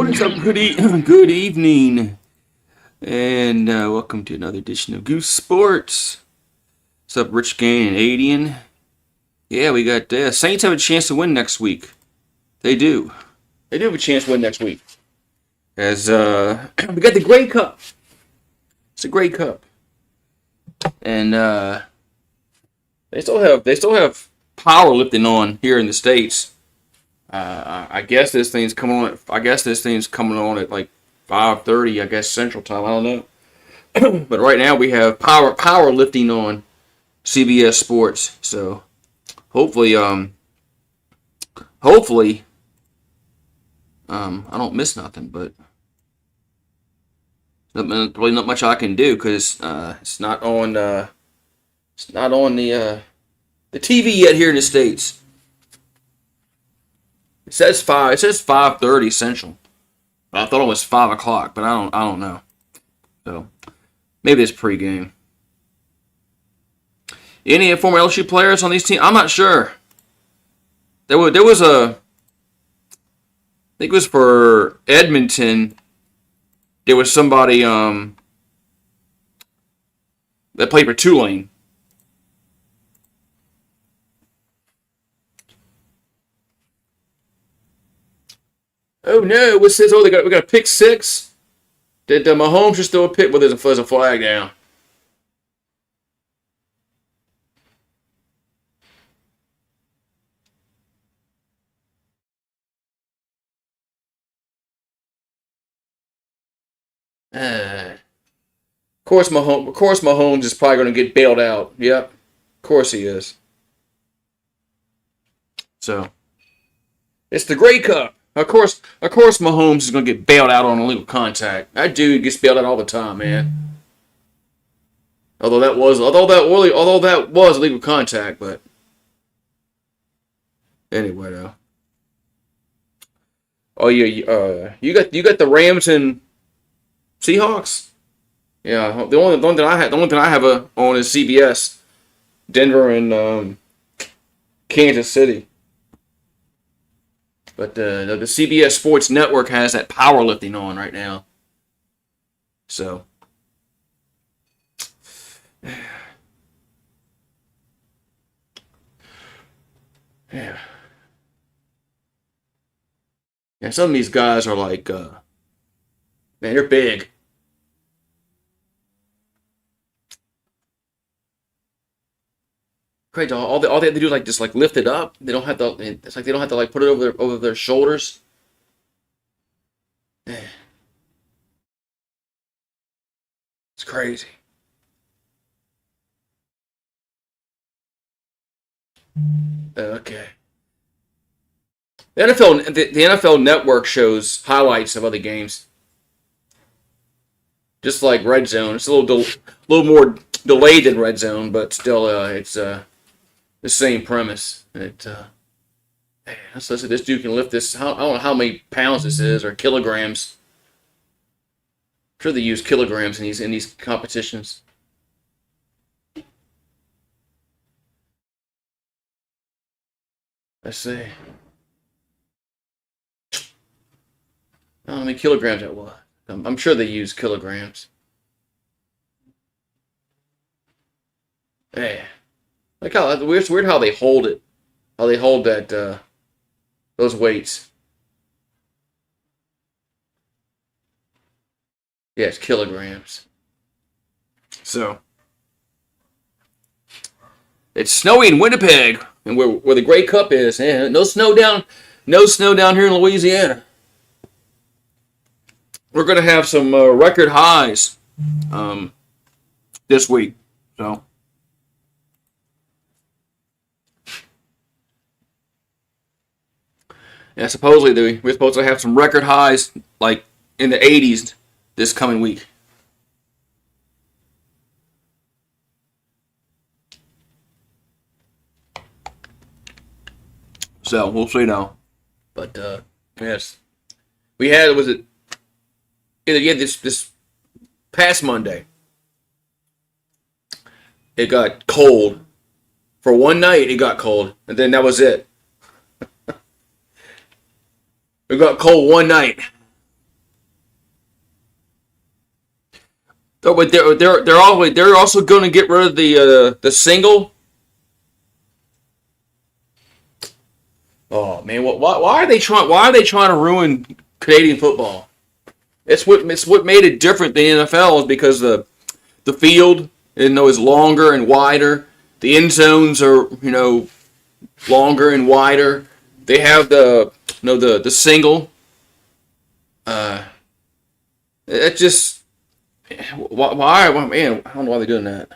What's up? Good evening, and welcome to another edition of Goose Sports. What's up, Rich Gain and Adian? Yeah, we got Saints have a chance to win next week. They do. They do have a chance to win next week. As we got the Grey Cup. It's a Grey Cup, and they still have powerlifting on here in the States. I guess this thing's coming on. At like 5:30. I guess Central Time. I don't know. But right now we have powerlifting on CBS Sports. So hopefully, I don't miss nothing. But really not much I can do because it's not on. It's not on the TV yet here in the States. It says 5:30 Central. I thought it was 5 o'clock, but I don't know. So maybe it's pregame. Any former LSU players on these teams? I'm not sure. There was I think it was for Edmonton. There was somebody that played for Tulane. Oh no! What says? Oh, we got a pick six. Did Mahomes just throw a pick? Well, there's a flag down. Of course, Mahomes is probably going to get bailed out. Yep, of course he is. So it's the Grey Cup. Of course, Mahomes is going to get bailed out on illegal contact. That dude gets bailed out all the time, man. Although that was illegal contact, but anyway, though. Oh yeah, you got the Rams and Seahawks. Yeah, the only thing I have on is CBS, Denver and Kansas City. But the CBS Sports Network has that powerlifting on right now. So, yeah. Yeah, some of these guys are like, man, they're big. Crazy. All they have to do is just lift it up. They don't have to. It's like they don't have to put it over their shoulders. It's crazy. Okay. The NFL Network shows highlights of other games, just like Red Zone. It's a little more delayed than Red Zone, but still, it's the same premise. So this dude can lift this. I don't know how many pounds this is or kilograms. I'm sure they use kilograms in these competitions. Let's see. I don't know how many kilograms that was. I'm sure they use kilograms. Yeah. Like how it's weird how they hold it, how they hold that those weights. Yeah, it's kilograms. So it's snowy in Winnipeg, and where the Grey Cup is. Yeah, no snow down here in Louisiana. We're gonna have some record highs this week. So. Yeah, supposedly we're supposed to have some record highs like in the 80s this coming week. So we'll see now. But yes, we had this past Monday. It got cold for one night. It got cold, and then that was it. It got cold one night. but they're also going to get rid of the single. Oh man, why are they trying? Why are they trying to ruin Canadian football? It's what made it different than the NFL is because the field is longer and wider. The end zones are longer and wider. They have the single. It just why man, I don't know why they're doing that.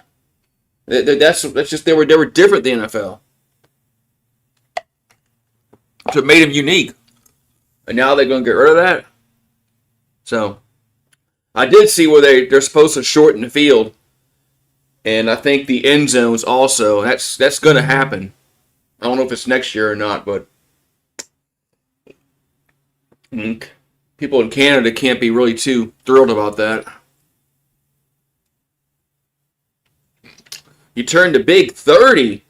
That's just they were different than the NFL. So it made them unique. And now they're going to get rid of that. So I did see where they're supposed to shorten the field. And I think the end zones also. That's going to happen. I don't know if it's next year or not, but people in Canada can't be really too thrilled about that. You turned to big 30.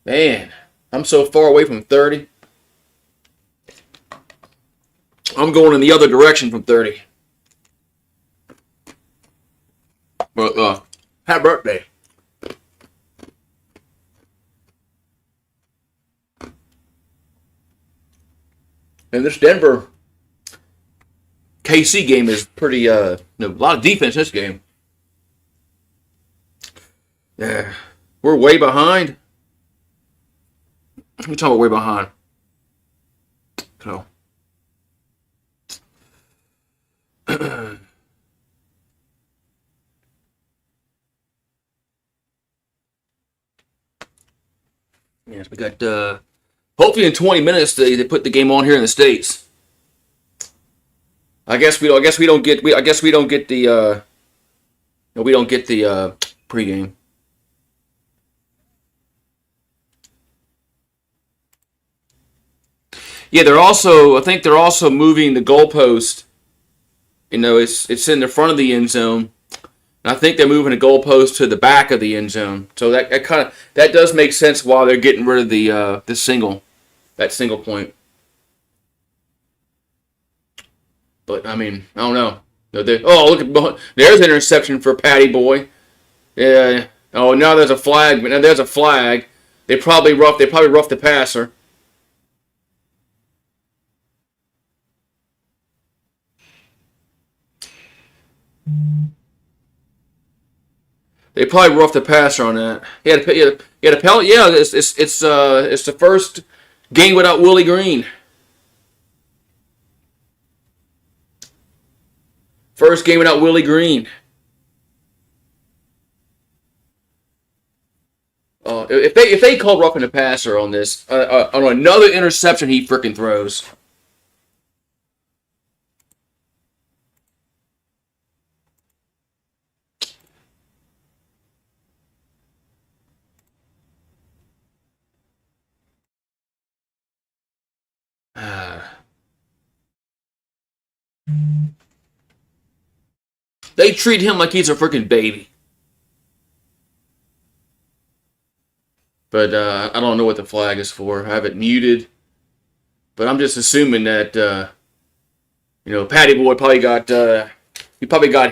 Man, I'm so far away from 30. I'm going in the other direction from 30. But happy birthday. And this Denver KC game is pretty a lot of defense in this game. Yeah. We're way behind. We're talking about way behind. So yes, we got hopefully in 20 minutes they put the game on here in the States. I guess we don't get the pregame. Yeah, I think they're also moving the goalpost. It's in the front of the end zone. And I think they're moving the goalpost to the back of the end zone. So that does make sense why they're getting rid of the single point. But I mean, I don't know. Look at there's an interception for Patty Boy. Yeah. Oh, now there's a flag. Now there's a flag. They probably roughed the passer. They probably roughed the passer on that. He had a penalty. Yeah, it's the first game without Willie Green. First game without Willie Green. If they call roughing the passer on this on another interception, he freaking throws. They treat him like he's a freaking baby. But I don't know what the flag is for. I have it muted. But I'm just assuming that Patty Boy probably got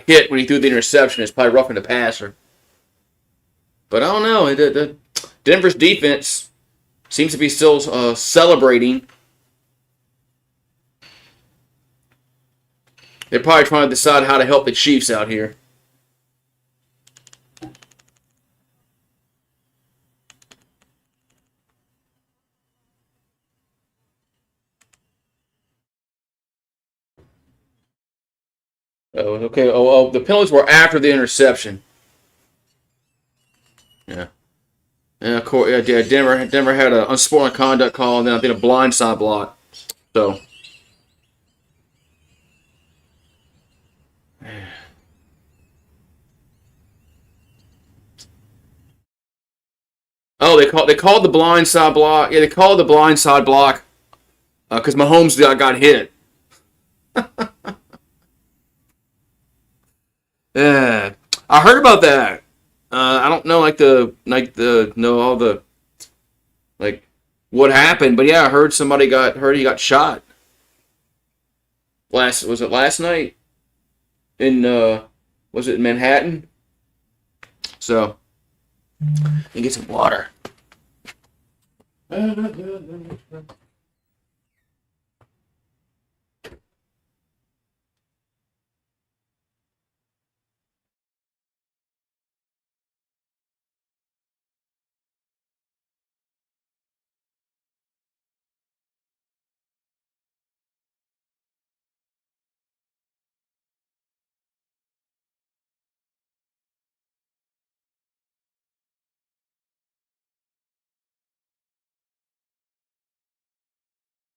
hit when he threw the interception. It's probably roughing the passer. But I don't know. The Denver's defense seems to be still celebrating. They're probably trying to decide how to help the Chiefs out here. Oh, okay. Oh, the penalties were after the interception. Yeah. And of course, yeah. Denver had an unsporting conduct call, and then I think a blindside block. So. Oh, they called the blindside block. Yeah, they called the blindside block because Mahomes got hit. Yeah, I heard about that. I don't know all the what happened, but yeah, I heard he got shot. Was it last night? Was it in Manhattan? So, and get some water.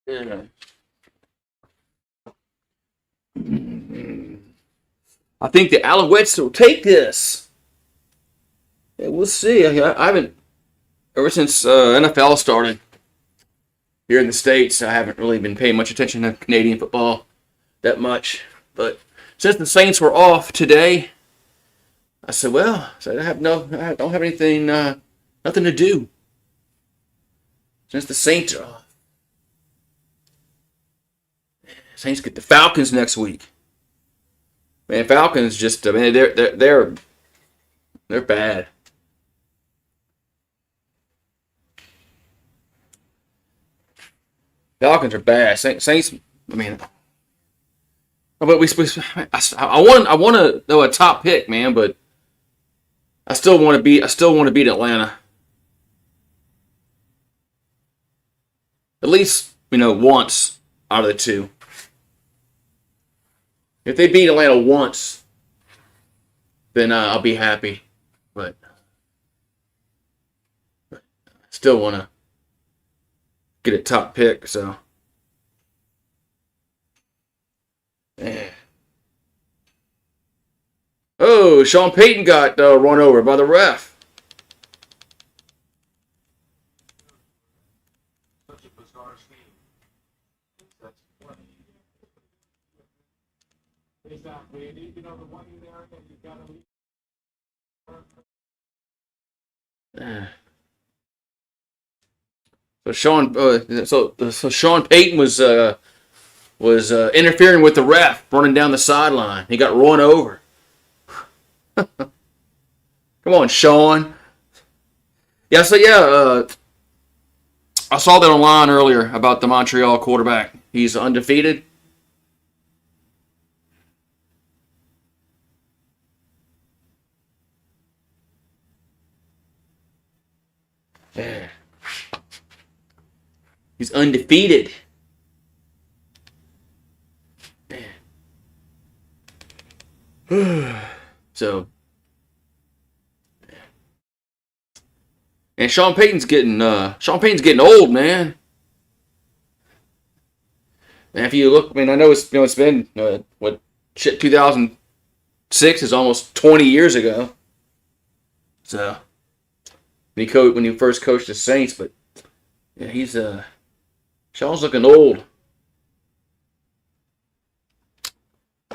Yeah. I think the Alouettes will take this. Yeah, we'll see. I haven't ever since NFL started here in the States. I haven't really been paying much attention to Canadian football that much. But since the Saints were off today, I said, well, I don't have anything, nothing to do. Since the Saints are off, Saints get the Falcons next week. Man, Falcons just, I mean, they're bad. Falcons are bad. Saints, I mean, but I want to know a top pick, man, but I still want to beat Atlanta. At least, once out of the two. If they beat Atlanta once, then I'll be happy. But I still want to get a top pick, so. Yeah. Oh, Sean Payton got run over by the ref. So Sean Payton was interfering with the ref, running down the sideline. He got run over. Come on, Sean. Yeah, I saw that online earlier about the Montreal quarterback. He's undefeated. Yeah. He's undefeated. So, and Sean Payton's getting old, man. And if you look, I mean, I know it's been 2006 is almost 20 years ago. So when he first coached the Saints, but yeah, Sean's looking old.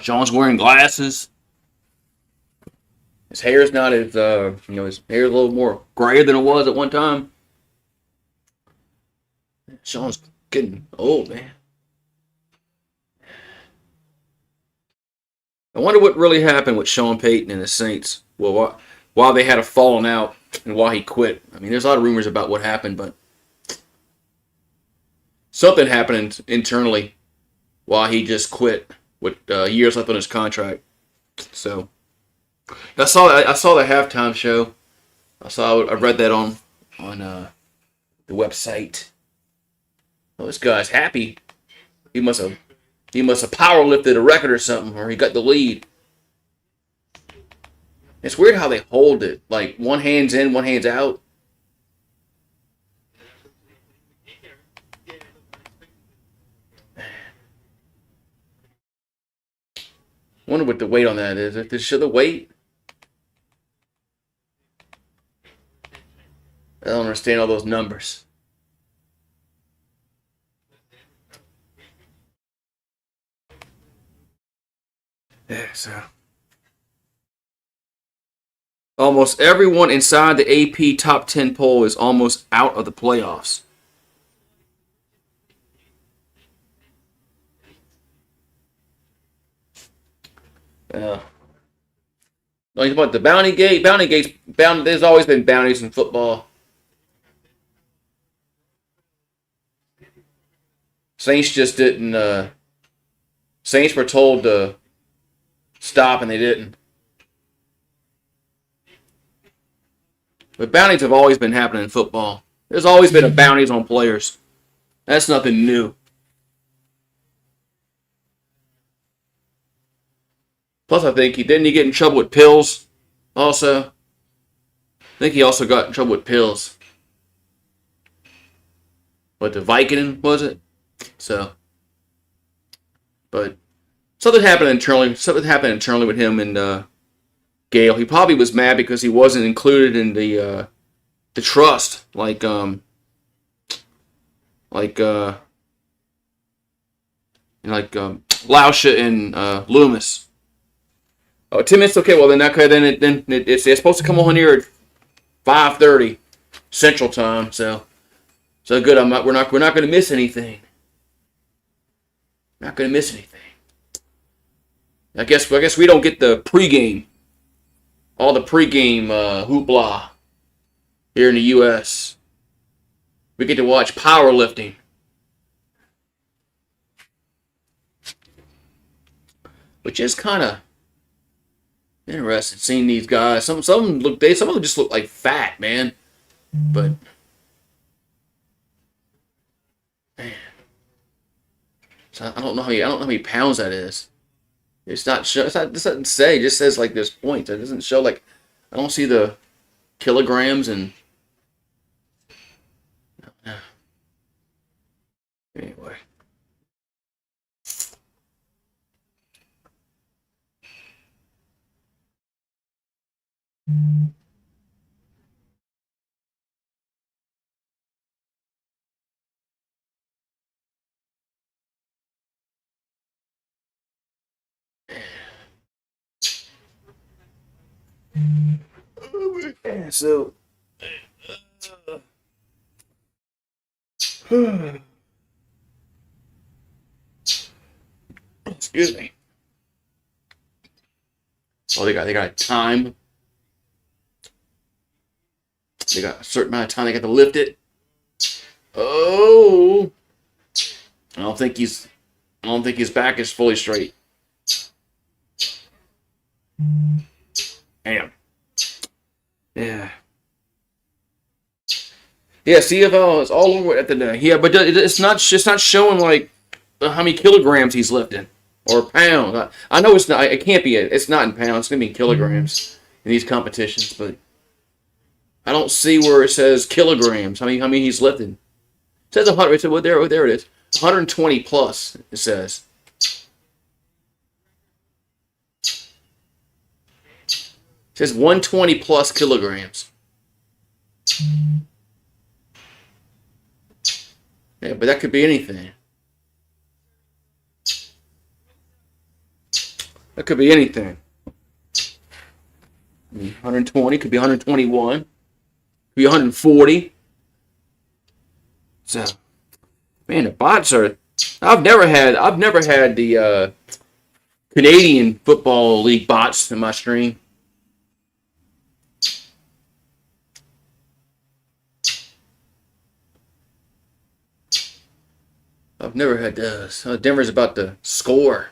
Sean's wearing glasses. His hair's not as his hair's a little more grayer than it was at one time. Sean's getting old, man. I wonder what really happened with Sean Payton and the Saints. Well, while they had a falling out and why he quit. I mean, there's a lot of rumors about what happened, but something happened internally why he just quit with years left on his contract. So I saw the halftime show. I read that on the website. Oh, this guy's happy. He must have power lifted a record or something, or he got the lead. It's weird how they hold it. Like one hand's in, one hand's out. Wonder what the weight on that is. Does it show the weight? I don't understand all those numbers. Yeah, so almost everyone inside the AP top 10 poll is almost out of the playoffs. Like about the bounty gate. There's always been bounties in football. Saints just didn't. Saints were told to stop and they didn't. But bounties have always been happening in football. There's always been a bounties on players. That's nothing new. Plus, I think didn't he get in trouble with pills also? I think he also got in trouble with pills. What, the Vicodin, was it? So, but something happened internally. Something happened internally with him and Gale. He probably was mad because he wasn't included in the trust, like Lauscha and Loomis. Oh, 10 minutes. Okay, well then it's supposed to come on here at 5:30 Central Time. So good. We're not going to miss anything. Not going to miss anything. I guess we don't get the pregame, all the pregame hoopla here in the U.S. We get to watch powerlifting. Which is kind of interesting seeing these guys. Some of them just look like fat, man. But man, so I don't know how many pounds that is. It's not. It doesn't say. It just says like there's points. It doesn't show like. I don't see the kilograms and. Anyway. So. Excuse me. Oh, they got time. They got a certain amount of time they got to lift it. Oh, I don't think his back is fully straight. Damn. Yeah. Yeah, CFL is all over it at the day. Yeah, but it's not showing like how many kilograms he's lifting or pounds. I know it's not. It can't be. It's not in pounds. It's gonna be in kilograms in these competitions. But I don't see where it says kilograms. How many he's lifting? It says 100. So there it is. 120 plus. It says. It says 120 plus kilograms. Yeah, but that could be anything. That could be anything. 120 could be 121. Could be 140. So, man, the bots are. I've never had the Canadian Football League bots in my stream. I've never had those. Denver's about to score.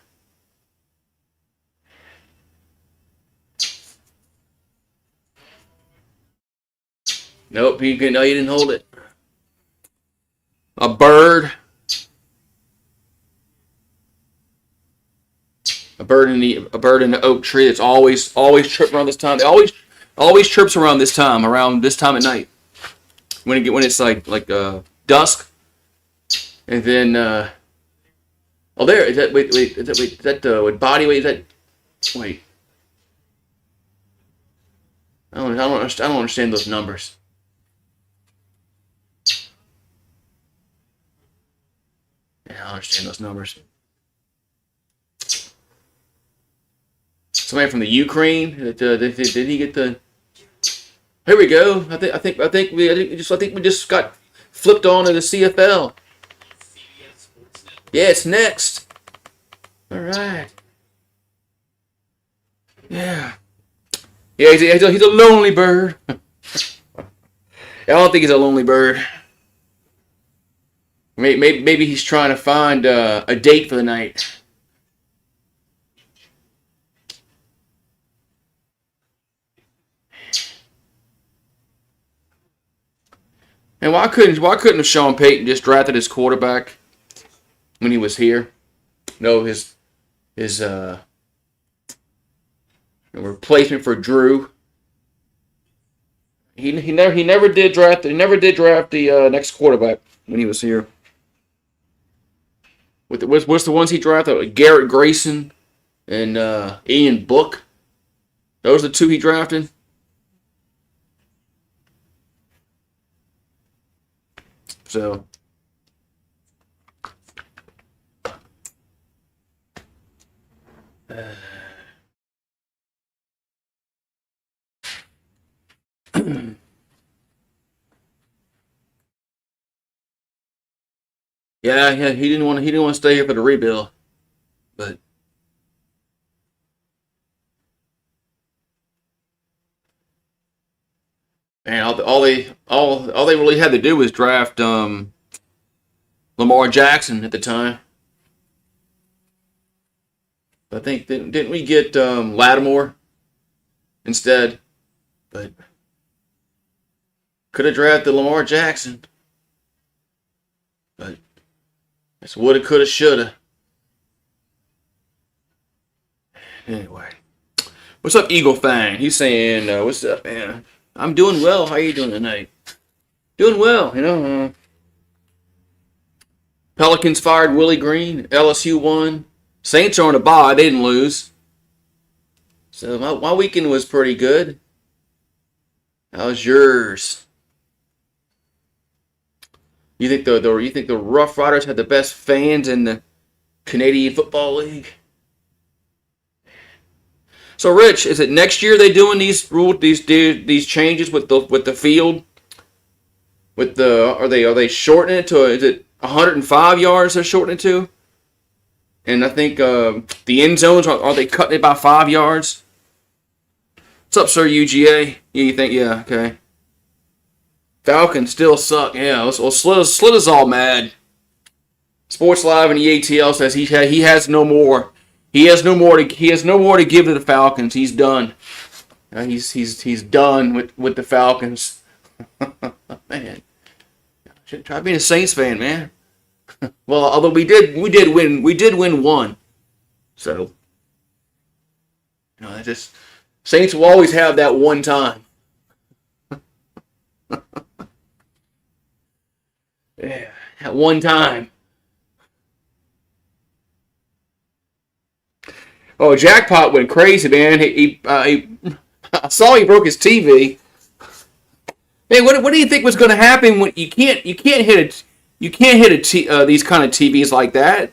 Nope, you didn't hold it. A bird. A bird in the oak tree that's always chirping around this time. It always chirps around this time at night. When it's like dusk. And then, there is that. Wait, is that what body weight? Is that? Wait, I don't understand those numbers. Yeah, I don't understand those numbers. Somebody from the Ukraine. Did he get the? Here we go. I think we just got flipped on to the CFL. Yeah, it's next. All right. Yeah. Yeah, he's a lonely bird. I don't think he's a lonely bird. Maybe he's trying to find a date for the night. And why couldn't Sean Payton just drafted his quarterback when he was here? No, his replacement for Drew. He never did draft the next quarterback when he was here. What's the ones he drafted? Like Garrett Grayson and Ian Book. Those are the two he drafted. So yeah, he didn't want to stay here for the rebuild. But man, all they really had to do was draft Lamar Jackson at the time. I think didn't we get Lattimore instead? But could have drafted Lamar Jackson. But it's woulda, coulda, shoulda. Anyway, what's up, Eagle Fang? He's saying, "What's up, man? I'm doing well. How you doing tonight? Doing well. Pelicans fired Willie Green. LSU won. Saints are on a bye. They didn't lose. So my weekend was pretty good. How's yours? You think the Rough Riders had the best fans in the Canadian Football League? So, Rich, is it next year they doing these changes with the field? Are they shortening it to? Is it 105 yards they're shortening it to? And I think the end zones are they cutting it by 5 yards? What's up, sir? UGA? Yeah, you think? Yeah, okay. Falcons still suck. Yeah, well, Slit is all mad. Sports Live and the ATL says he has no more. He has no more to give to the Falcons. He's done. He's done with the Falcons. Man, should try being a Saints fan, man. Well, although we did win one. So just Saints will always have that one time. Yeah, at one time. Oh, Jackpot went crazy, man. I saw he broke his TV. Man, what do you think was going to happen when you can't hit these kind of TVs like that?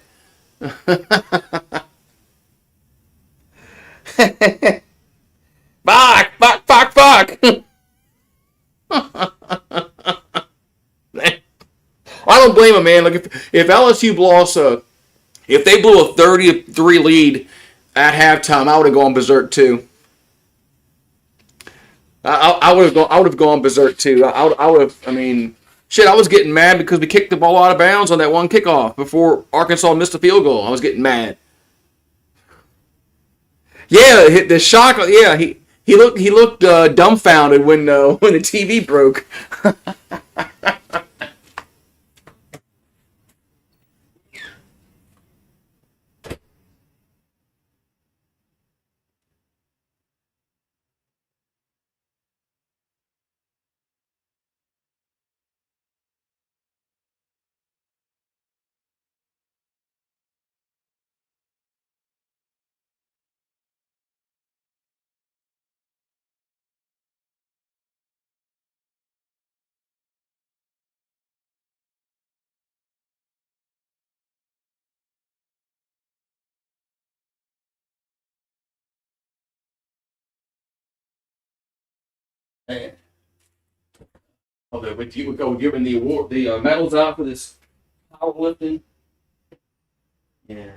Fuck. I don't blame him, man. Like if LSU if they blew a 30-3 lead at halftime, I would have gone berserk too. I would have gone berserk too. I would have. I mean, shit. I was getting mad because we kicked the ball out of bounds on that one kickoff before Arkansas missed a field goal. I was getting mad. Yeah, the shock. Yeah, he looked dumbfounded when the TV broke. Okay, but you would go giving the award, the medals out for this powerlifting. Yeah.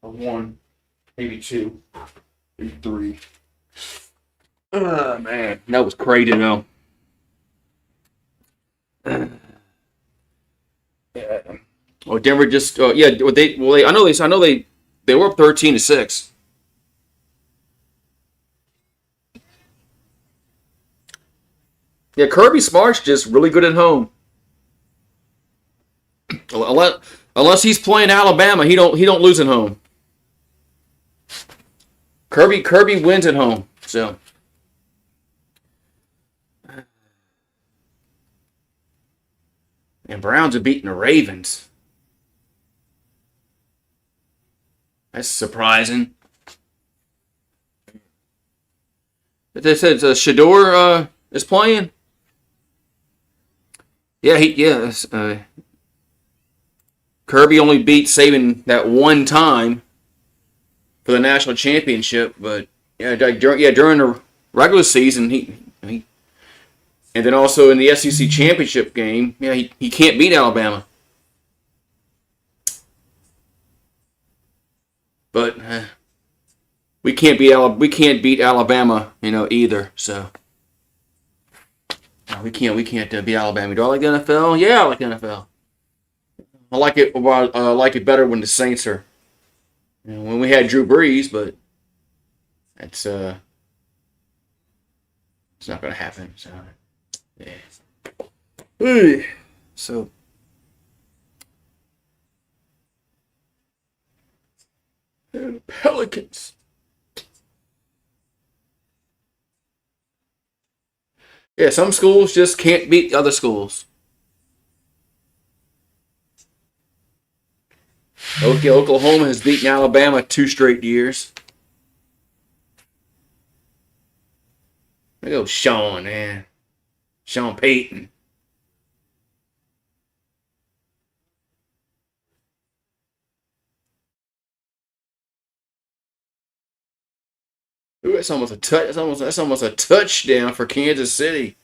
or one, maybe two, maybe three. Oh man, that was crazy though. Yeah. Well, Denver just yeah. I know they were up 13-6. Yeah, Kirby Smart's just really good at home. Unless he's playing Alabama, he don't lose at home. Kirby wins at home. So and Browns are beating the Ravens. That's surprising. But they said Shador is playing. Yeah, Kirby only beat Saban that one time for the national championship, but yeah, during the regular season he and then also in the SEC championship game, yeah, he can't beat Alabama. But we can't beat Alabama, either. So no, we can't beat Alabama. Do I like the NFL? Yeah, I like the NFL. I like it. I like it better when the Saints are. When we had Drew Brees, but it's it's not going to happen. So yeah. So Pelicans. Yeah, some schools just can't beat other schools. Okay, Oklahoma has beaten Alabama 2 straight years. There goes Sean, man. Sean Payton. Ooh, that's almost a touch. That's almost a touchdown for Kansas City.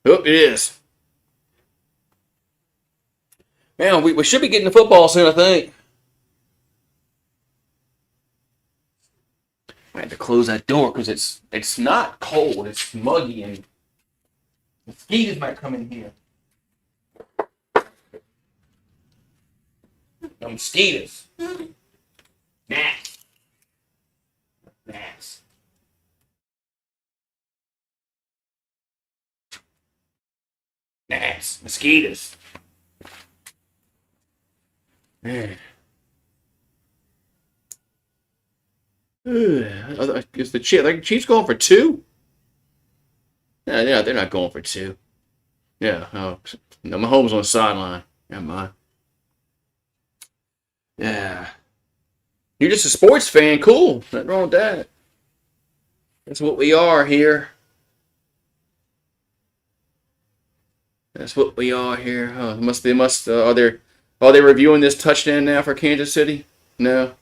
Oh, it is. Man, we should be getting the football soon, I think. I had to close that door because it's not cold. It's muggy and mosquitoes might come in here. No mosquitoes. Gnats. Gnats. Gnats. Mosquitoes. Man. Is the Chiefs going for two? Yeah, they're not going for two. Yeah, no, Mahomes on the sideline. Never mind. Yeah, you're just a sports fan. Cool, nothing wrong with that. That's what we are here. That's what we are here. Huh? They must. Are they reviewing this touchdown now for Kansas City? No,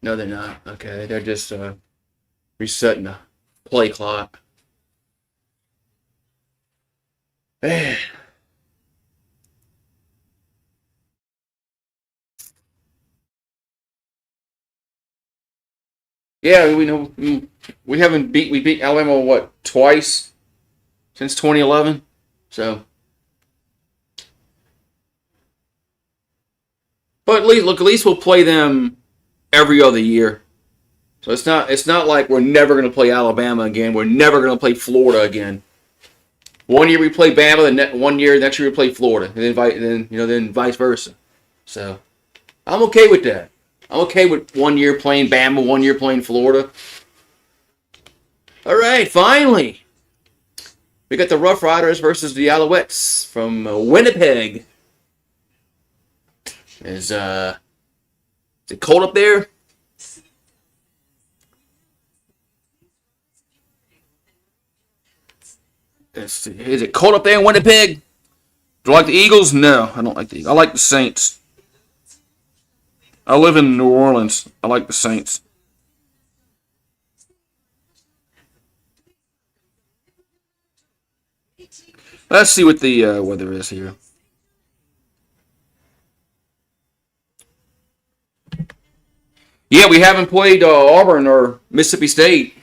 no, they're not. Okay, they're just resetting the play clock. Man. Yeah, we know we beat Alabama what twice since 2011. So, but at least we'll play them every other year. So it's not like we're never going to play Alabama again. We're never going to play Florida again. One year we play Bama, one year next year we play Florida, and then vice versa. So I'm okay with that. I'm okay with one year playing Bama, one year playing Florida. All right, finally we got the Rough Riders versus the Alouettes from Winnipeg. Is it cold up there? Is it cold up there in Winnipeg? Do I like the Eagles? No, I don't like the Eagles. I like the Saints. I live in New Orleans. I like the Saints. Let's see what the weather is here. Yeah, we haven't played Auburn or Mississippi State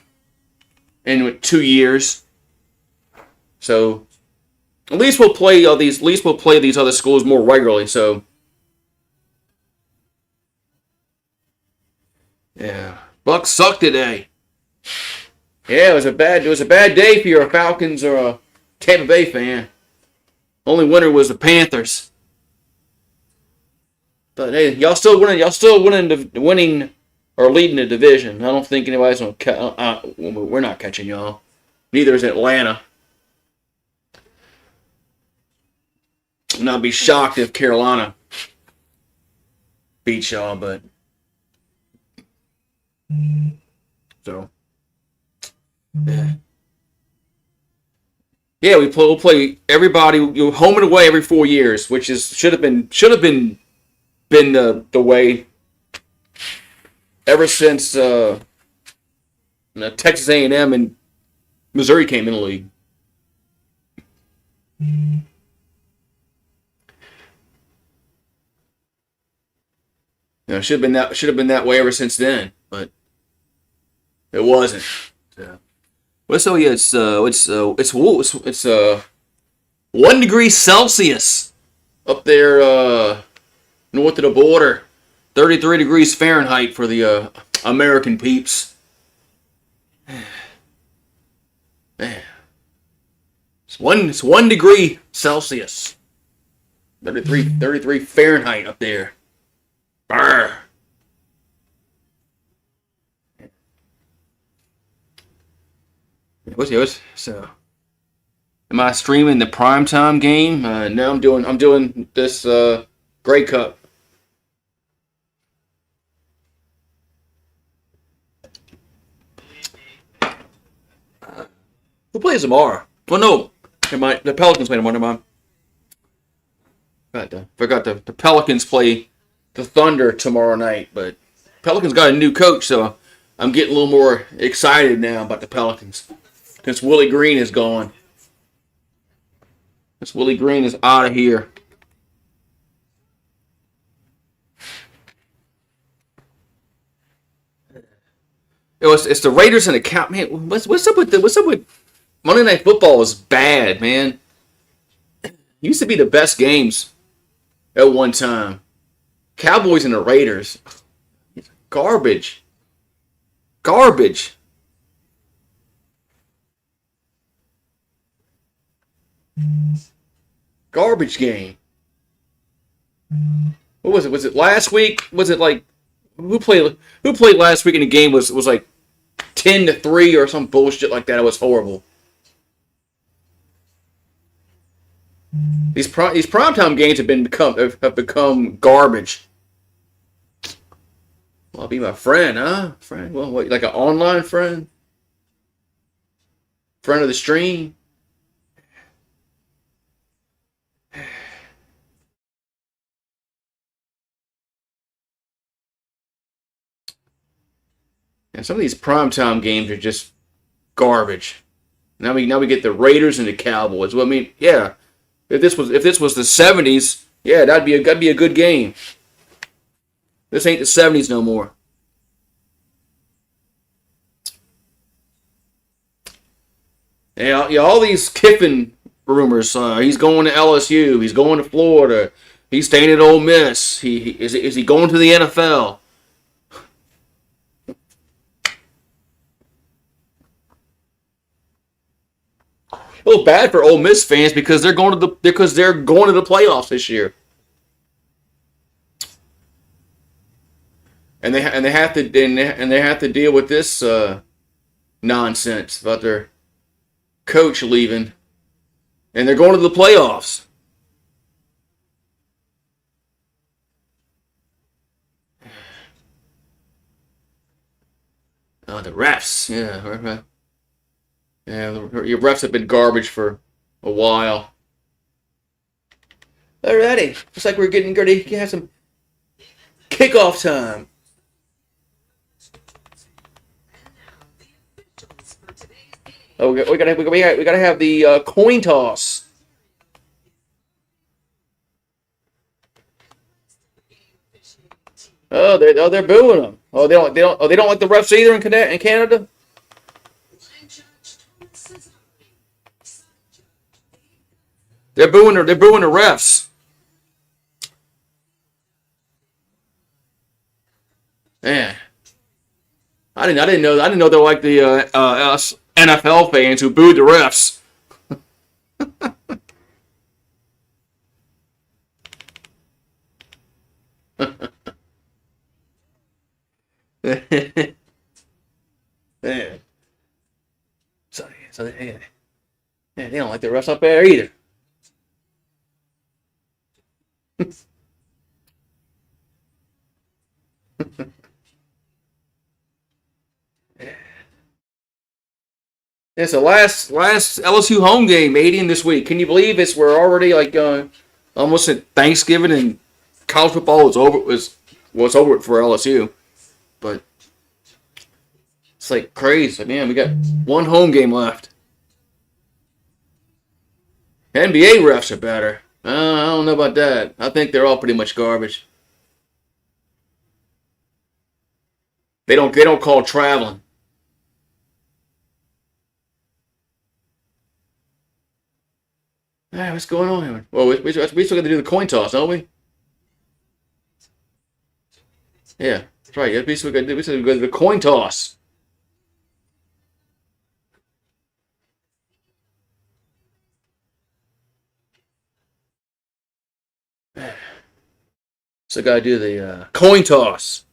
in 2 years, so at least we'll play all these. At least we'll play these other schools more regularly. So yeah, Bucks suck today. Yeah, it was a bad day for your Falcons or a Tampa Bay fan. Only winner was the Panthers. But hey, y'all still winning. Y'all still winning or leading the division. I don't think anybody's gonna. We're not catching y'all. Neither is Atlanta. And I'll be shocked if Carolina beats y'all, but so yeah. Yeah, we'll play everybody home and away every 4 years, which is should have been the way ever since Texas A&M and Missouri came in the league. Should have been that way ever since then, but it wasn't. So, well, so yeah, it's 1 degree Celsius up there north of the border, 33 degrees Fahrenheit for the American peeps. Man, it's 1 degree Celsius, 33 Fahrenheit up there. Brr. What's so? Am I streaming the primetime game? No, I'm doing this Grey Cup. Who plays tomorrow? Well, no, the Pelicans play tomorrow. Never mind. Forgot the Pelicans play the Thunder tomorrow night, but Pelicans got a new coach, so I'm getting a little more excited now about the Pelicans. Since Willie Green is gone. Since Willie Green is out of here. It's the Raiders and the Cow. Man, what's up with Monday Night Football is bad, man. It used to be the best games at one time. Cowboys and the Raiders. Garbage. Garbage. Garbage game. What was it? Was it last week? Was it like who played last week in the game was like 10-3 or some bullshit like that? It was horrible. These primetime games have become garbage. Well, I'll be my friend, huh? Friend? Well, what, like an online friend? Friend of the stream? And some of these primetime games are just garbage. Now we get the Raiders and the Cowboys. Well, I mean, yeah. If this was the 70s, yeah, that'd be a good game. This ain't the 70s no more. Yeah, all these Kiffin rumors. He's going to LSU. He's going to Florida. He's staying at Ole Miss. Is he going to the NFL? A little bad for Ole Miss fans because they're going to the playoffs this year, and they have to deal with this nonsense about their coach leaving, and they're going to the playoffs. Oh, the refs, yeah. Yeah, your refs have been garbage for a while. Alrighty. Looks like we're getting ready to have some kickoff time. Oh, we gotta have the coin toss. Oh, they're booing them. Oh, they don't like the refs either in Canada. They're booing the refs. Man, I didn't know they're like the us NFL fans who booed the refs. Man. So they don't like the refs up there either. It's the last LSU home game, 80 this week. Can you believe we're already like almost at Thanksgiving and college football was over for LSU, but it's like crazy. Man, we got one home game left. NBA refs are better. I don't know about that. I think they're all pretty much garbage. They don't call traveling. Hey, what's going on here? Well, we still got to do the coin toss, don't we? Yeah, that's right. We still got to do the coin toss. So got to do the coin toss.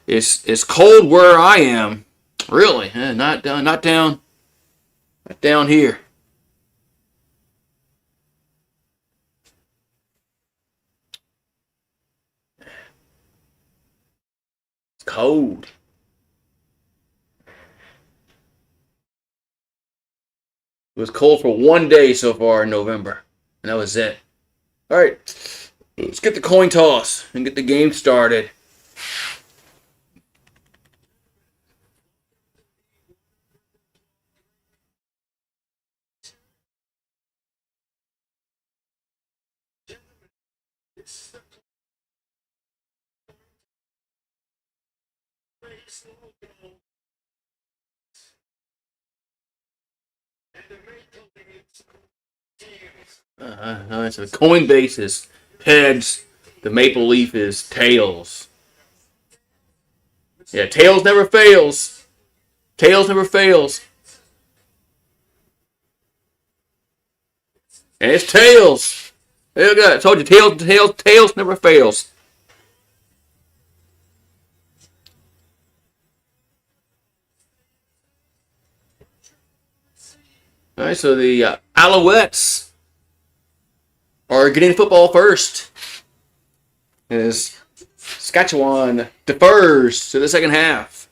It's cold where I am. Really? Not down here. It's cold. It was cold for one day so far in November, and that was it. All right, let's get the coin toss and get the game started. So the Coinbase is heads. The Maple Leaf is tails. Yeah, tails never fails. Tails never fails. And it's tails. There you go. I told you, tails never fails. All right, so the Alouettes are getting football first. As Saskatchewan defers to the second half.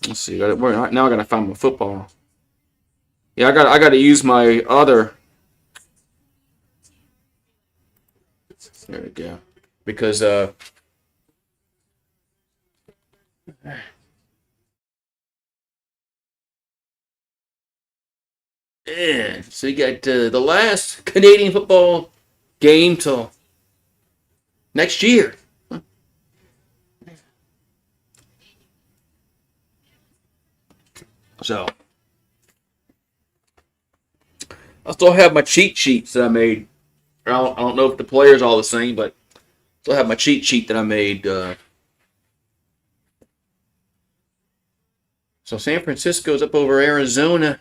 Let's see. Now I gotta find my football. Yeah, I got to use my other. There we go. Because yeah, so you got the last Canadian football game till next year. So I still have my cheat sheets that I made. I don't know if the players are all the same, but I still have my cheat sheet that I made. So San Francisco's up over Arizona.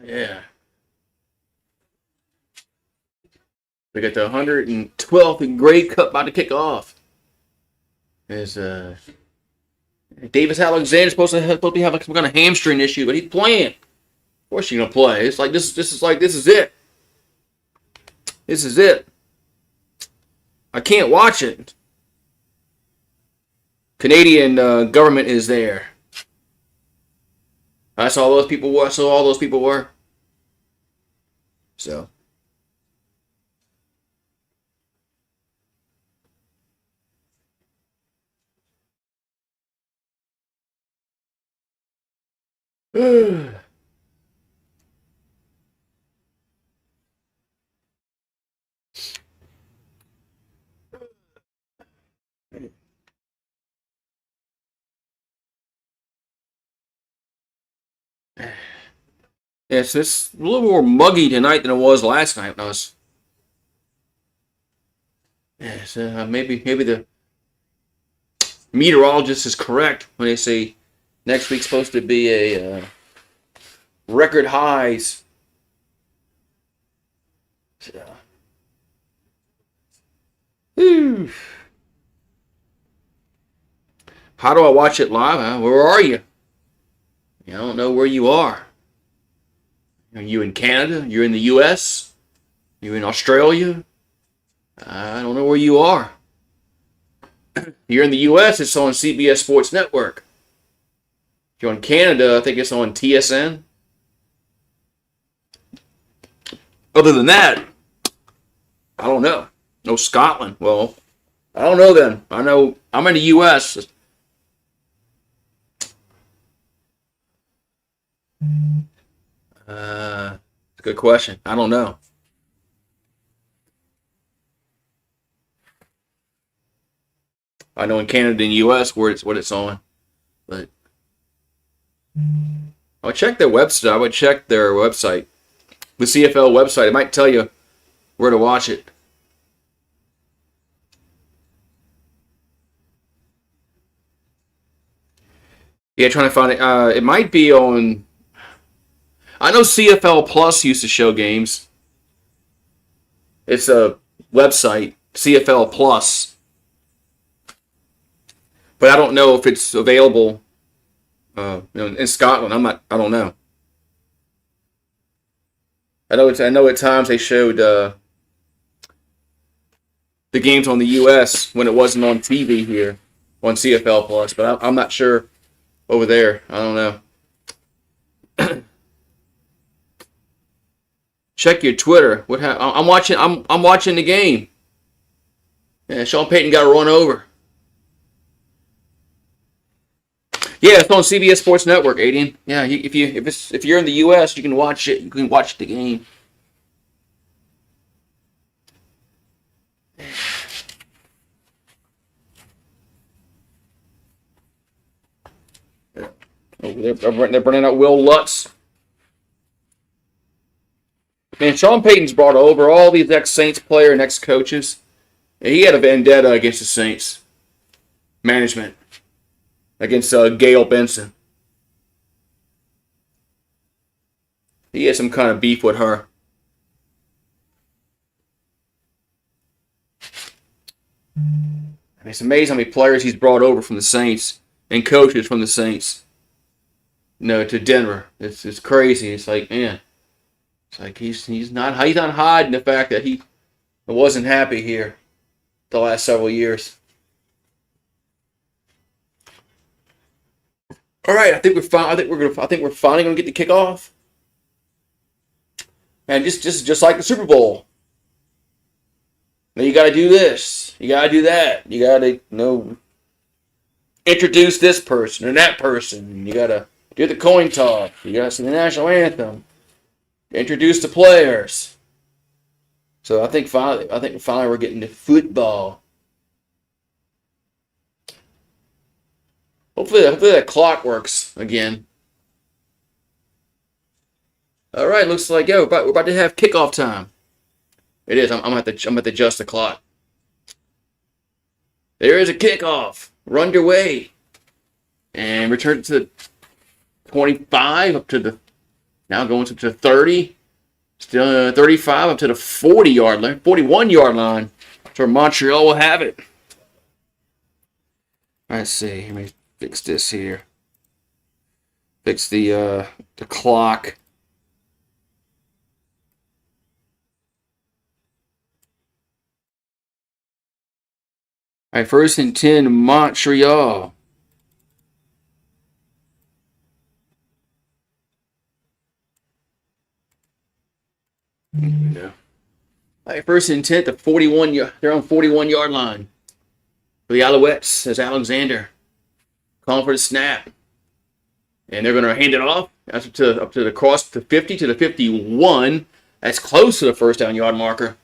Yeah. We got the 112th Grey Cup about to kick off. As Davis Alexander's supposed to have some kind of hamstring issue, but he's playing. Of course, he's gonna play. It's like this is it. This is it. I can't watch it. Canadian government is there. I saw all those people were. So. Yes, it's a little more muggy tonight than it was last night when I was. Yes, maybe the meteorologist is correct when they say next week's supposed to be a record highs. So, how do I watch it live? Huh? Where are you? I don't know where you are. Are you in Canada? You're in the U.S.? You're in Australia? I don't know where you are. You're in the U.S., it's on CBS Sports Network. If you're in Canada, I think it's on TSN. Other than that, I don't know. No Scotland. Well, I don't know then. I know I'm in the U.S. It's a good question. I don't know. I know in Canada and U.S. where it's what it's on, but I would check their website. I would check their website, the CFL website. It might tell you where to watch it. Yeah, trying to find it. It might be on. I know CFL Plus used to show games. It's a website, CFL Plus, but I don't know if it's available. In Scotland, I don't know. I know at times they showed the games on the U.S. when it wasn't on TV here on CFL Plus, but I'm not sure over there. I don't know. Check your Twitter. I'm watching. I'm watching the game. Yeah, Sean Payton got run over. Yeah, it's on CBS Sports Network, Aiden. Yeah, if you're in the U.S., you can watch it. You can watch the game. Oh, they're burning out Will Lutz. Man, Sean Payton's brought over all these ex-Saints players and ex-coaches. He had a vendetta against the Saints management, against Gail Benson. He had some kind of beef with her. It's amazing how many players he's brought over from the Saints and coaches from the Saints. To Denver. It's crazy. It's like, man, it's like he's not hiding the fact that he wasn't happy here the last several years. All right, I think we're finally gonna get the kickoff. And just like the Super Bowl. Now you got to do this. You got to do that. You got to introduce this person or that person. You got to do the coin toss. You got to sing the national anthem. Introduce the players. So I think finally we're getting to football. Hopefully that clock works again. All right, looks like we're about to have kickoff time. It is. I'm at to adjust the clock. There is a kickoff. We're underway, and return to 25 up to the now going up to 30, still 35 up to the 40-yard line, 41-yard line. That's where Montreal will have it. Let's see. Let me fix this here. Fix the clock. All right, 1st and 10, Montreal. Yeah. All right, 1st and 10, they're on 41-yard line. For the Alouettes, as Alexander calling for the snap. And they're going to hand it off up to the cross to 50 to the 51. That's close to the first down yard marker.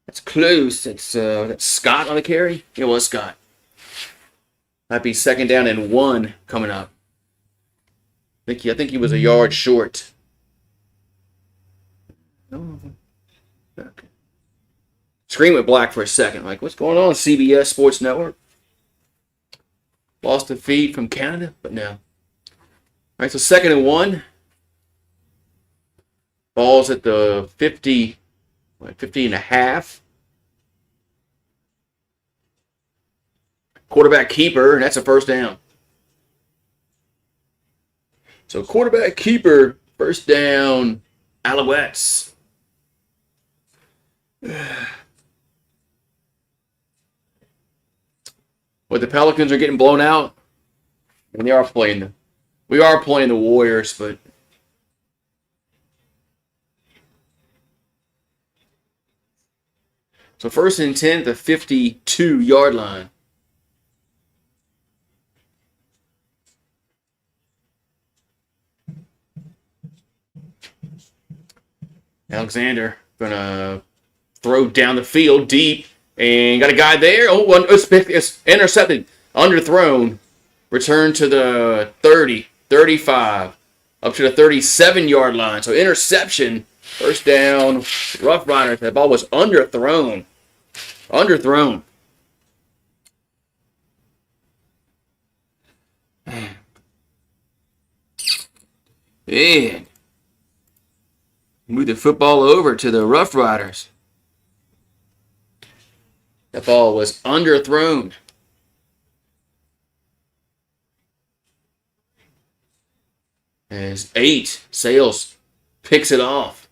That's close. That's Scott on the carry. Yeah, well, Scott. Might be second down and 1 coming up. I think he was a yard short. Okay. Screen went black for a second. Like, what's going on? CBS Sports Network. Lost the feed from Canada, but no. All right, so second and 1. Ball's at the 50 and a half. Quarterback keeper, and that's a first down. So quarterback keeper, first down, Alouettes. Well, the Pelicans are getting blown out, and we are playing the Warriors, but so first and 10 at the 52-yard line. Alexander gonna throw down the field deep, and got a guy there. Oh, it's intercepted, underthrown. Return to the 30, 35, up to the 37-yard line. So interception, first down, Roughriders. That ball was underthrown. And move the football over to the Roughriders. That ball was underthrown. As 8, Sales picks it off.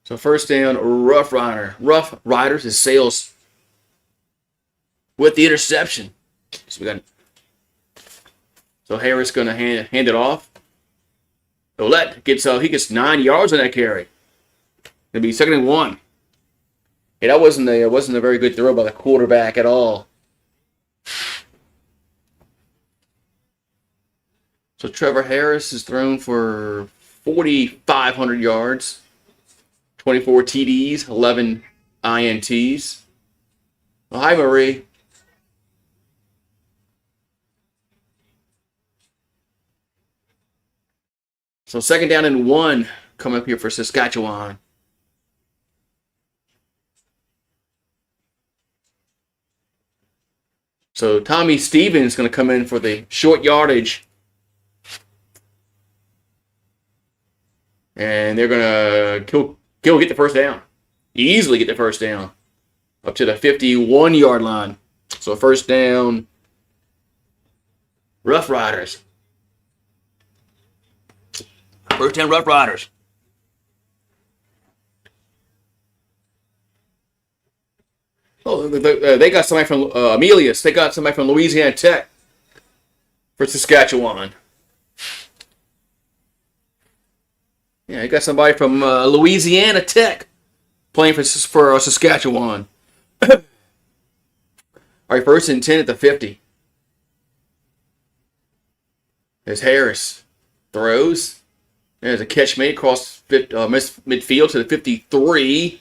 So first down, Roughriders is Sales with the interception. So Harris going to hand it off. Ouellette gets 9 yards on that carry. It'll be second and 1. Hey, that wasn't a very good throw by the quarterback at all. So Trevor Harris has thrown for 4,500 yards, 24 TDs, 11 INTs. Well, hi, Marie. So second down and 1 coming up here for Saskatchewan. So Tommy Stevens is going to come in for the short yardage. And they're going to get the first down. Easily get the first down. Up to the 51-yard line. So first down, Roughriders. First down, Roughriders. Oh, they got somebody from Amelius. They got somebody from Louisiana Tech for Saskatchewan. Yeah, they got somebody from Louisiana Tech playing for Saskatchewan. All right, first and 10 at the 50. There's Harris. Throws. There's a catch made across midfield to the 53.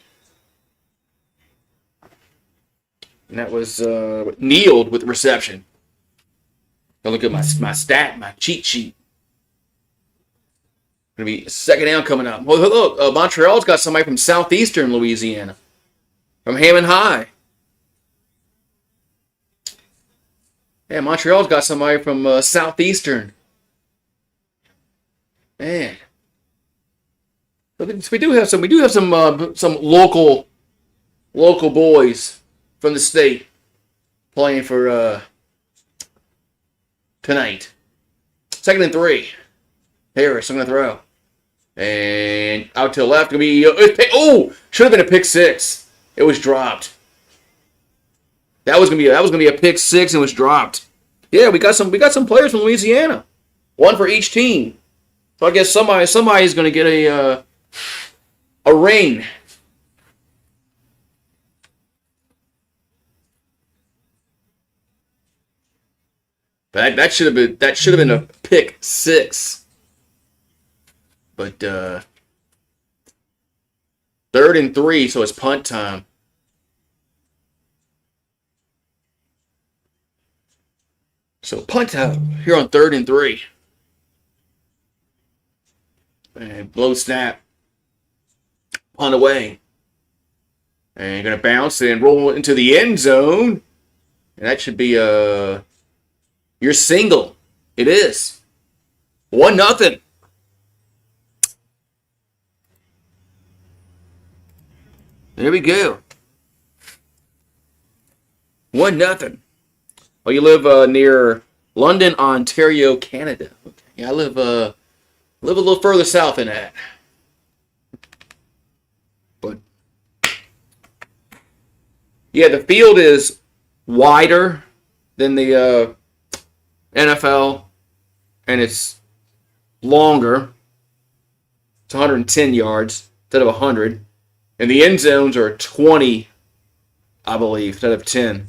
And that was Nealed with the reception. Now look at my cheat sheet. Going to be second down coming up. Well, look, Montreal's got somebody from southeastern Louisiana. From Hammond High. Yeah, Montreal's got somebody from southeastern. Man. So we do have some local boys from the state playing for tonight. Second and 3. Harris, I'm going to throw. And out to the left. Going to be should have been a pick 6. It was dropped. That was going to be a pick 6 and was dropped. Yeah, we got some players from Louisiana. One for each team. So I guess somebody's going to get a ring. That should have been a pick 6. But 3rd and 3, so it's punt time. So punt out here on 3rd and 3. And blow snap. Punt away. And going to bounce and roll into the end zone. And that should be your single. It is. 1-0. There we go. 1-0. Oh, you live near London, Ontario, Canada. Okay. Yeah, I live a little further south than that. But yeah, the field is wider than the NFL, and it's longer. It's 110 yards instead of 100, and the end zones are 20, I believe, instead of 10.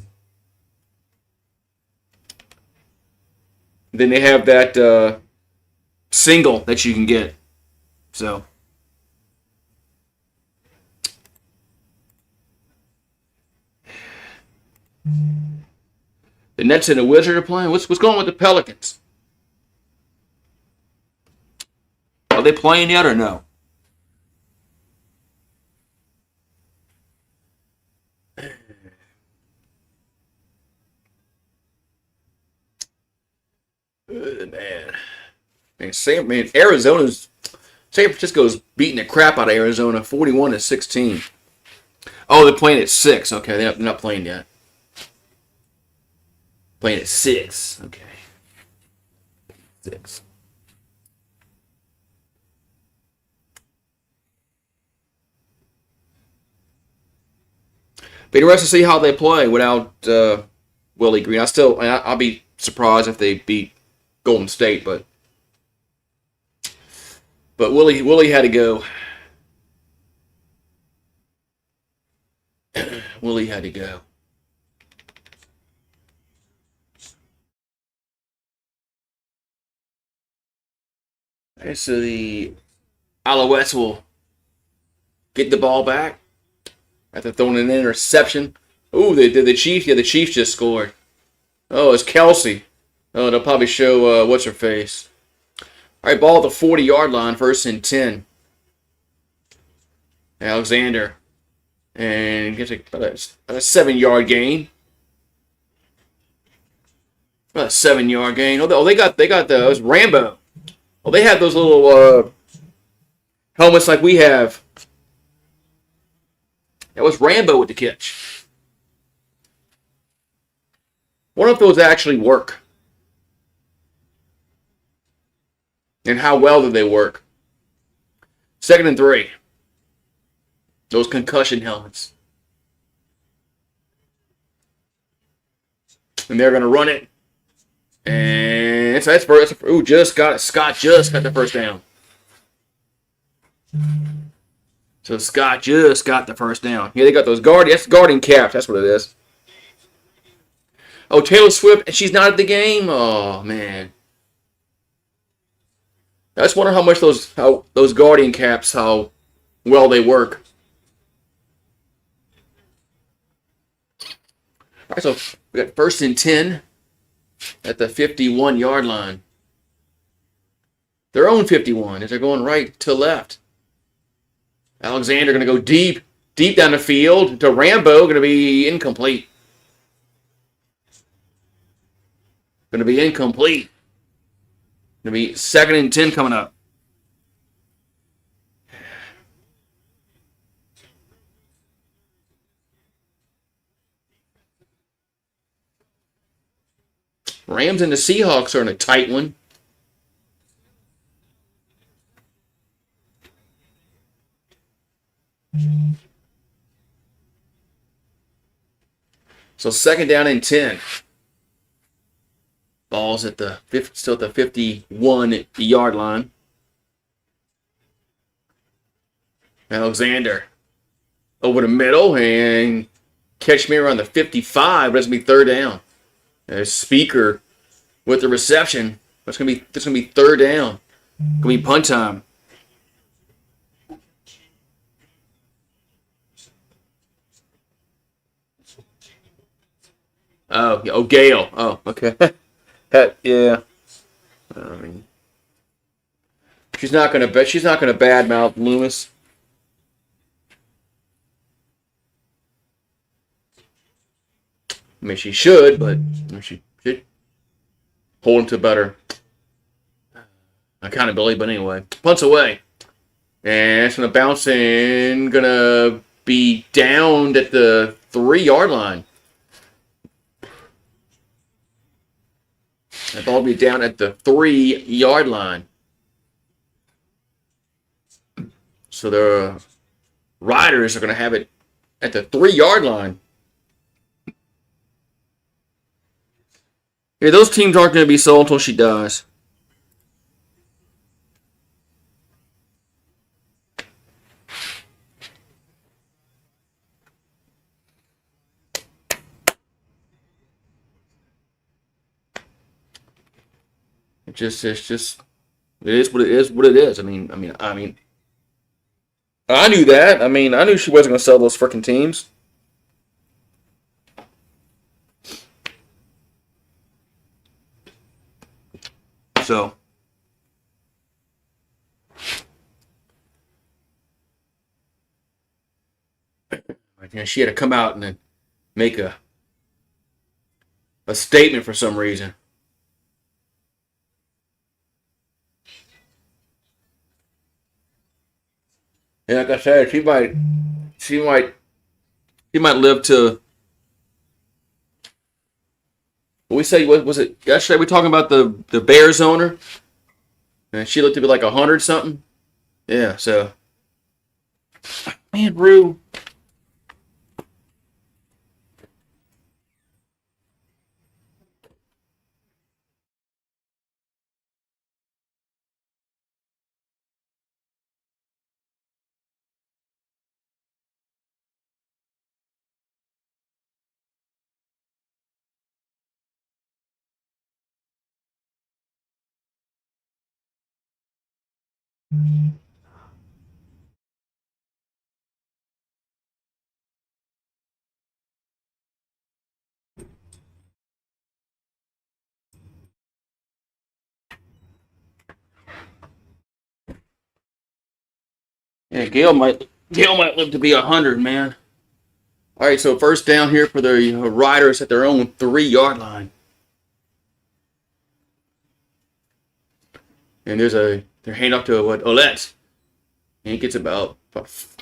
Then they have that single that you can get. So the Nets and the Wizards are playing. What's going on with the Pelicans? Are they playing yet or no? Man, San Francisco's beating the crap out of Arizona, 41-16. Oh, they're playing at 6. Okay, they're not playing yet. Playing at 6. Okay. 6. Be interested to see how they play without Willie Green. I'll be surprised if they beat Golden State, but Willie had to go. Willie had to go. Okay, so the Alouettes will get the ball back after throwing an interception. Ooh, the Chiefs. Yeah, the Chiefs just scored. Oh, it's Kelsey. Oh, they'll probably show what's her face. All right, ball at the 40-yard line, 1st and 10. Alexander, and gets about a 7-yard gain. About a 7-yard gain. Oh, they got it was Rambo. Oh, they have those little helmets like we have. That was Rambo with the catch. Wonder if those actually work. And how well did they work? 2nd and 3. Those concussion helmets. And they're going to run it. And that's first. Ooh, just got it. Scott just got the first down. So Scott just got the first down. Yeah, they got those guarding caps. That's what it is. Oh, Taylor Swift, and she's not at the game? Oh, man. I just wonder how much those guardian caps, how well they work. All right, so we got 1st and 10 at the 51-yard line. Their own 51 as they're going right to left. Alexander going to go deep down the field to Rambo, going to be incomplete. Going to be incomplete. Going to be 2nd and 10 coming up. Rams and the Seahawks are in a tight one. So 2nd down and 10. Ball's at still at the 51-yard line. Alexander over the middle and catch me around the 55. But it's going to be 3rd down. Speaker with the reception. That's gonna be third down. Gonna be punt time. Oh, Gale. Oh, okay. Yeah. I mean, she's not gonna badmouth Loomis. I mean, she should, but she should hold him to better accountability. But anyway, punts away, and it's gonna bounce in. Gonna be downed at the 3-yard line. That ball will be down at the 3-yard line. So the Riders are going to have it at the 3-yard line. Yeah, those teams aren't going to be sold until she dies. It is what it is. I mean, I knew that. I mean, I knew she wasn't going to sell those freaking teams. So, she had to come out and then make a statement for some reason. Yeah, like I said, she might live to. What we say, what was it yesterday? We talking about the Bears owner, and she looked to be like 100 something. Yeah, so man, Rue. Yeah, Gail might live to be 100, man. All right, so first down here for the Riders at their own 3-yard line, and their handoff to Alouettes, and he gets about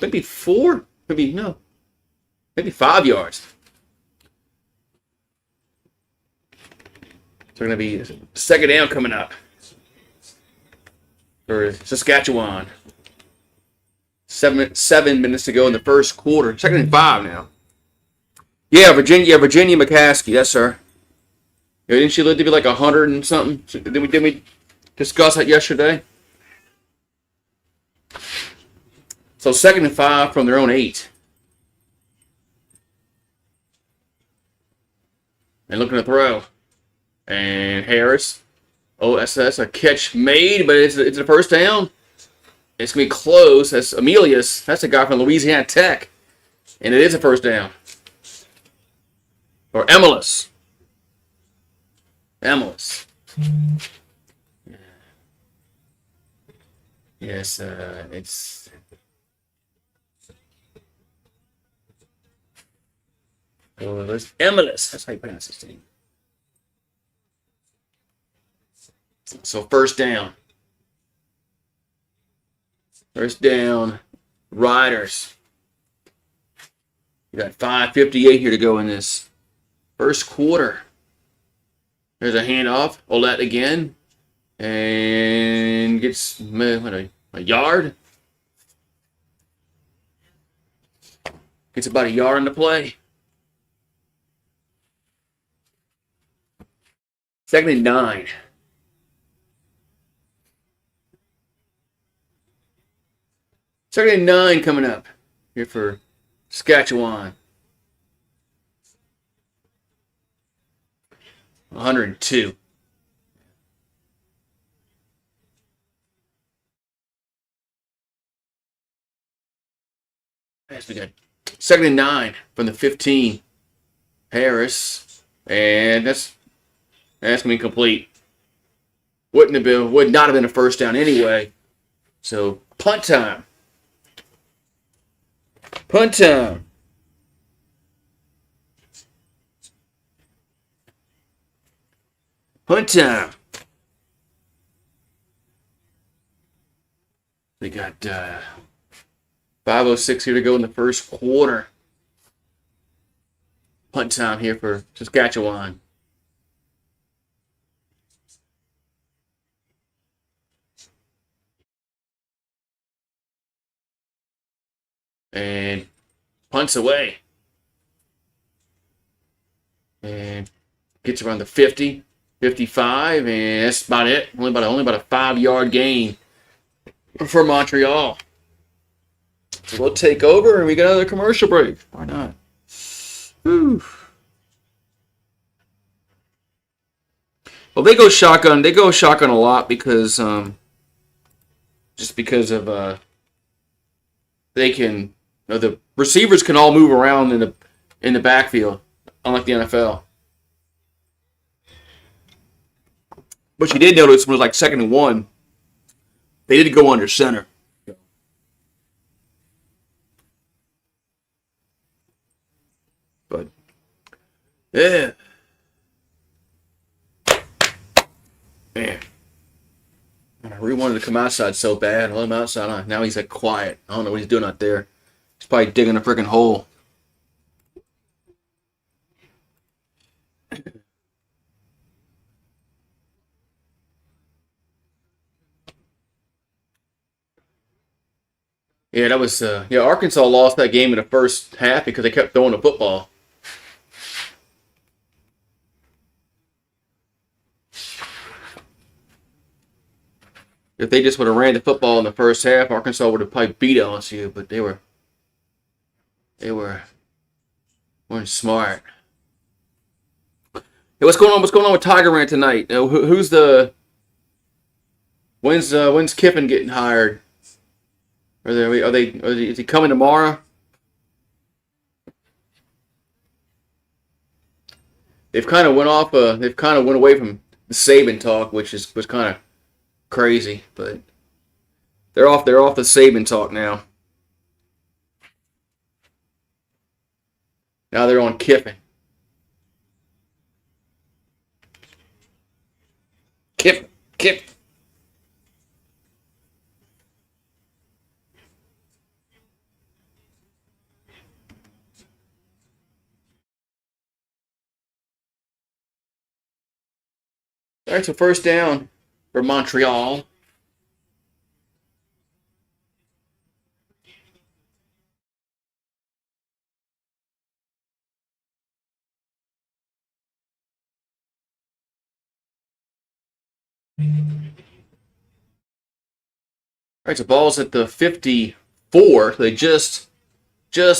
maybe 5 yards. So going to be second down coming up for Saskatchewan. 7 minutes to go in the first quarter. Second and 5 now. Yeah, Virginia McCaskey. Yes, sir. Yeah, didn't she live to be like 100 and something? Didn't we discuss that yesterday? So second and 5 from their own 8. And looking to throw. And Harris. Oh, that's a catch made, but it's a first down. It's going to be close. That's Emilius. That's a guy from Louisiana Tech. And it is a first down. Or Emilius. Yes, it's... Oh, there's Emilius. That's how you pronounce his name. So first down. First down, Riders. You got 5:58 here to go in this first quarter. There's a handoff. Olet again. And gets a yard. Gets about a yard on the play. Second and 9. Second and 9 coming up here for Saskatchewan. 102. As we got 2nd and 9 from the 15. Harris. And that's going to be complete. Would not have been a first down anyway. So, punt time. Punt time. Punt time. We got 5:06 here to go in the first quarter. Punt time here for Saskatchewan. And punts away. And gets around the 50, 55, and that's about it. Only about a 5-yard gain for Montreal. So we'll take over, and we got another commercial break. Why not? Whew. Well, they go shotgun. They go shotgun a lot because just because of they can. The receivers can all move around in the backfield, unlike the NFL. But you did notice when it was like 2nd and 1, they didn't go under center. But yeah, man. I really wanted to come outside so bad. I let him outside. Now he's like quiet. I don't know what he's doing out there. He's probably digging a freaking hole. Yeah, that was Arkansas lost that game in the first half because they kept throwing the football. If they just would have ran the football in the first half, Arkansas would have probably beat LSU, but they weren't smart. Hey, what's going on? What's going on with Tiger Rant tonight? When's Kiffin getting hired? Is he coming tomorrow? They've kind of went away from the Saban talk, which was kind of crazy, but they're off the Saban talk now. Now they're on Kiffin. Kiffin. All right, so first down for Montreal. All right, so ball's at the 54. They just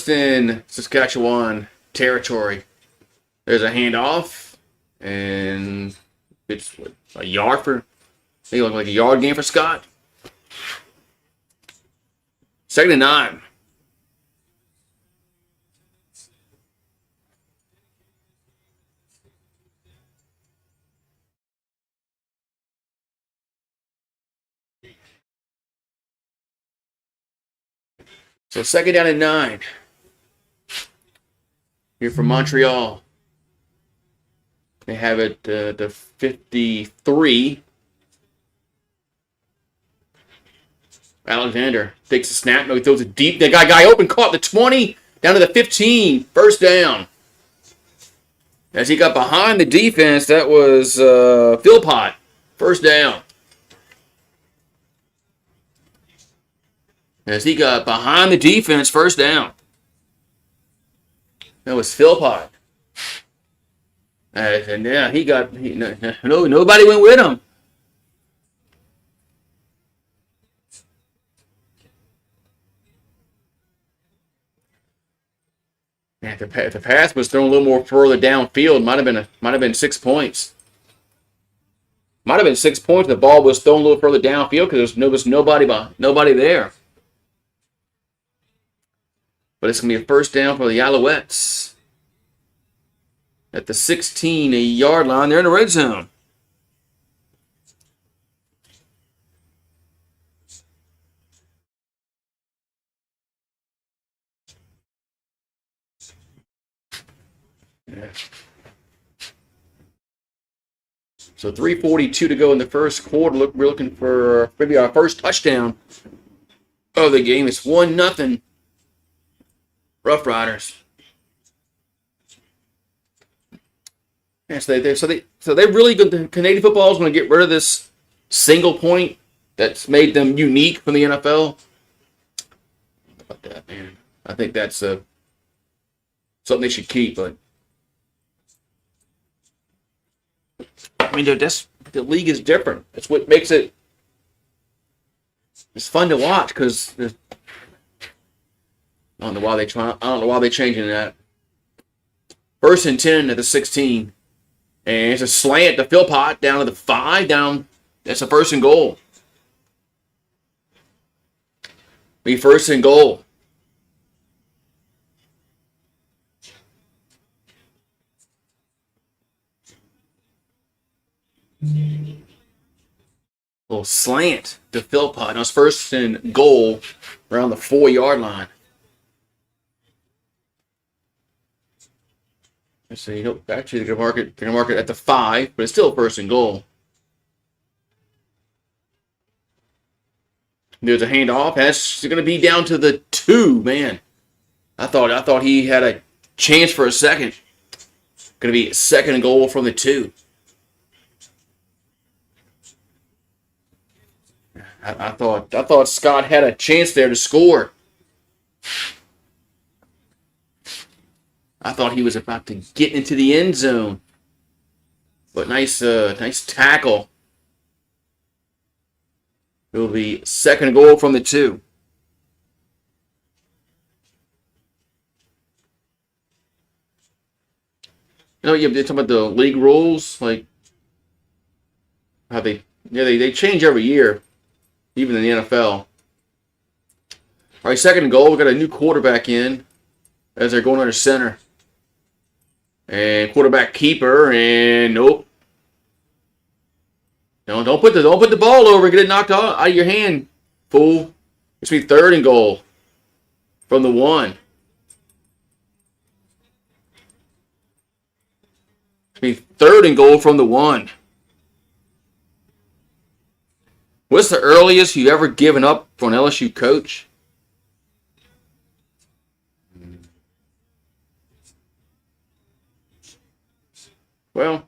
in Saskatchewan territory. There's a handoff, and it's a yard for. I think it looked like a yard game for Scott. 2nd and 9. So 2nd down and 9. Here from Montreal. They have it the 53. Alexander takes a snap. No, he throws it deep. They got a guy open, caught the 20, down to the 15. First down. As he got behind the defense, that was Philpott. First down. As he got behind the defense, first down. That was Philpott. And yeah, nobody went with him. Man, if the pass was thrown a little more further downfield, might have been 6 points. Might have been 6 points. The ball was thrown a little further downfield because there was nobody there. But it's going to be a first down for the Alouettes. At the 16-yard line, they're in the red zone. Yeah. So 3:42 to go in the first quarter. We're looking for maybe our first touchdown of the game. It's 1-0 Roughriders. Yeah, so they really good. The Canadian football is going to get rid of this single point that's made them unique from the NFL. How about that, man? I think that's something they should keep. But I mean, the league is different. That's what makes it's fun to watch because I don't know why they're changing that. 1st and 10 at the 16. And it's a slant to Philpott down to the 5. Down. That's a 1st and goal. Be 1st and goal. Little slant to Philpott. Now it's 1st and goal around the 4-yard line. Let's see. Nope. Actually, they're going to mark it at the 5, but it's still 1st and goal. There's a handoff. That's going to be down to the 2. Man, I thought he had a chance for a second. Going to be 2nd and goal from the 2. I thought Scott had a chance there to score. I thought he was about to get into the end zone. But nice tackle. It will be 2nd and goal from the 2. You know, you're talking about the league rules, like how they change every year, even in the NFL. All right, 2nd and goal. We got a new quarterback in as they're going under center. And quarterback keeper, and nope. No, don't put the ball over and get it knocked out of your hand, fool. It's be 3rd and goal from the 1. It's be 3rd and goal from the 1. What's the earliest you ever given up for an LSU coach? Well,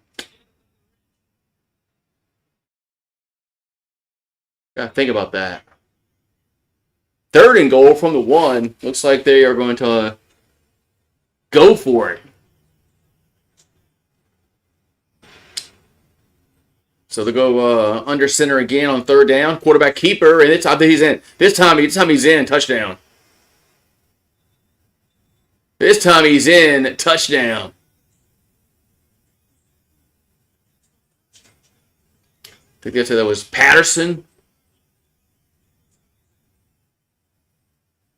gotta think about that. 3rd and goal from the 1. Looks like they are going to go for it. So they go under center again on 3rd down. Quarterback keeper, and I think he's in. This time he's in. Touchdown. This time he's in. Touchdown. I think they said that was Patterson.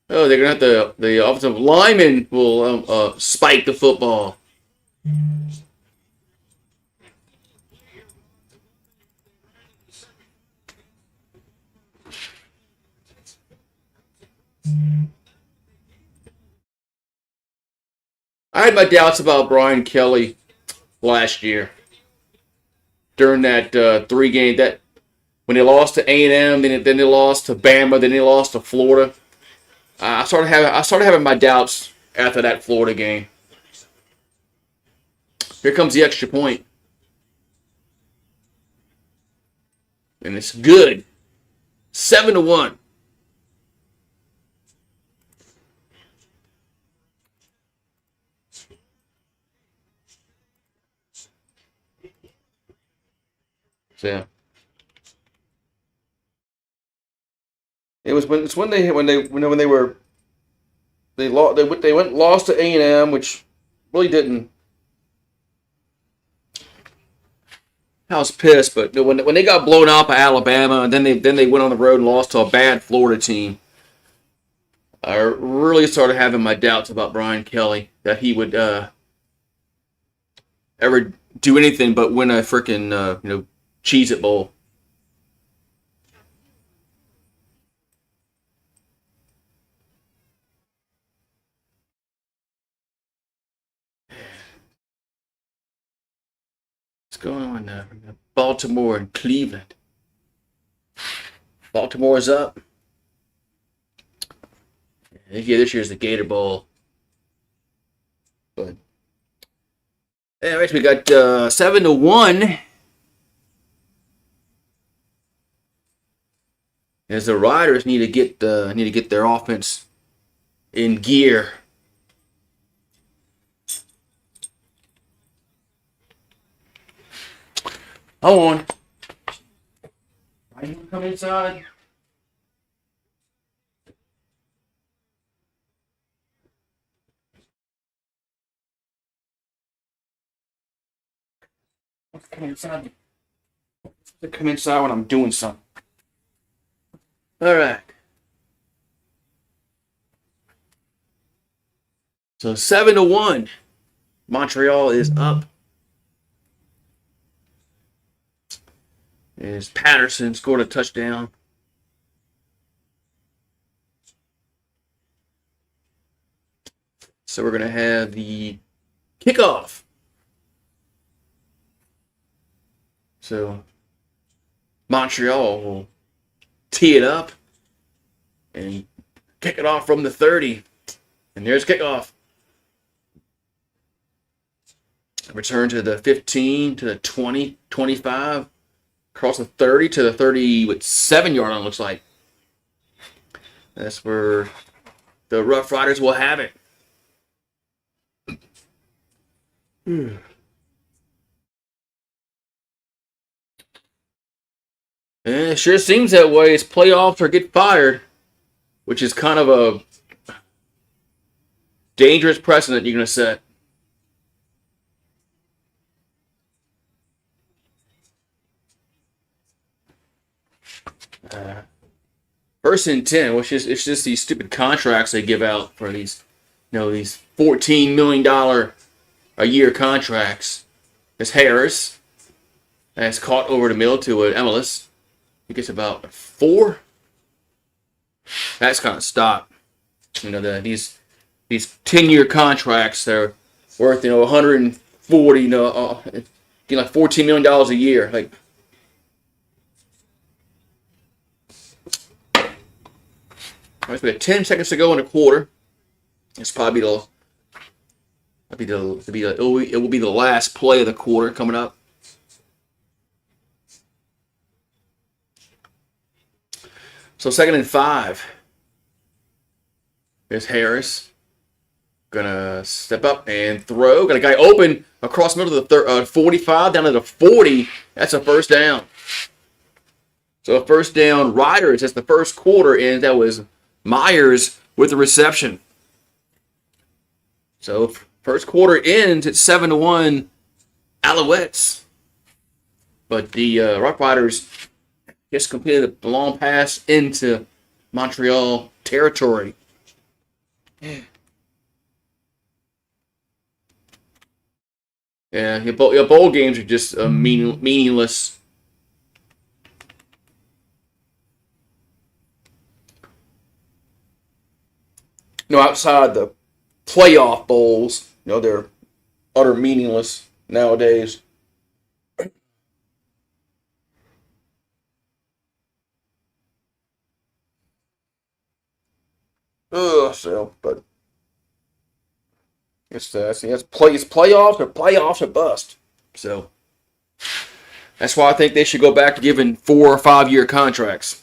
Oh, they're going to have the offensive lineman will spike the football. I had my doubts about Brian Kelly last year. During that 3-game, that when they lost to A&M, then they lost to Bama, then they lost to Florida. I started having my doubts after that Florida game. Here comes the extra point, and it's good. 7-1. So it was when they lost to A&M, which really didn't. I was pissed, but when they got blown out by Alabama, and then they went on the road and lost to a bad Florida team. I really started having my doubts about Brian Kelly, that he would ever do anything but win a freaking Cheez-It Bowl. What's going on now? Baltimore and Cleveland. Baltimore's up. Yeah, this year's the Gator Bowl. But anyways, we got 7-1. As the Riders need to get their offense in gear. Hold on. Are you come inside? Come inside. Come inside when I'm doing something. All right. So 7-1. Montreal is up. As Patterson scored a touchdown. So we're going to have the kickoff. So Montreal will tee it up and kick it off from the 30. And there's kickoff. Return to the 15, to the 20, 25. Across the 30 to the 37-yard line, looks like. That's where the Rough Riders will have it. And it sure seems that way. It's playoffs or get fired, which is kind of a dangerous precedent you're going to set. First and 10, which is it's just these stupid contracts they give out for these, these $14 million a year contracts. There's Harris, that's caught over the middle to Emilus. He gets about 4. That's kind of stopped. These 10-year contracts, they're worth 140, getting like $14 million a year, like. All right, so we got 10 seconds to go in a quarter. It's probably it will be the last play of the quarter coming up. So 2nd and 5. There's Harris. Gonna step up and throw. Got a guy open across the middle of the 45 down to the 40. That's a first down. So a first down Riders. That's the first quarter, and that was Myers with the reception. So first quarter ends at 7-1 Alouettes. But the Rough Riders just completed a long pass into Montreal territory. Yeah, your bowl games are just meaningless. Outside the playoff bowls, they're utter meaningless nowadays. But it's playoffs or bust. So that's why I think they should go back to giving 4 or 5 year contracts.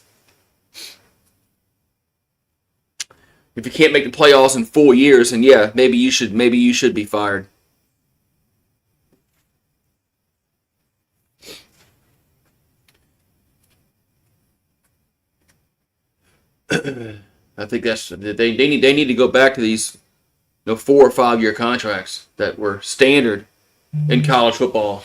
If you can't make the playoffs in 4 years, then yeah, maybe you should be fired. I think they need to go back to these 4 or 5 year contracts that were standard in college football.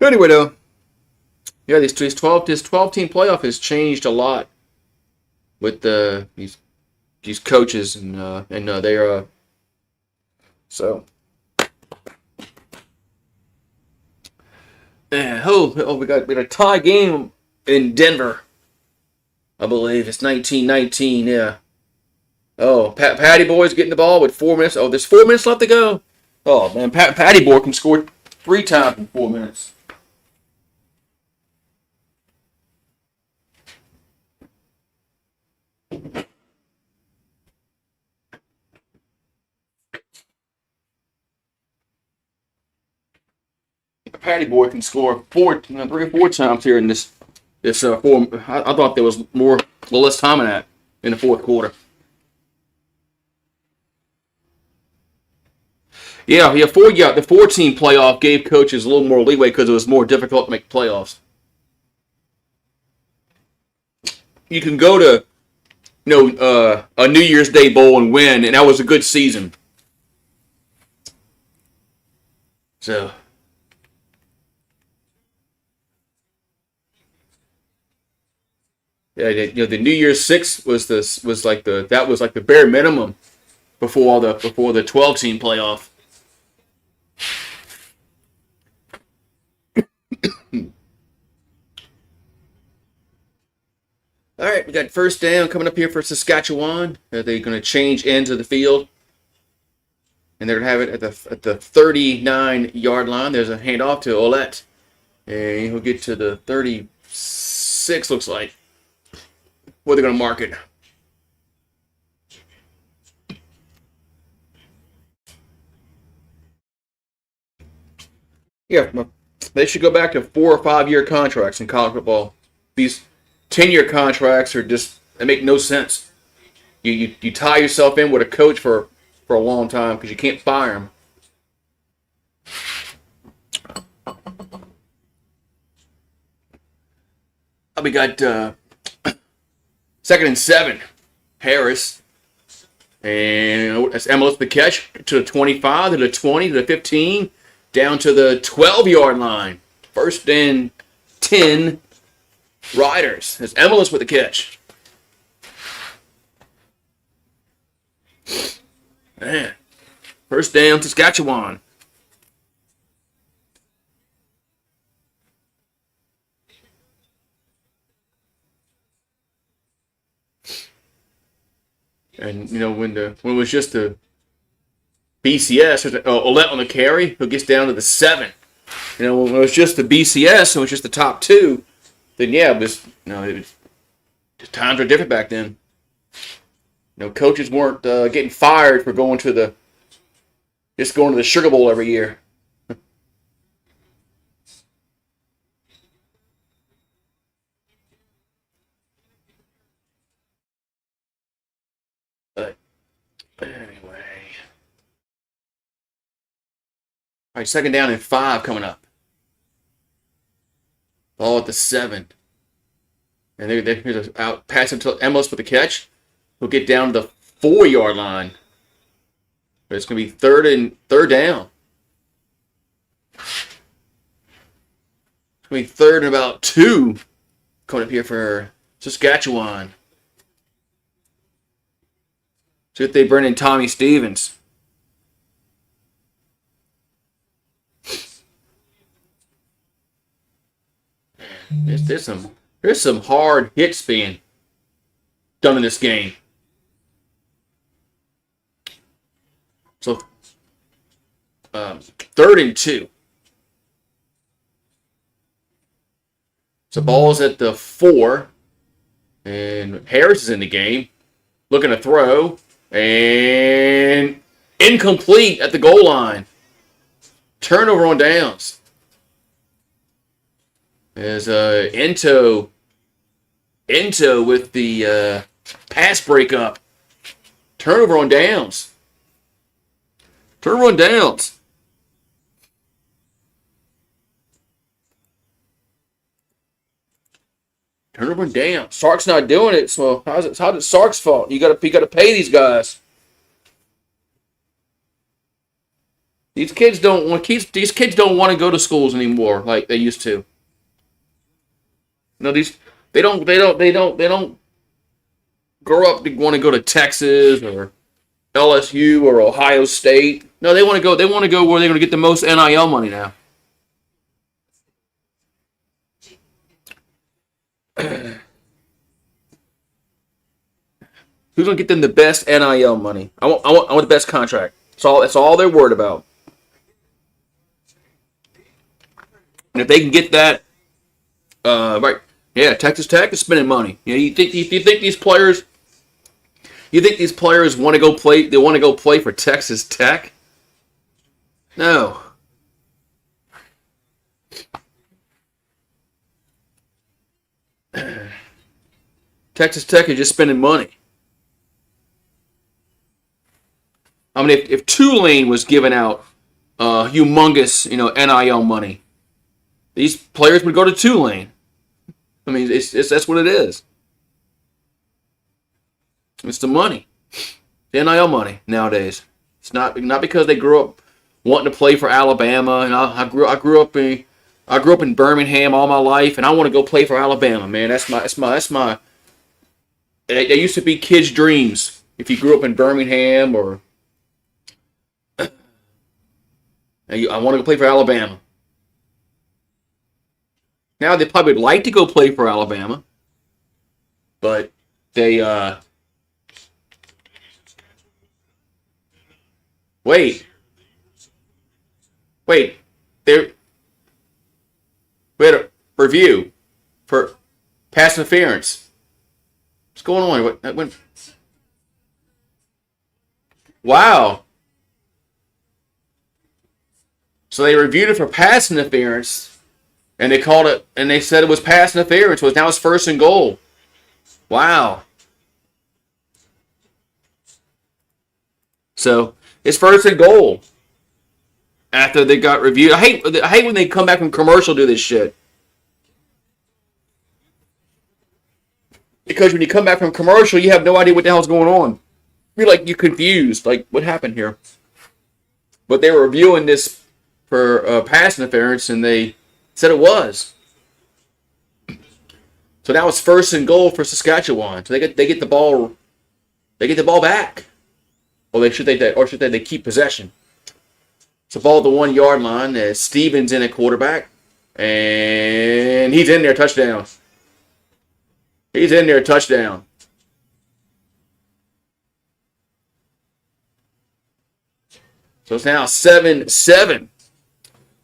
But anyway, though, yeah, this 12 team playoff has changed a lot with these coaches and they are so. Yeah, we got a tie game in Denver. I believe it's 19-19. Yeah. Oh, Patty Boy's getting the ball with 4 minutes. Oh, there's 4 minutes left to go. Oh man, Patty Boy can score 3 times in 4 minutes. Patty Boy can score 3 or 4 times here in this 4. I thought there was less time in that in the fourth quarter. Yeah. The 4-team playoff gave coaches a little more leeway because it was more difficult to make playoffs. You can go to a New Year's Day bowl and win, and that was a good season. So. Yeah, the New Year's Six was like the bare minimum before the 12-team playoff. All right, we got first down coming up here for Saskatchewan. They're going to change ends of the field, and they're going to have it at the 39-yard line. There's a handoff to Alouette, and he'll get to the 36. Looks like. Where they're going to mark it. Yeah, they should go back to 4 or 5 year contracts in college football. These 10-year contracts they make no sense. You tie yourself in with a coach for a long time because you can't fire him. We got 2nd and 7. Harris. And that's MLS the catch to the 25, to the 20, to the 15, down to the 12-yard line. 1st and 10. Riders. It's MLS with the catch. Man. 1st down, Saskatchewan. And when it was just the BCS, Alouette on the carry, who gets down to the 7. When it was just the BCS, it was just the top 2. Then yeah, times were different back then. Coaches weren't getting fired for going to the Sugar Bowl every year. But anyway, all right, 2nd down and 5 coming up. Ball at the 7. And here's out pass until MLS with the catch. He'll get down to the 4-yard line. But it's going to be third down. It's going to be 3rd and about 2 coming up here for Saskatchewan. See if they bring in Tommy Stevens. There's some hard hits being done in this game. So 3rd and 2. So ball's at the 4, and Harris is in the game, looking to throw, and incomplete at the goal line. Turnover on downs. There's Ento with the pass breakup. Turnover on downs. Turnover on downs. Turnover on downs. Sark's not doing it, so how's it Sark's fault? You gotta pay these guys. these kids don't want to go to schools anymore like they used to. No, they don't grow up to want to go to Texas or LSU or Ohio State. No, they want to go where they're going to get the most NIL money now. Who's going to get them the best NIL money? I want the best contract. That's all they're worried about. And if they can get that, right, yeah, Texas Tech is spending money. You think these players? You think these players want to go play? They want to go play for Texas Tech? No. Texas Tech is just spending money. I mean, if Tulane was giving out humongous, NIL money, these players would go to Tulane. I mean, that's what it is. It's the money, the NIL money nowadays. It's not because they grew up wanting to play for Alabama, and I grew up in Birmingham all my life, and I want to go play for Alabama. Man, that's my. That used to be kids' dreams. If you grew up in Birmingham or I want to go play for Alabama. Now they probably would like to go play for Alabama, but they wait. They we had a review for pass interference. What's going on? Wow. So they reviewed it for pass interference, and they called it, and they said it was pass interference. Now it's first and goal. Wow. So it's first and goal after they got reviewed. I hate when they come back from commercial do this shit. Because when you come back from commercial, you have no idea what the hell's going on. You're confused. Like, what happened here? But they were reviewing this for pass interference, and they said it was. So now it's first and goal for Saskatchewan. So they get the ball. They get the ball back. Or should they keep possession? It's a ball at the 1 yard line. Stevens in at quarterback, and he's in there, touchdown. He's in there, touchdown. So it's now 7-7.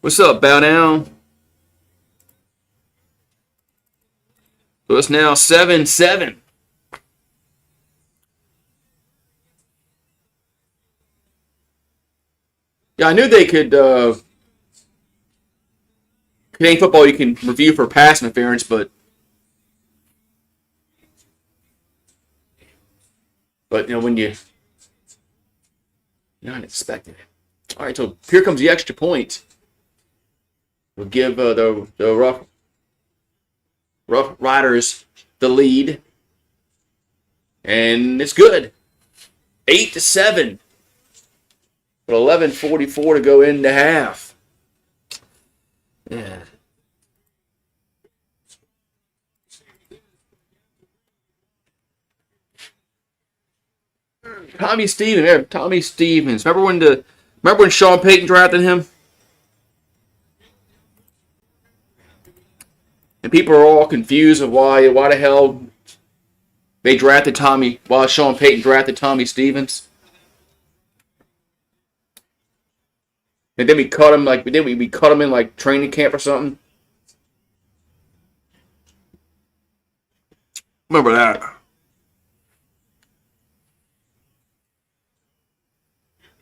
What's up, Bow Down? So it's now 7-7. Yeah, I knew they could. Canadian football, you can review for pass interference, but when you're not expecting it. All right, so here comes the extra point. We'll give the Rough Riders the lead, and it's good. 8-7. With 11:44 to go into half. Yeah. Tommy Stevens. Remember when Sean Payton drafted him? And people are all confused of why the hell why Sean Payton drafted Tommy Stevens. And then we cut him in like training camp or something. Remember that.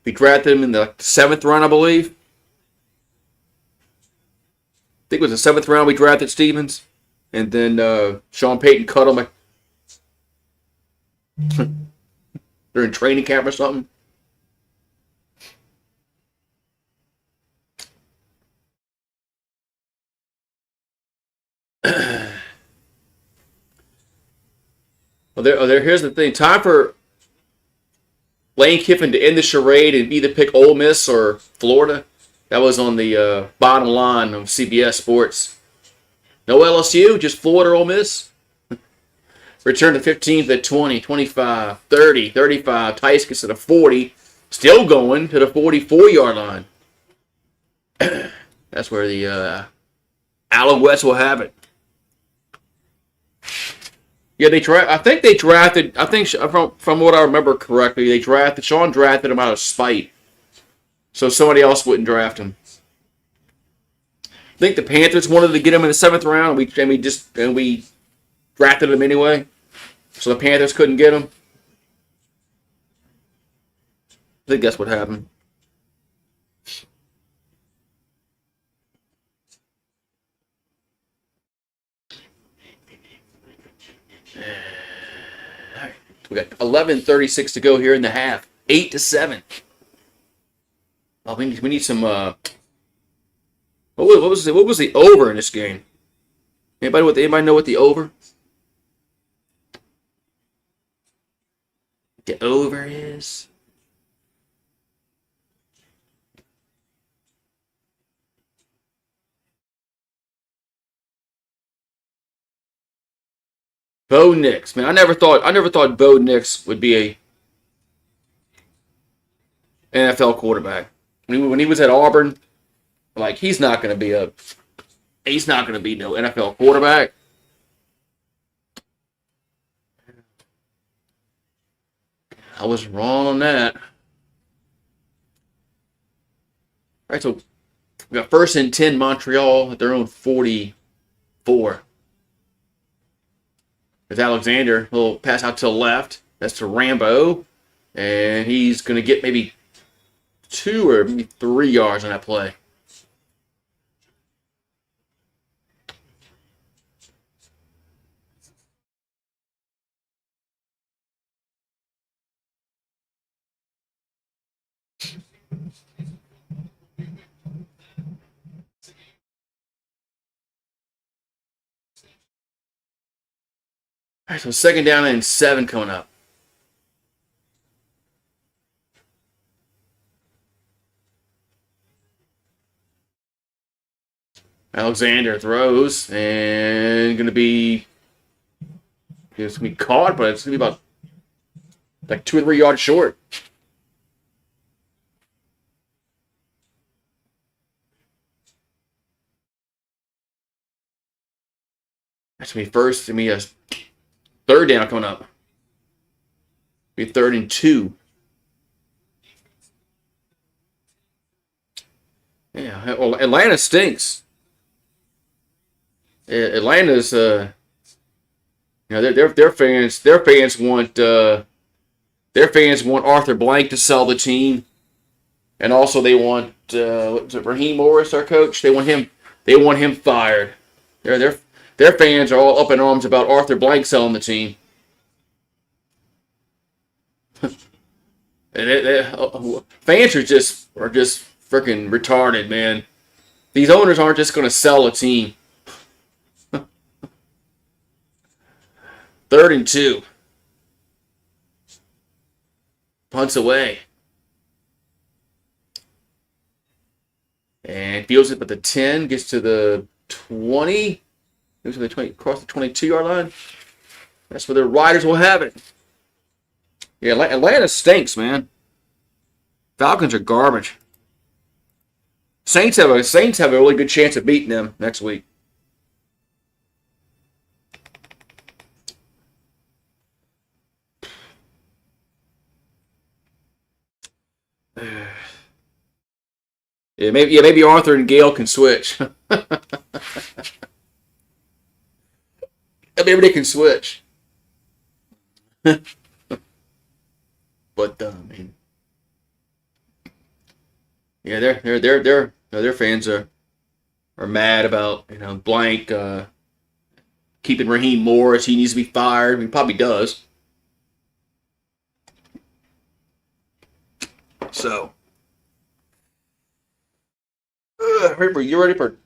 We drafted him in the 7th round, I believe. I think it was the 7th round we drafted Stevens. And then Sean Payton cut him during training camp or something. Here's the thing. Time for Lane Kiffin to end the charade and either pick Ole Miss or Florida. That was on the bottom line of CBS Sports. No LSU, just Florida or Ole Miss. Return to 15th at 20, 25, 30, 35. Tice gets to the 40. Still going to the 44-yard line. That's where the Alouettes will have it. Yeah, I think they drafted. I think from what I remember correctly, Sean drafted him out of spite, so somebody else wouldn't draft him. I think the Panthers wanted to get him in the 7th round, and we drafted him anyway, so the Panthers couldn't get him. I think that's what happened. We got 11:36 to go here in the half. 8-7. Oh, we need some. What was the over in this game? Anybody know what the over? The over is. Bo Nix, man, I never thought Bo Nix would be a NFL quarterback. When he was at Auburn, like he's not going to be no NFL quarterback. I was wrong on that. All right, so we got 1st and 10 Montreal at their own 44. There's Alexander. A little pass out to the left. That's to Rambo. And he's going to get maybe 2 or maybe 3 yards on that play. All right, so 2nd down and 7 coming up. Alexander throws and it's gonna be caught, but it's gonna be about like 2 or 3 yards short. That's gonna be first. Gonna be a 3rd down coming up. Be 3rd and 2. Yeah, well, Atlanta stinks. Atlanta's, their fans want Arthur Blank to sell the team, and also they want Raheem Morris, our coach. They want him fired. Their fans are all up in arms about Arthur Blank selling the team. And fans are just freaking retarded, man. These owners aren't just going to sell a team. 3rd and 2. Punts away. And fields it, but the 10 gets to the 20. Goes to the 20, across the 22-yard line. That's where the Riders will have it. Yeah, Atlanta stinks, man. Falcons are garbage. Saints have a really good chance of beating them next week. Maybe Arthur and Gale can switch. Maybe they can switch. But I mean, yeah, their fans are mad about Blank keeping Raheem Morris. He needs to be fired. He probably does. So, remember, you ready for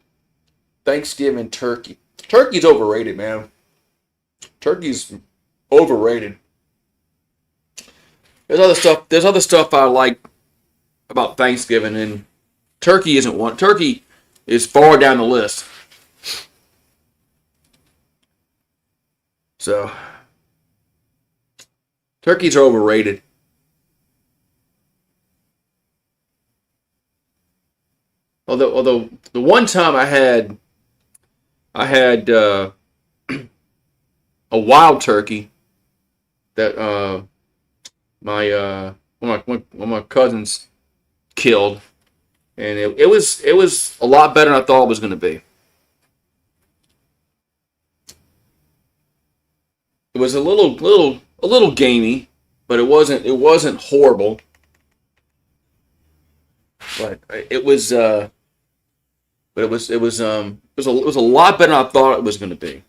Thanksgiving turkey? Turkey's overrated, man. Turkey's overrated. There's other stuff. There's other stuff I like about Thanksgiving, and turkey isn't one. Turkey is far down the list. So, turkeys are overrated. Although the one time I had a wild turkey that one of my cousins killed, and it was a lot better than I thought it was going to be. It was a little gamey, but it wasn't horrible. But it was a lot better than I thought it was going to be.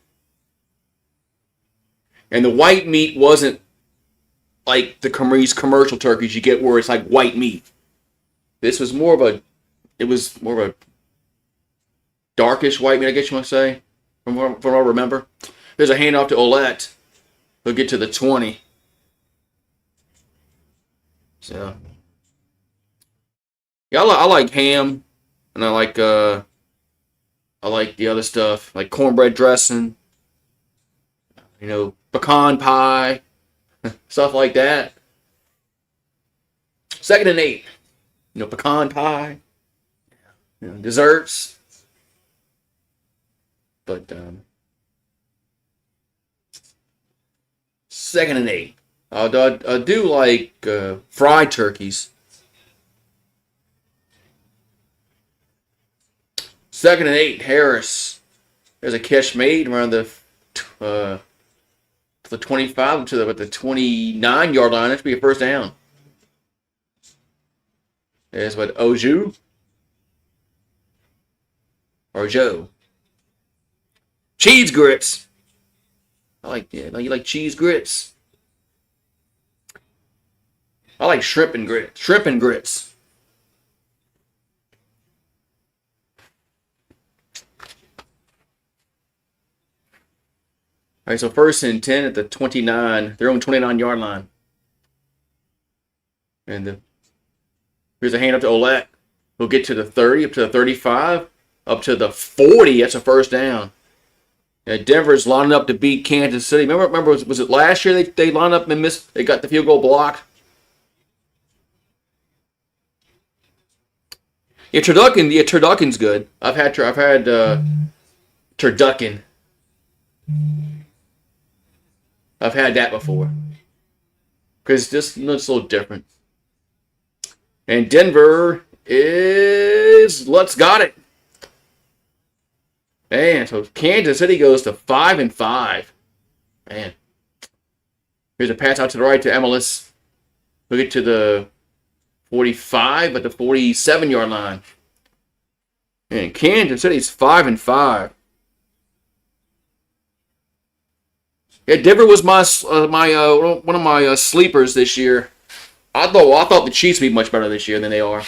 And the white meat wasn't like the commercial turkeys you get where it's like white meat. This was more of a darkish white meat, I guess you want to say, from what I remember. There's a handoff to Olette. He'll get to the 20. So, yeah, I like ham, and I like the other stuff, like cornbread dressing, pecan pie, stuff like that. 2nd and 8, pecan pie, desserts. But 2nd and 8. I do like fried turkeys. 2nd and 8, Harris. There's a catch made around the 25 to the 29-yard line. That should be a first down. There's what, Oju? Or Joe? Cheese grits. You like cheese grits? I like shrimp and grits. Shrimp and grits. All right, so 1st and 10 at the 29, their own 29-yard line. And here's a hand up to Olette. We'll get to the 30, up to the 35, up to the 40. That's a first down. Denver's lining up to beat Kansas City. Remember, was it last year they lined up and missed? They got the field goal blocked. Yeah, turducken. Yeah, turducken's good. I've had turducken. I've had that before. Because it's a little different. And Denver let's got it. Man, so Kansas City goes to 5-5. Man. Here's a pass out to the right to MLS. We'll get to the 45 at the 47-yard line. And Kansas City's 5-5. Yeah, Denver was one of my sleepers this year. I thought the Chiefs would be much better this year than they are.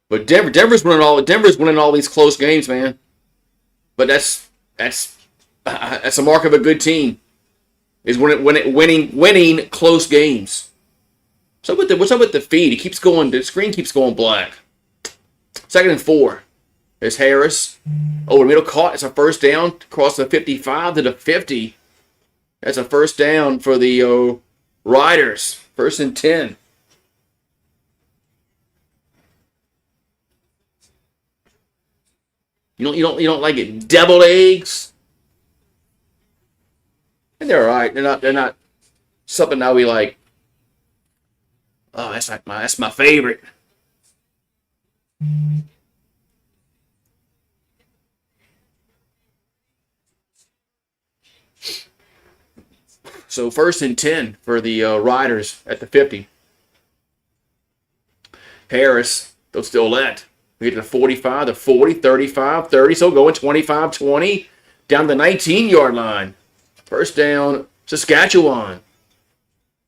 But Denver's winning all these close games, man. But that's a mark of a good team. Is winning close games. What's up with the feed? The screen keeps going black. 2nd and 4. There's Harris. Oh, the middle caught. It's a first down across the 55 to the 50. That's a first down for the Riders. 1st and 10. You don't like it? Deviled eggs? And they're alright. They're not something that we like. Oh, that's my favorite. So 1st and 10 for the Riders at the 50. Harris, they'll still let. We get to the 45, the 40, 35, 30. So going 25, 20. Down the 19-yard line. First down, Saskatchewan.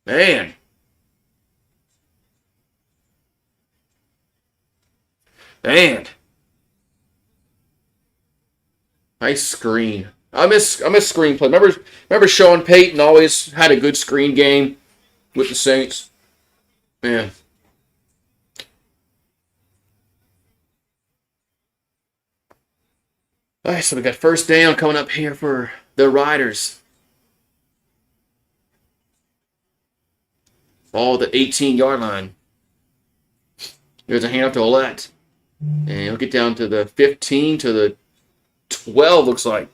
Man. Nice screen. I miss screenplay. Remember Sean Payton always had a good screen game with the Saints. Yeah. All right, so we got first down coming up here for the Riders. Ball at the 18-yard line. There's a handoff to Alouette. And he'll get down to the 15 to the 12, looks like.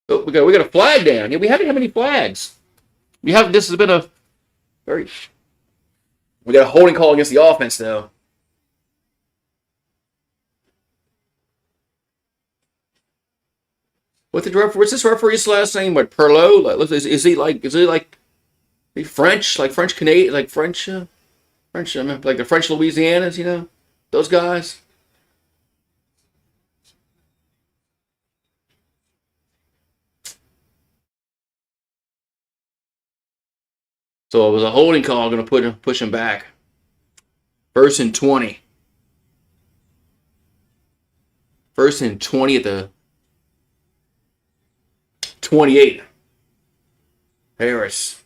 Oh, we got a flag down. Yeah, we haven't had many flags. This has been a very. We got a holding call against the offense though. What's this referee's last name? What, Perlot? Like, is he like French, like French Canadian, like French, like the French Louisianas, those guys. So it was a holding call, going to push him back. First and 20. First and 20 at the 28. Harris.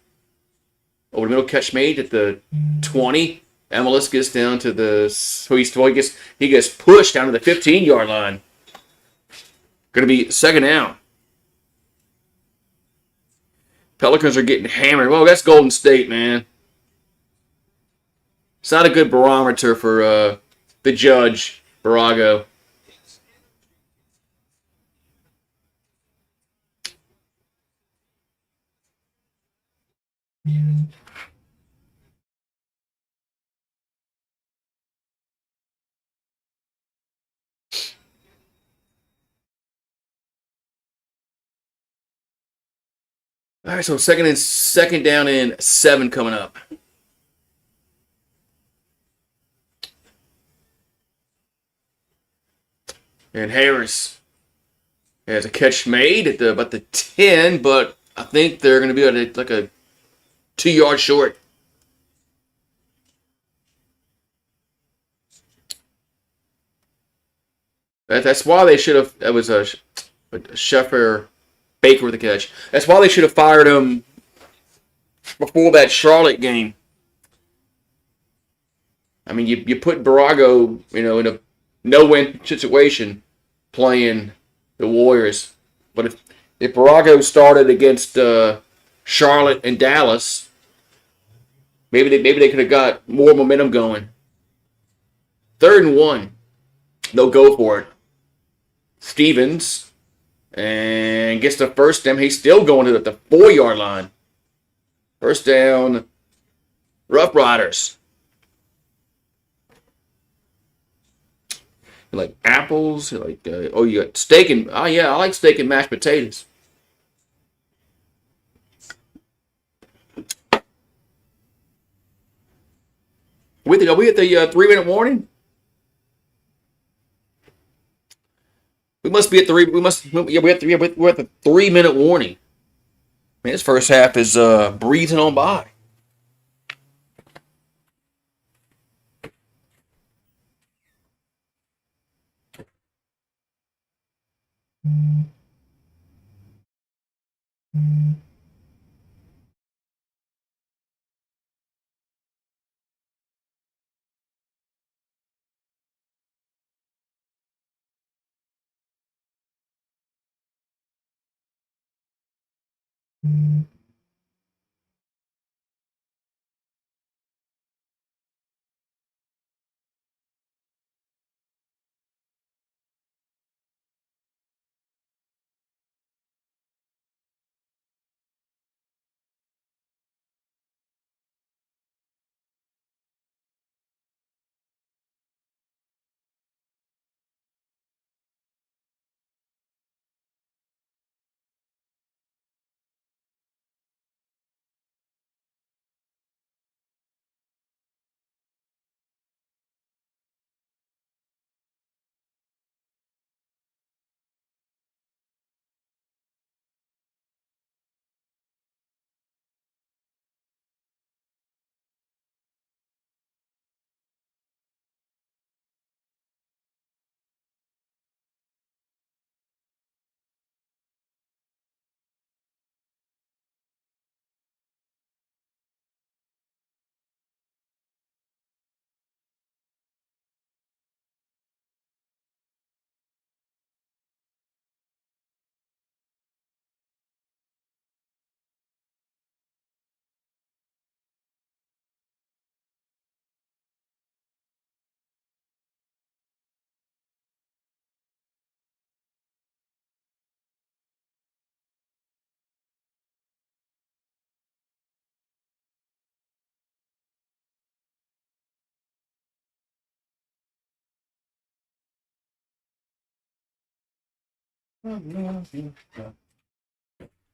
Over the middle catch made at the 20. MLS gets down to the. So he gets pushed down to the 15-yard line. Going to be second down. Pelicans are getting hammered. Well, that's Golden State, man. It's not a good barometer for the judge, Barago. All right, so second down and 7 coming up. And Harris has a catch made at about the 10, but I think they're going to be at like a 2 yard short. That's why they should have. That was a Sheffer Baker with the catch. That's why they should have fired him before that Charlotte game. I mean, you put Barago, in a no-win situation playing the Warriors. But if Barago started against Charlotte and Dallas, maybe they could have got more momentum going. 3rd and 1, they'll go for it. Stevens and gets the first down. He's still going to the 4-yard line. First down, Roughriders. You like apples? You like you got steak and yeah, I like steak and mashed potatoes. Are we at the 3-minute warning? We must be at the we're at the 3-minute warning. Man, this first half is breezing on by.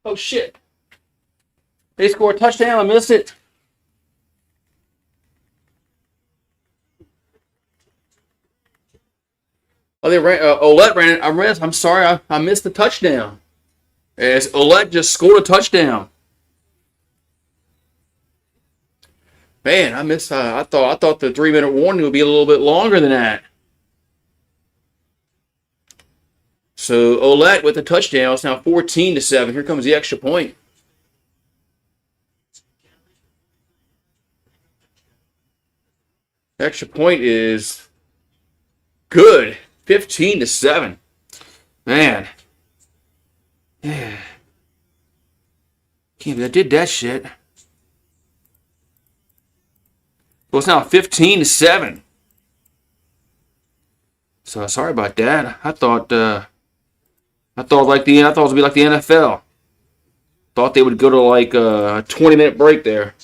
Oh, shit. They scored a touchdown. I missed it. Oh, they ran. Olet ran it. I'm sorry. I missed the touchdown. As Olet just scored a touchdown. Man, I missed. I thought the 3-minute warning would be a little bit longer than that. So Olet with the touchdown. It's now 14-7. Here comes the extra point. Extra point is good. 15-7. Man. Yeah. Can't believe I did that shit. Well, it's now 15-7. So sorry about that. I thought it would be like the NFL. Thought they would go to like a 20-minute break there.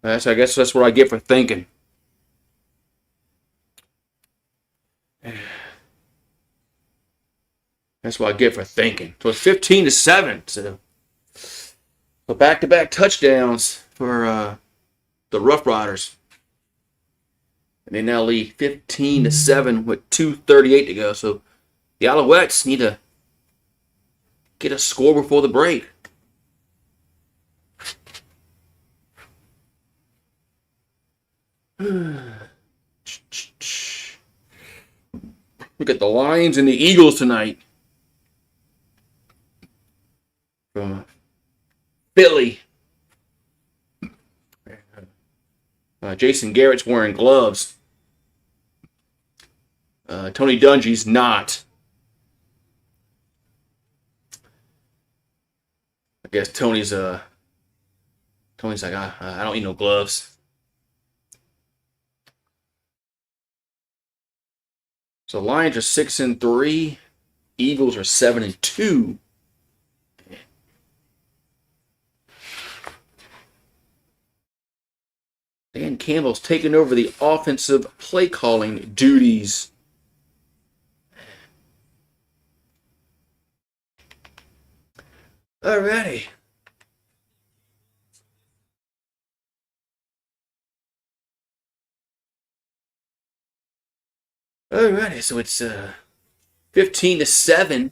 I guess that's what I get for thinking. That's what I get for thinking. So it's 15-7. So back-to-back touchdowns for the Roughriders. And they now lead 15-7 with 2:38 to go. So the Alouettes need to get a score before the break. Look at the Lions and the Eagles tonight. From Philly. Jason Garrett's wearing gloves. Tony Dungy's not. I guess Tony's like, I don't need no gloves. So Lions are 6-3. Eagles are 7-2. Dan Campbell's taken over the offensive play calling duties. Alrighty. Alrighty, so it's 15-7.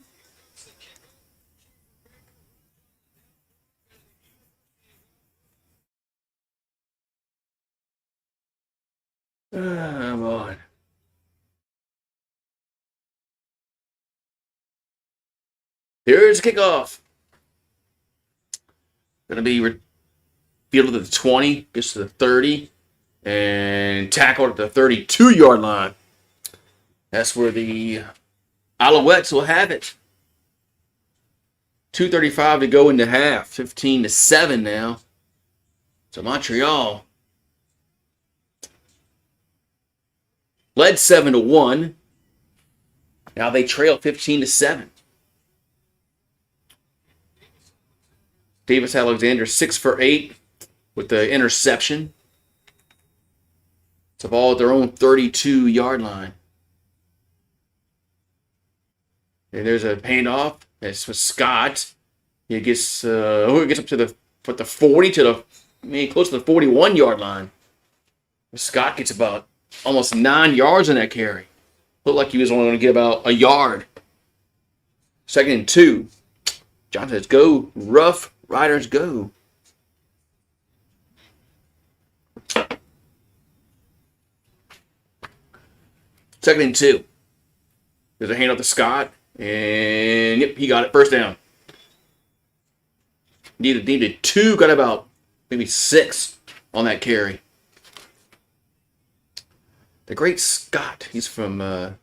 Come on. Here's kickoff. Going to be fielded at the 20, gets to the 30, and tackled at the 32-yard line. That's where the Alouettes will have it. 2:35 to go into half. 15-7 now. So Montreal led 7-1. Now they trail 15-7. Davis Alexander 6 for 8 with the interception. It's a ball at their own 32-yard line. And there's a handoff. It's with Scott. He gets up to the 40 to close to the 41-yard line. Scott gets about almost 9 yards in that carry. Looked like he was only going to get about a yard. 2nd and 2. John says, "Go Rough Riders, go." Second and 2. There's a handoff to Scott. And yep, he got it. First down. Needed 2, got about maybe 6 on that carry. The great Scott, he's from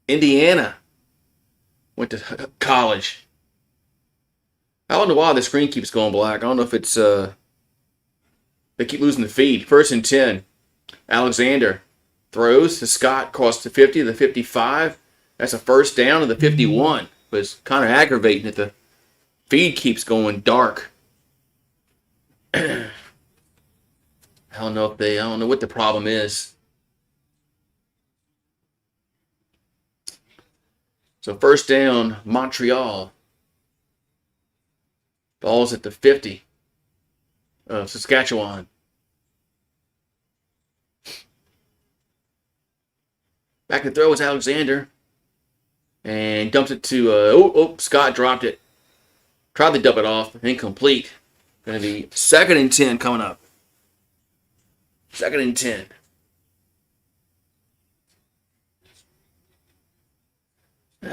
Indiana. Went to college. I don't know why the screen keeps going black. I don't know if it's they keep losing the feed. 1st and 10. Alexander throws to Scott, across the 50 to the 55. That's a first down to the 51. But it's kind of aggravating that the feed keeps going dark. I don't know what the problem is. So first down, Montreal. Ball's at the 50 of Saskatchewan. Back to throw is Alexander. And dumps it to, Scott dropped it. Tried to dump it off. Incomplete. Going to be 2nd and 10 coming up. 2nd and 10. All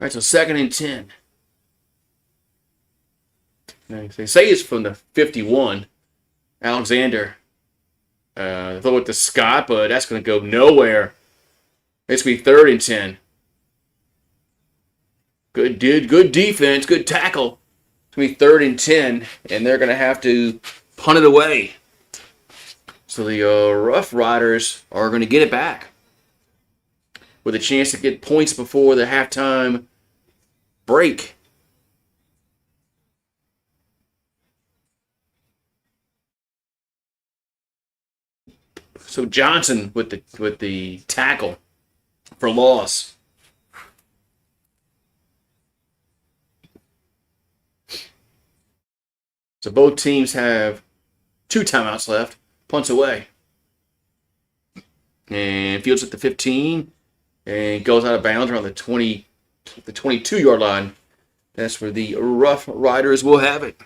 right, so 2nd and 10. Now, they say it's from the 51. Alexander. Throw it to Scott, but that's going to go nowhere. It's going to be 3rd and 10. Good defense, good tackle. It's going to be 3rd and 10, and they're going to have to punt it away. So the Rough Riders are going to get it back with a chance to get points before the halftime break. So Johnson with the tackle for loss. So both teams have 2 timeouts left. Punts away. And fields at the 15 and goes out of bounds around the 22-yard line. That's where the Rough Riders will have it.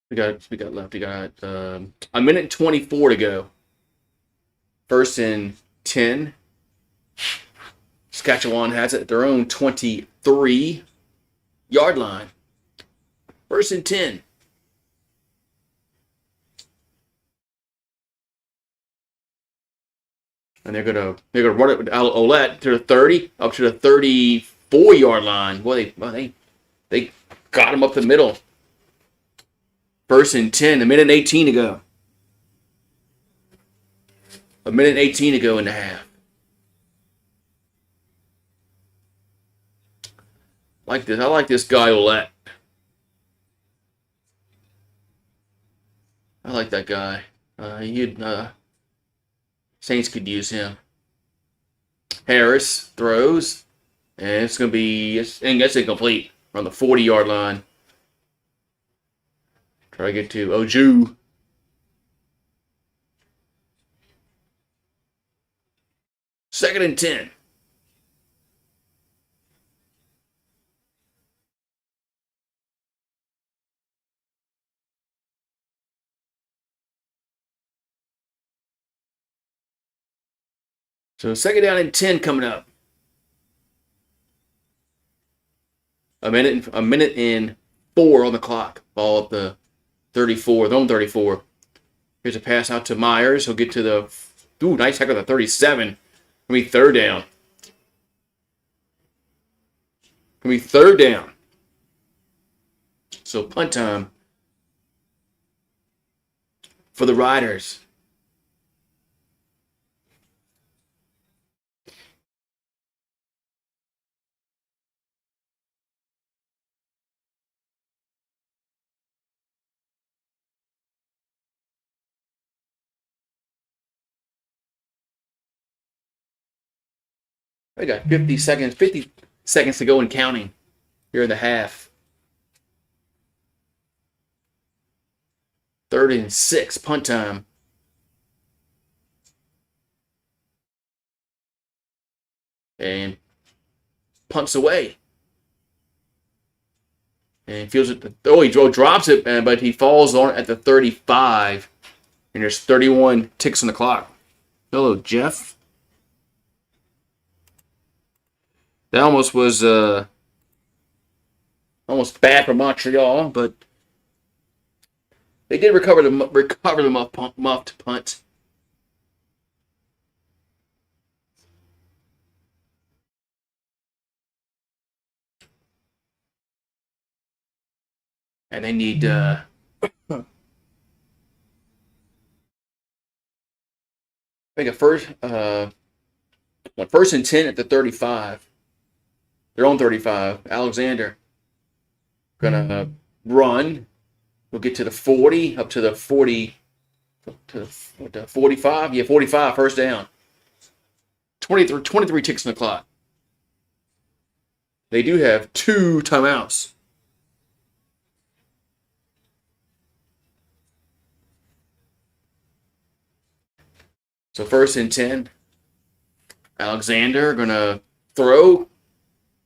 We got left. We got a minute and 24 to go. 1st and 10. Saskatchewan has it at their own 23-yard line. 1st and 10. And they're gonna run it with Alouette to the 30, up to the 34-yard line. Boy, they got him up the middle. 1st and 10, a minute and 18 to go. A minute and 18 to go in the half. Like this. I like this guy, Alouette. I like that guy. Saints could use him. Harris throws, and it's going to be, and that's incomplete on the 40-yard line. Try to get to Oju. Second and 10. So 2nd down and 10 coming up. A minute and 4 on the clock. Ball at the 34, the own 34. Here's a pass out to Myers. He'll get to the, nice tackle at the 37. Gonna be 3rd down. Gonna be 3rd down. So punt time for the Riders. We got 50 seconds to go and counting here in the half. 3rd and 6, punt time. And punts away. And feels it. He drops it, but he falls on it at the 35. And there's 31 ticks on the clock. Hello, Jeff. That almost was almost bad for Montreal, but they did recover the muffed punt. And they need make a first and 10 at the 35. Their own 35. Alexander gonna run. We'll get to the 40, up to the 40, to the 45. Yeah, 45, first down. 23 ticks on the clock. They do have 2 timeouts. So first and 10. Alexander gonna throw.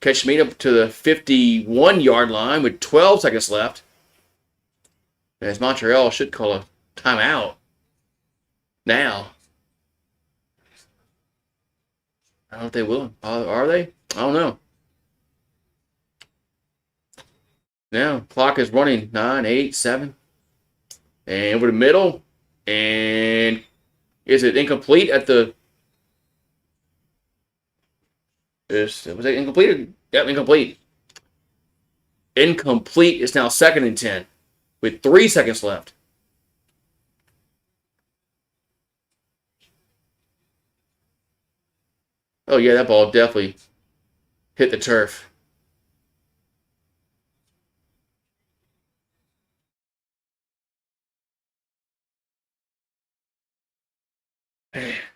Catch me up to the 51-yard line with 12 seconds left. As Montreal should call a timeout now. I don't know if they will. Are they? I don't know. Now, clock is running 9, 8, 7. And over the middle. And is it incomplete at the... Was it incomplete? Yep, incomplete. Incomplete is now second and 10 with 3 seconds left. Oh, yeah, that ball definitely hit the turf.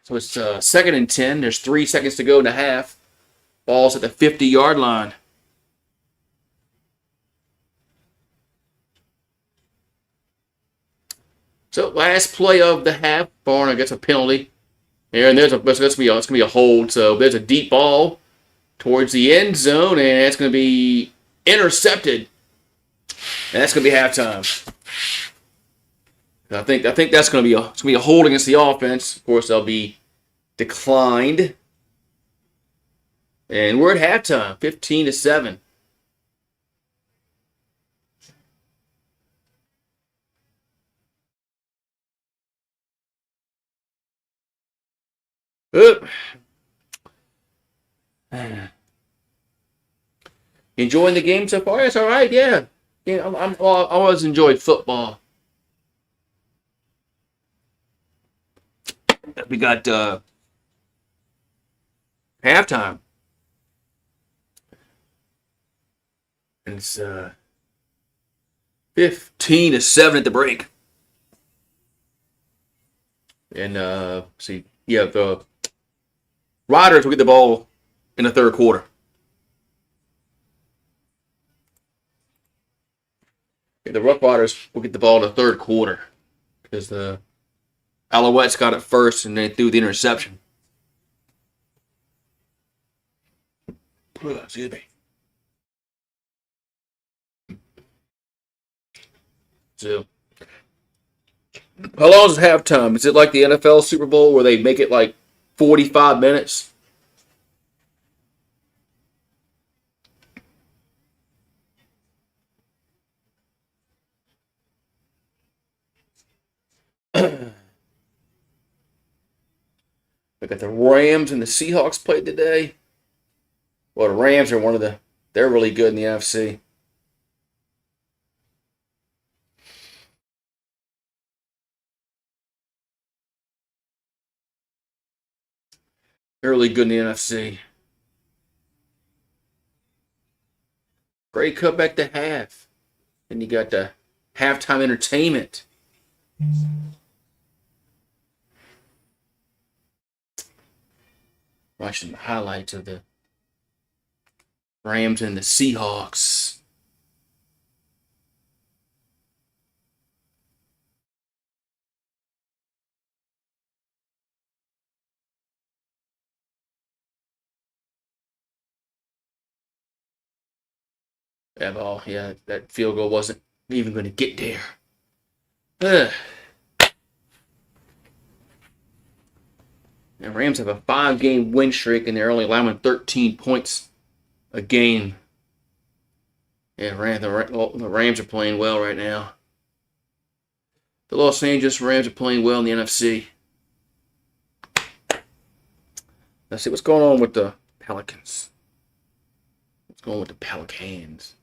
So it's second and 10. There's 3 seconds to go in the half. Ball's at the 50-yard line. So last play of the half, Barner gets a penalty. And it's gonna be a hold. So there's a deep ball towards the end zone, and it's gonna be intercepted. And that's gonna be halftime. I think that's gonna be a hold against the offense. Of course, they'll be declined. And we're at halftime, 15-7. Enjoying the game so far? It's all right, yeah. Yeah, I always enjoyed football. We got halftime. And it's 15-7 at the break. And see, yeah, the Riders will get the ball in the third quarter. Yeah, the Roughriders will get the ball in the third quarter because the Alouettes got it first and they threw the interception. Excuse me. So, how long is halftime? Is it like the NFL Super Bowl where they make it like 45 minutes? We got the Rams and the Seahawks played today. Well, the Rams are they're really good in the NFC. They're really good in the NFC. Great cutback to half. And you got the halftime entertainment. Watching the highlights of the Rams and the Seahawks. That ball, yeah, that field goal wasn't even going to get there. The Rams have a 5-game win streak, and they're only allowing 13 points a game. Yeah, the Rams are playing well right now. The Los Angeles Rams are playing well in the NFC. Let's see what's going on with the Pelicans. What's going on with the Pelicans?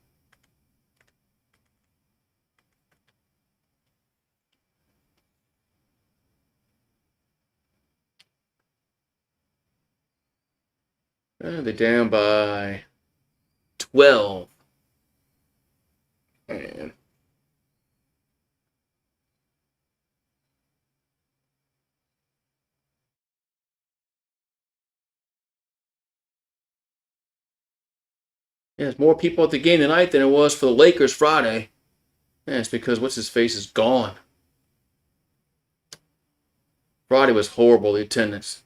They're down by 12. Man. Yeah, there's more people at the game tonight than it was for the Lakers Friday. Yeah, it's because what's his face is gone. Friday was horrible, the attendance.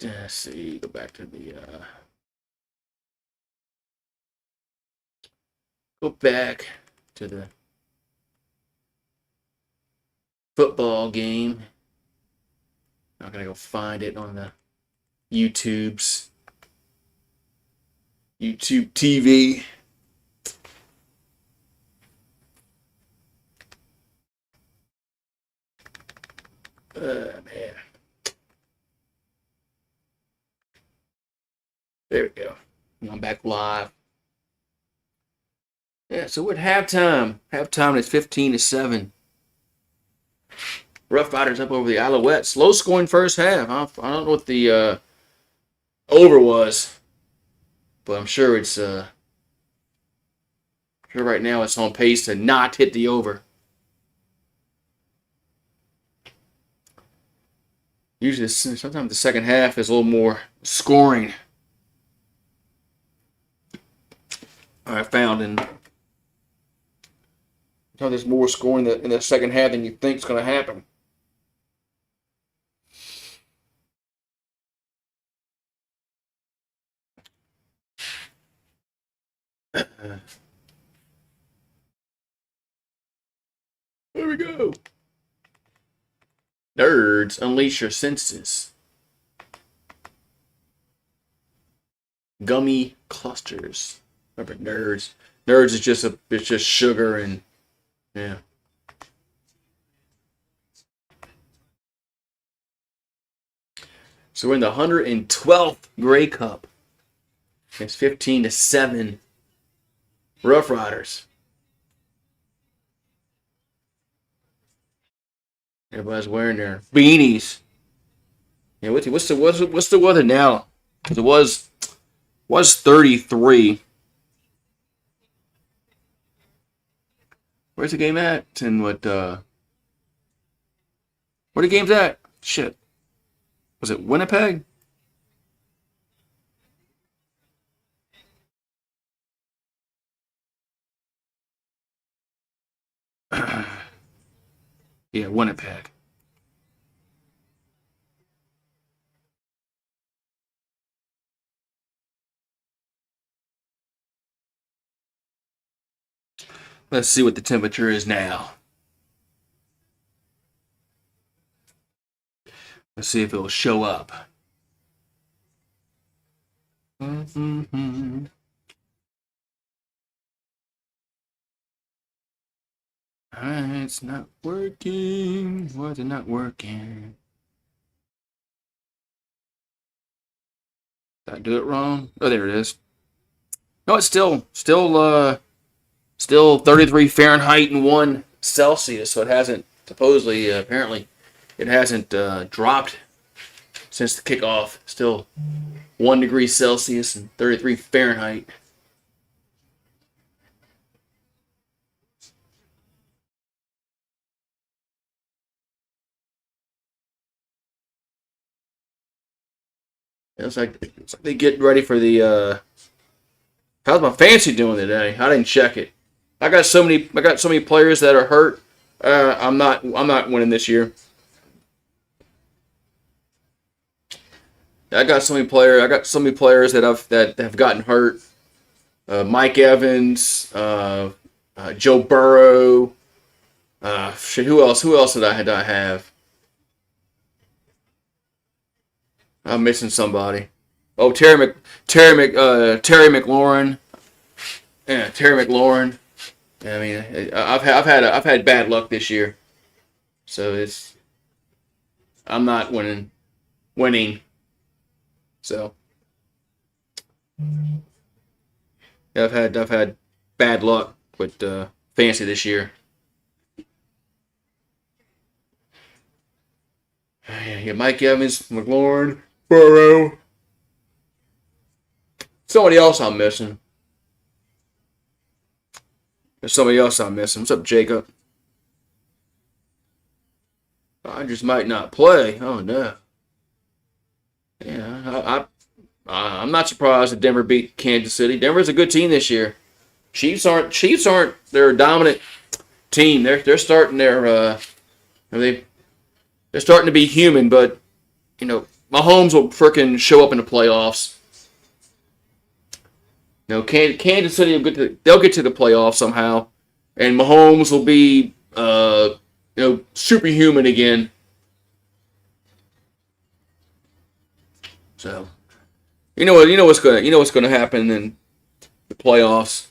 Let's see, go back to the football game. I'm gonna go find it on the YouTube TV. Man. There we go. I'm back live. Yeah, so we're at halftime. Halftime is 15-7. Roughriders up over the Alouettes. Low scoring first half. I don't know what the over was, but I'm sure it's sure right now it's on pace to not hit the over. Usually, sometimes the second half is a little more scoring. I found in there's more scoring in the second half than you think is going to happen. There we go. Nerds, unleash your senses. Gummy clusters. Remember nerds? Nerds is just sugar and yeah. So we're in the 112th Grey Cup. It's 15-7. Roughriders. Everybody's wearing their beanies. Yeah, what's the weather now? Because it was 33. Where's the game at? And where the game's at? Shit. Was it Winnipeg? Yeah, Winnipeg. Let's see what the temperature is now. Let's see if it'll show up. Mm-hmm. It's not working. Why is it not working? Did I do it wrong? Oh, there it is. No, it's still 33 Fahrenheit and 1 Celsius. So it hasn't supposedly apparently it hasn't dropped since the kickoff. Still 1 degree Celsius and 33 Fahrenheit. It's like they get ready for the. How's my fantasy doing today? I didn't check it. I got so many players that are hurt. I'm not winning this year. I got so many players that have gotten hurt. Mike Evans, Joe Burrow. Who else? Who else did I have? I'm missing somebody. Oh, Terry McLaurin. Yeah, Terry McLaurin. I mean, I've had bad luck this year, so I'm not winning. So yeah, I've had bad luck. with fantasy this year. Yeah, Mike Evans, McLaurin, Burrow. Somebody else I'm missing. There's somebody else I'm missing. What's up, Jacob? I just might not play. Oh no. Yeah, I'm not surprised that Denver beat Kansas City. Denver's a good team this year. Chiefs aren't their dominant team. They're starting they're starting to be human, but Mahomes will frickin' show up in the playoffs. Kansas City they'll get to the playoffs somehow, and Mahomes will be superhuman again. So what's gonna happen in the playoffs.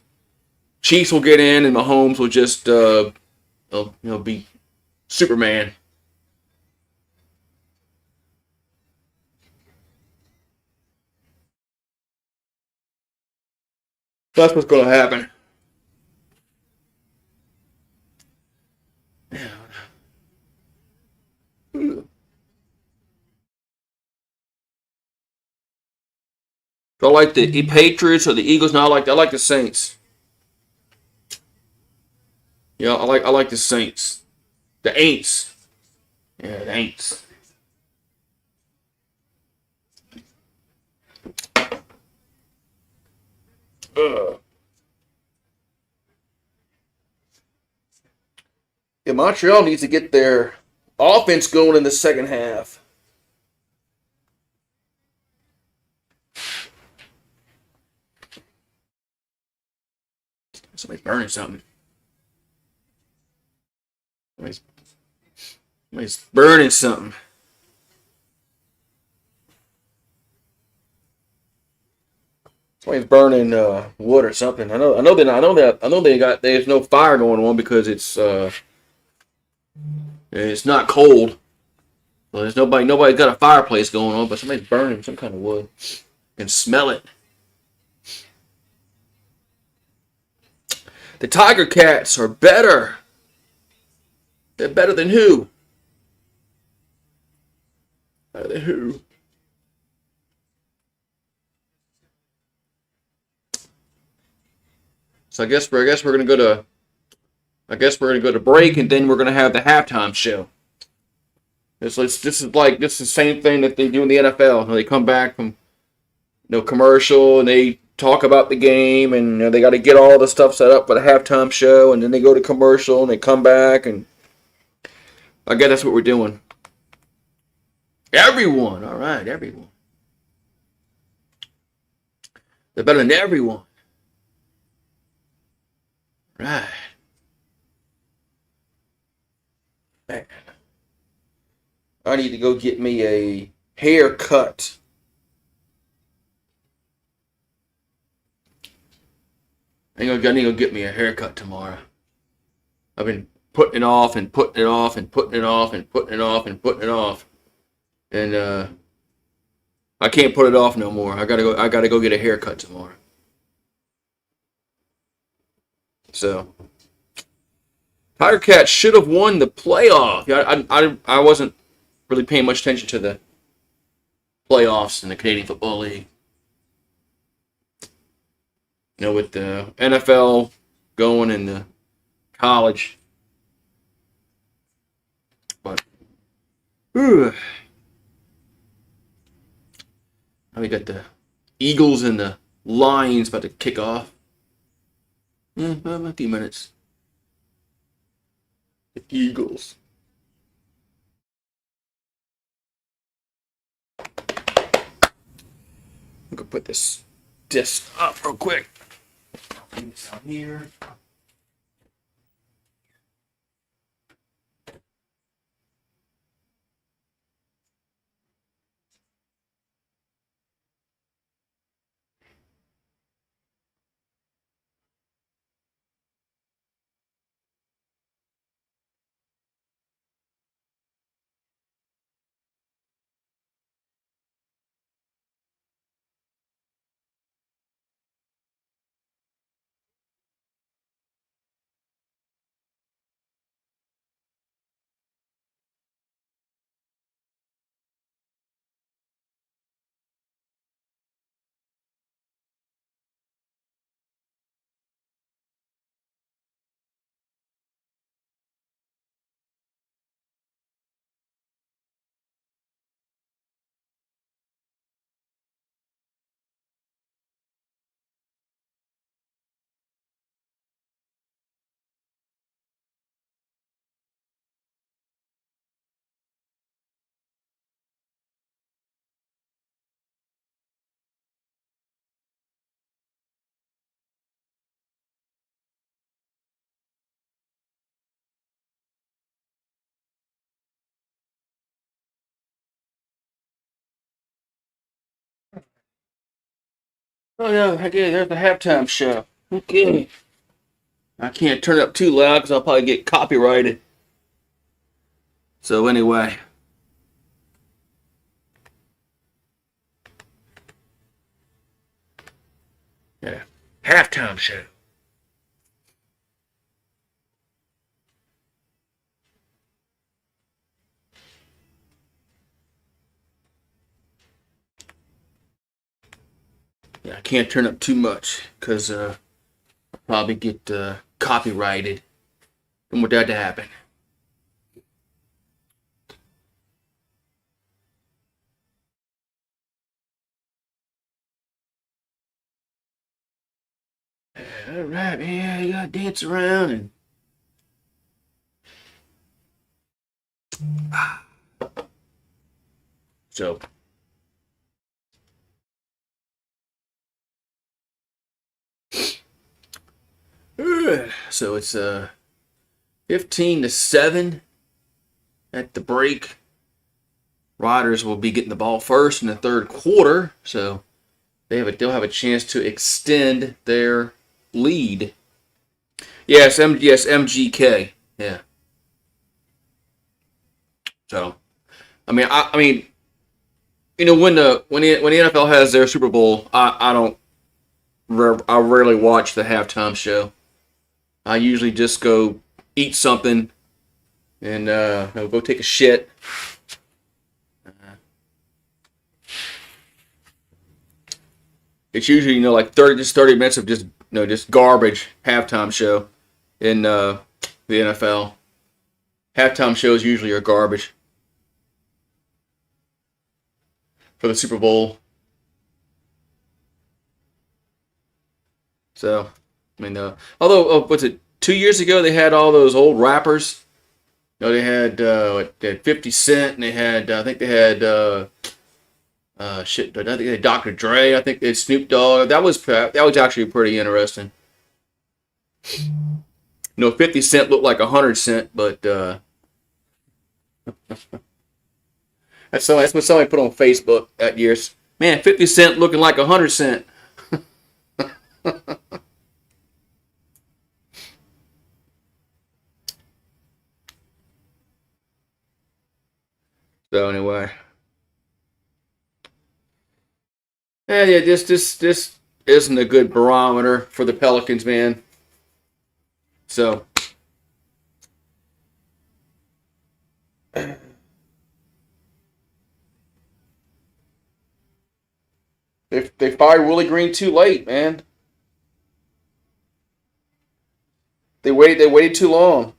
Chiefs will get in, and Mahomes will just be Superman. That's what's gonna happen. Do I like the Patriots or the Eagles? No, I like the Saints. Yeah, I like the Saints. The Aints. Yeah, the Aints. Ugh. Yeah, Montreal needs to get their offense going in the second half. Somebody's burning something. Somebody's, somebody's burning something. Somebody's burning wood or something. There's no fire going on because it's not cold. Well, there's nobody's got a fireplace going on, but somebody's burning some kind of wood. You can smell it. The Tiger Cats are better. They're better than who? Better than who? So I guess we're gonna go to break, and then we're gonna have the halftime show. This is the same thing that they do in the NFL. They come back from commercial and they talk about the game, and they got to get all the stuff set up for the halftime show, and then they go to commercial and they come back, and I guess that's what we're doing. Everyone, all right, everyone. They're better than everyone. Right. Man. I need to go get me a haircut. I need to go get me a haircut tomorrow. I've been putting it off and putting it off and putting it off and putting it off and putting it off, and I can't put it off no more. I gotta go get a haircut tomorrow. So, Tiger Cats should have won the playoff. Yeah, I wasn't really paying much attention to the playoffs in the Canadian Football League. With the NFL going and the college. But, now we got the Eagles and the Lions about to kick off. A few minutes. The Eagles. I'm gonna put this disc up real quick. Bring this out here. Oh yeah, okay, there's the halftime show. Okay. I can't turn it up too loud because I'll probably get copyrighted. So anyway. Yeah. Halftime show. Yeah, I can't turn up too much because I'll probably get copyrighted. Don't want that to happen. All right, man. You gotta dance around and. So. So it's 15-7 at the break. Riders will be getting the ball first in the third quarter, so they'll have a chance to extend their lead. Yes, MGK. Yeah. So, I mean, when the NFL has their Super Bowl, I rarely watch the halftime show. I usually just go eat something and go take a shit. It's usually like 30 minutes of just garbage halftime show in the NFL. Halftime shows usually are garbage for the Super Bowl. So, although what's it? 2 years ago they had all those old rappers. They had 50 Cent, and they had I think they had I think they had Dr. Dre. I think they had Snoop Dogg. That was actually pretty interesting. 50 Cent looked like 100 Cent, but that's what somebody put on Facebook that year. Man, 50 Cent looking like 100 Cent. So anyway, yeah, this isn't a good barometer for the Pelicans, man. So they fired Willie Green too late, man. They waited too long.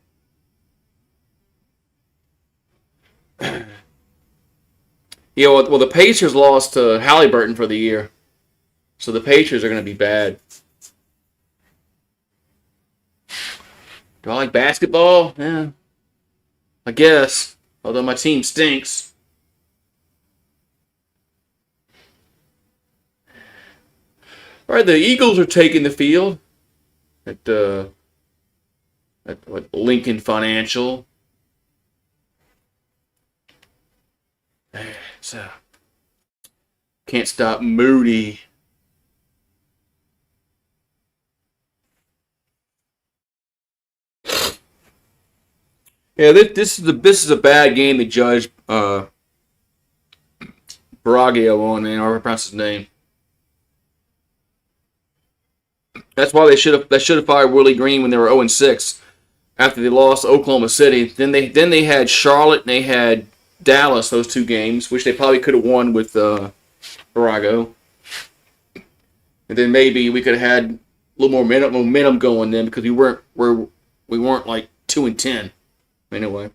Yeah, well, the Pacers lost to Halliburton for the year, so the Pacers are going to be bad. Do I like basketball? Yeah, I guess. Although my team stinks. All right, the Eagles are taking the field at Lincoln Financial. So can't stop Moody. Yeah, this is a bad game to judge Baragio on, man. Or pronounce his name. That's why they should have fired Willie Green when they were 0-6 after they lost to Oklahoma City. Then they had Charlotte and they had Dallas, those two games, which they probably could have won with Barago. And then maybe we could have had a little more momentum going then because we weren't like 2-10. Anyway.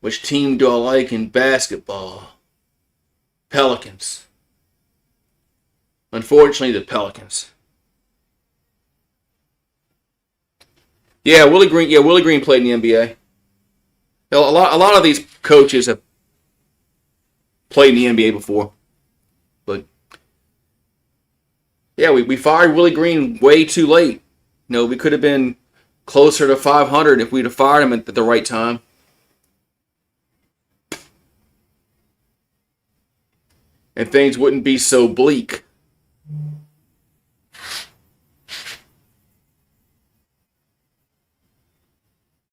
Which team do I like in basketball? Pelicans. Unfortunately, the Pelicans. Yeah, Willie Green. Yeah, Willie Green played in the NBA. A lot of these coaches have played in the NBA before, but yeah, we fired Willie Green way too late. We could have been closer to 500 if we'd have fired him at the right time. and things wouldn't be so bleak.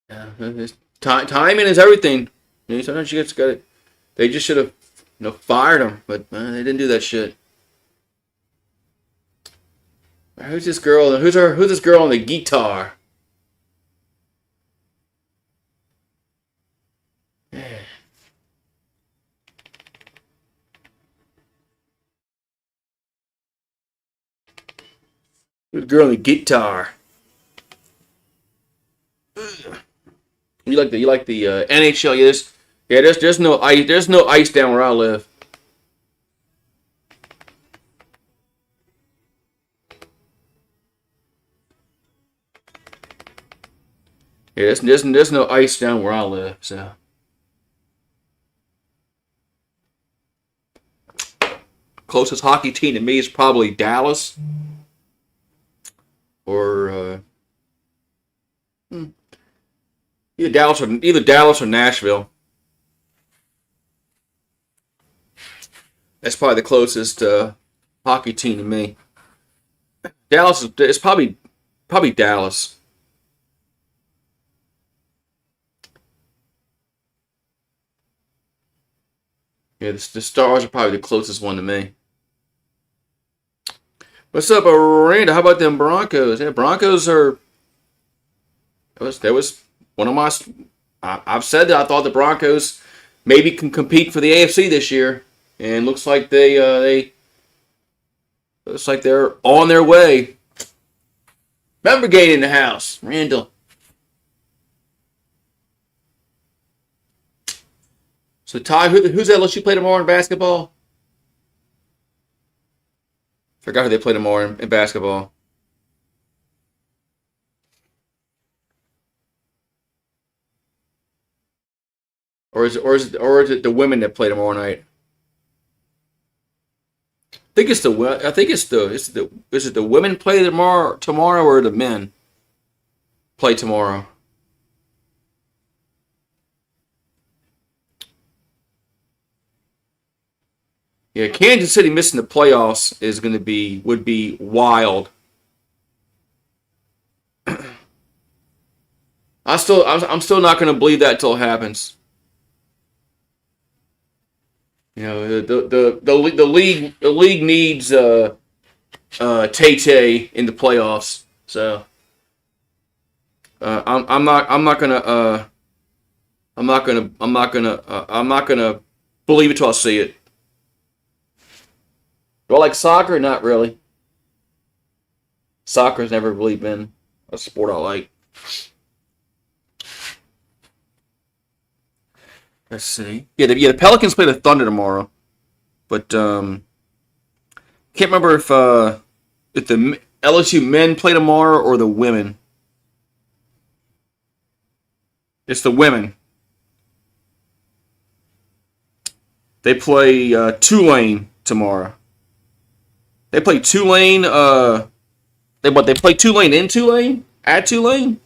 Yeah, timing is everything. Sometimes you just got it. They just should have, fired him, but they didn't do that shit. Who's this girl? Who's this girl on the guitar? Who's the girl on the guitar? You like the NHL? There's no ice. There's no ice down where I live. Yeah, there's no ice down where I live. So closest hockey team to me is probably Dallas or either Dallas or Nashville. That's probably the closest hockey team to me. Dallas is probably Dallas. Yeah, the Stars are probably the closest one to me. What's up, Miranda? How about them Broncos? Yeah, Broncos are. That was one of my. I've said that I thought the Broncos maybe can compete for the AFC this year, and looks like they're on their way. Member Gate in the house, Randall. So Ty, who's that LSU play tomorrow in basketball? Forgot who they play tomorrow in basketball. Or is it the women that play tomorrow night? I think it's the is it the women play tomorrow or the men play tomorrow? Yeah, Kansas City missing the playoffs would be wild. I'm still not going to believe that until it happens. The league needs Tay in the playoffs. So I'm not gonna believe it till I see it. Do I like soccer? Not really. Soccer's never really been a sport I like. Let's see. Yeah, the Pelicans play the Thunder tomorrow, but can't remember if the LSU men play tomorrow or the women. It's the women. They play Tulane tomorrow. They play Tulane. They play Tulane in Tulane at Tulane.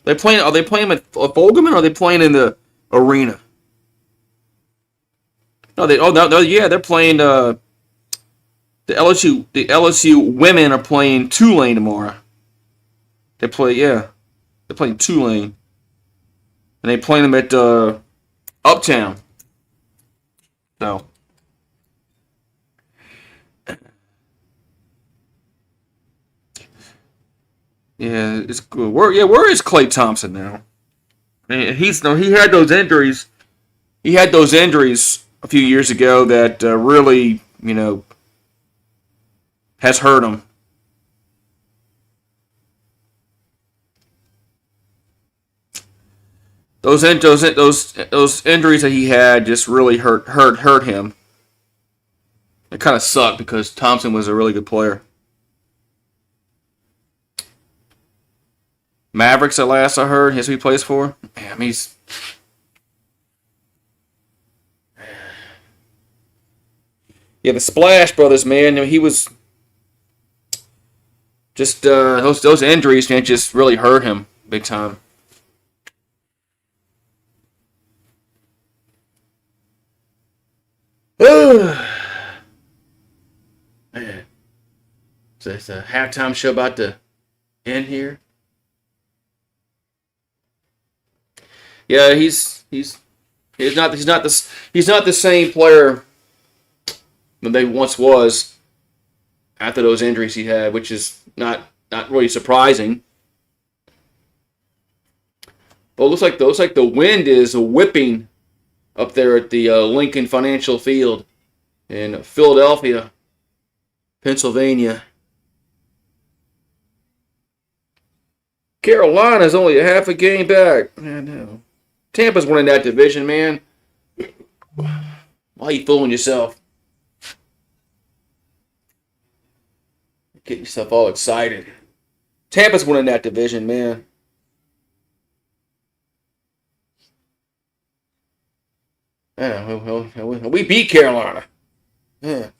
Are they playing at Fulgham or are they playing in the arena? No, they're playing the LSU women are playing Tulane tomorrow. They're playing Tulane, and they playing them at Uptown. So. Yeah, it's good. Where is Klay Thompson now? He had those injuries. He had those injuries a few years ago that really, has hurt him. Those injuries that he had just really hurt him. It kind of sucked because Thompson was a really good player. Mavericks at last I heard. That's who he plays for. Damn, he's. Yeah, the Splash Brothers, man. He was just those injuries, man, just really hurt him big time. Oh, man. So it's a halftime show about to end here. Yeah, he's not the same player that they once was after those injuries he had, which is not really surprising. But it looks like the wind is whipping up there at the Lincoln Financial Field in Philadelphia, Pennsylvania. Carolina's only a half a game back. I know. Tampa's winning that division, man. Why are you fooling yourself? Get yourself all excited. Tampa's winning that division, man. Yeah, we beat Carolina. Yeah.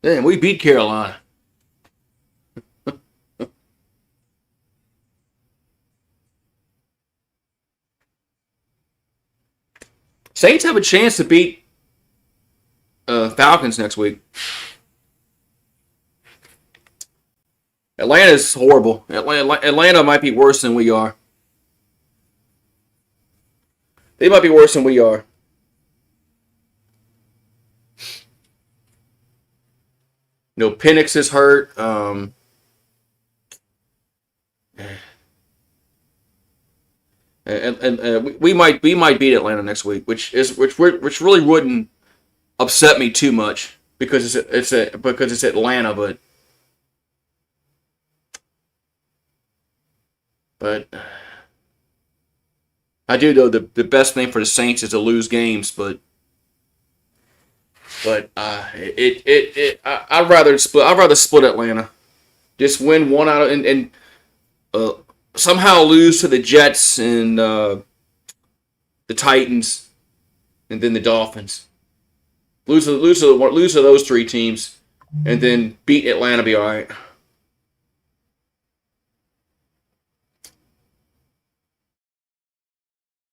Damn, we beat Carolina. Saints have a chance to beat Falcons next week. Atlanta's horrible. Atlanta might be worse than we are. They might be worse than we are. Penix is hurt. And we might beat Atlanta next week, which really wouldn't upset me too much because it's Atlanta, but I do know the best thing for the Saints is to lose games, but I'd rather split Atlanta, just win one out and somehow lose to the Jets and the Titans, and then the Dolphins. Lose to those three teams, and then beat Atlanta. Be all right.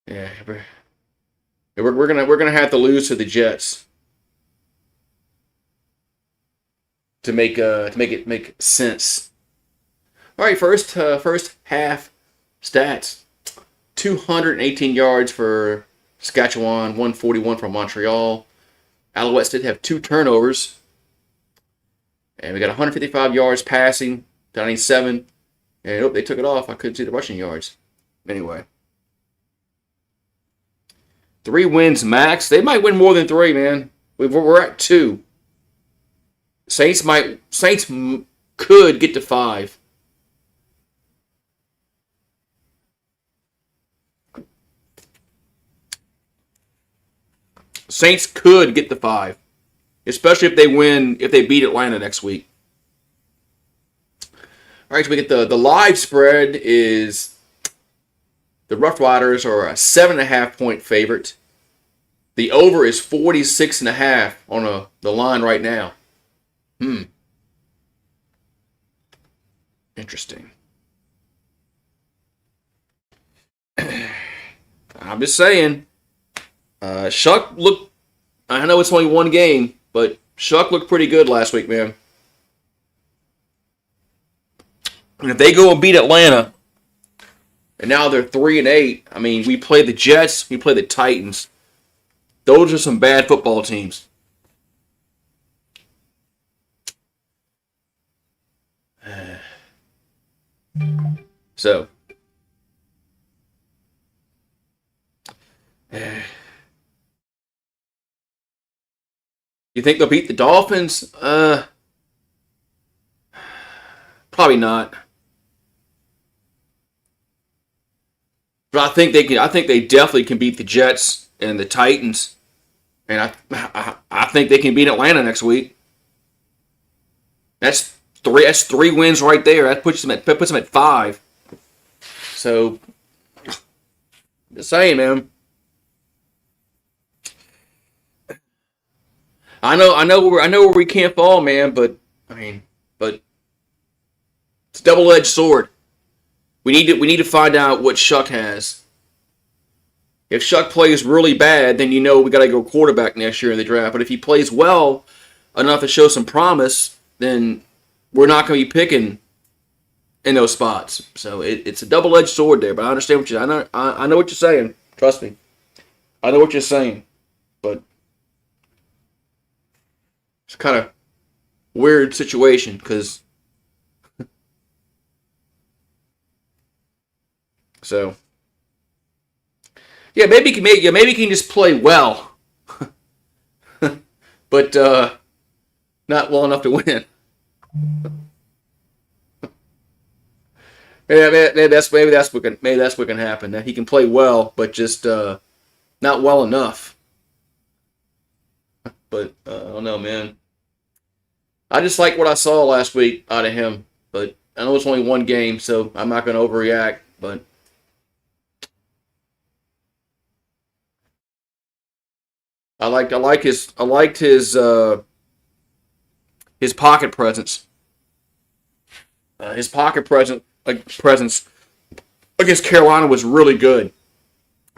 Yeah, we're gonna have to lose to the Jets to make it make sense. All right, first half stats: 218 yards for Saskatchewan, 141 from Montreal. Alouettes did have 2 turnovers, and we got 155 yards passing, 97. And they took it off. I couldn't see the rushing yards. Anyway. 3 wins max. They might win more than 3, man. We're at 2. Saints could get to 5. Saints could get to 5, especially if they beat Atlanta next week. All right, so we get the live spread is. The Roughriders are a 7.5 point favorite. The over is 46.5 on the line right now. Interesting. I'm just saying. Shuck looked. I know it's only one game, but Shuck looked pretty good last week, man. And if they go and beat Atlanta. And now they're 3-8. I mean, we play the Jets, we play the Titans. Those are some bad football teams. So, you think they'll beat the Dolphins? Probably not. But I think they can. I think they definitely can beat the Jets and the Titans, and I think they can beat Atlanta next week. That's 3. That's 3 wins right there. That puts them at 5. So, just saying, man. I know where we can't fall, man. But it's a double-edged sword. We need to find out what Shuck has. If Shuck plays really bad, then we got to go quarterback next year in the draft. But if he plays well enough to show some promise, then we're not going to be picking in those spots. So it's a double-edged sword there. But I understand what I know what you're saying. Trust me, I know what you're saying. But it's kind of weird situation because so. Yeah, maybe he can just play well, but not well enough to win. Maybe that's what can happen. That he can play well, but just not well enough. But I don't know, man. I just like what I saw last week out of him, but I know it's only one game, so I'm not going to overreact. But I liked his pocket presence. His pocket presence against Carolina was really good.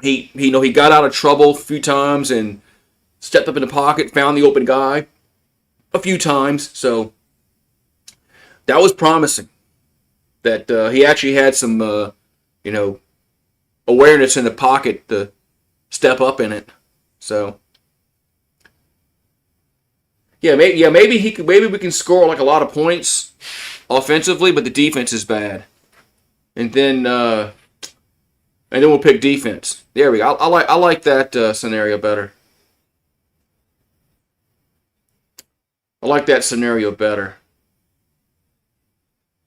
He got out of trouble a few times and stepped up in the pocket, found the open guy a few times. So that was promising. That he actually had some awareness in the pocket to step up in it. So. Maybe we can score like a lot of points offensively, but the defense is bad. And then we'll pick defense. There we go. I like that scenario better. I like that scenario better.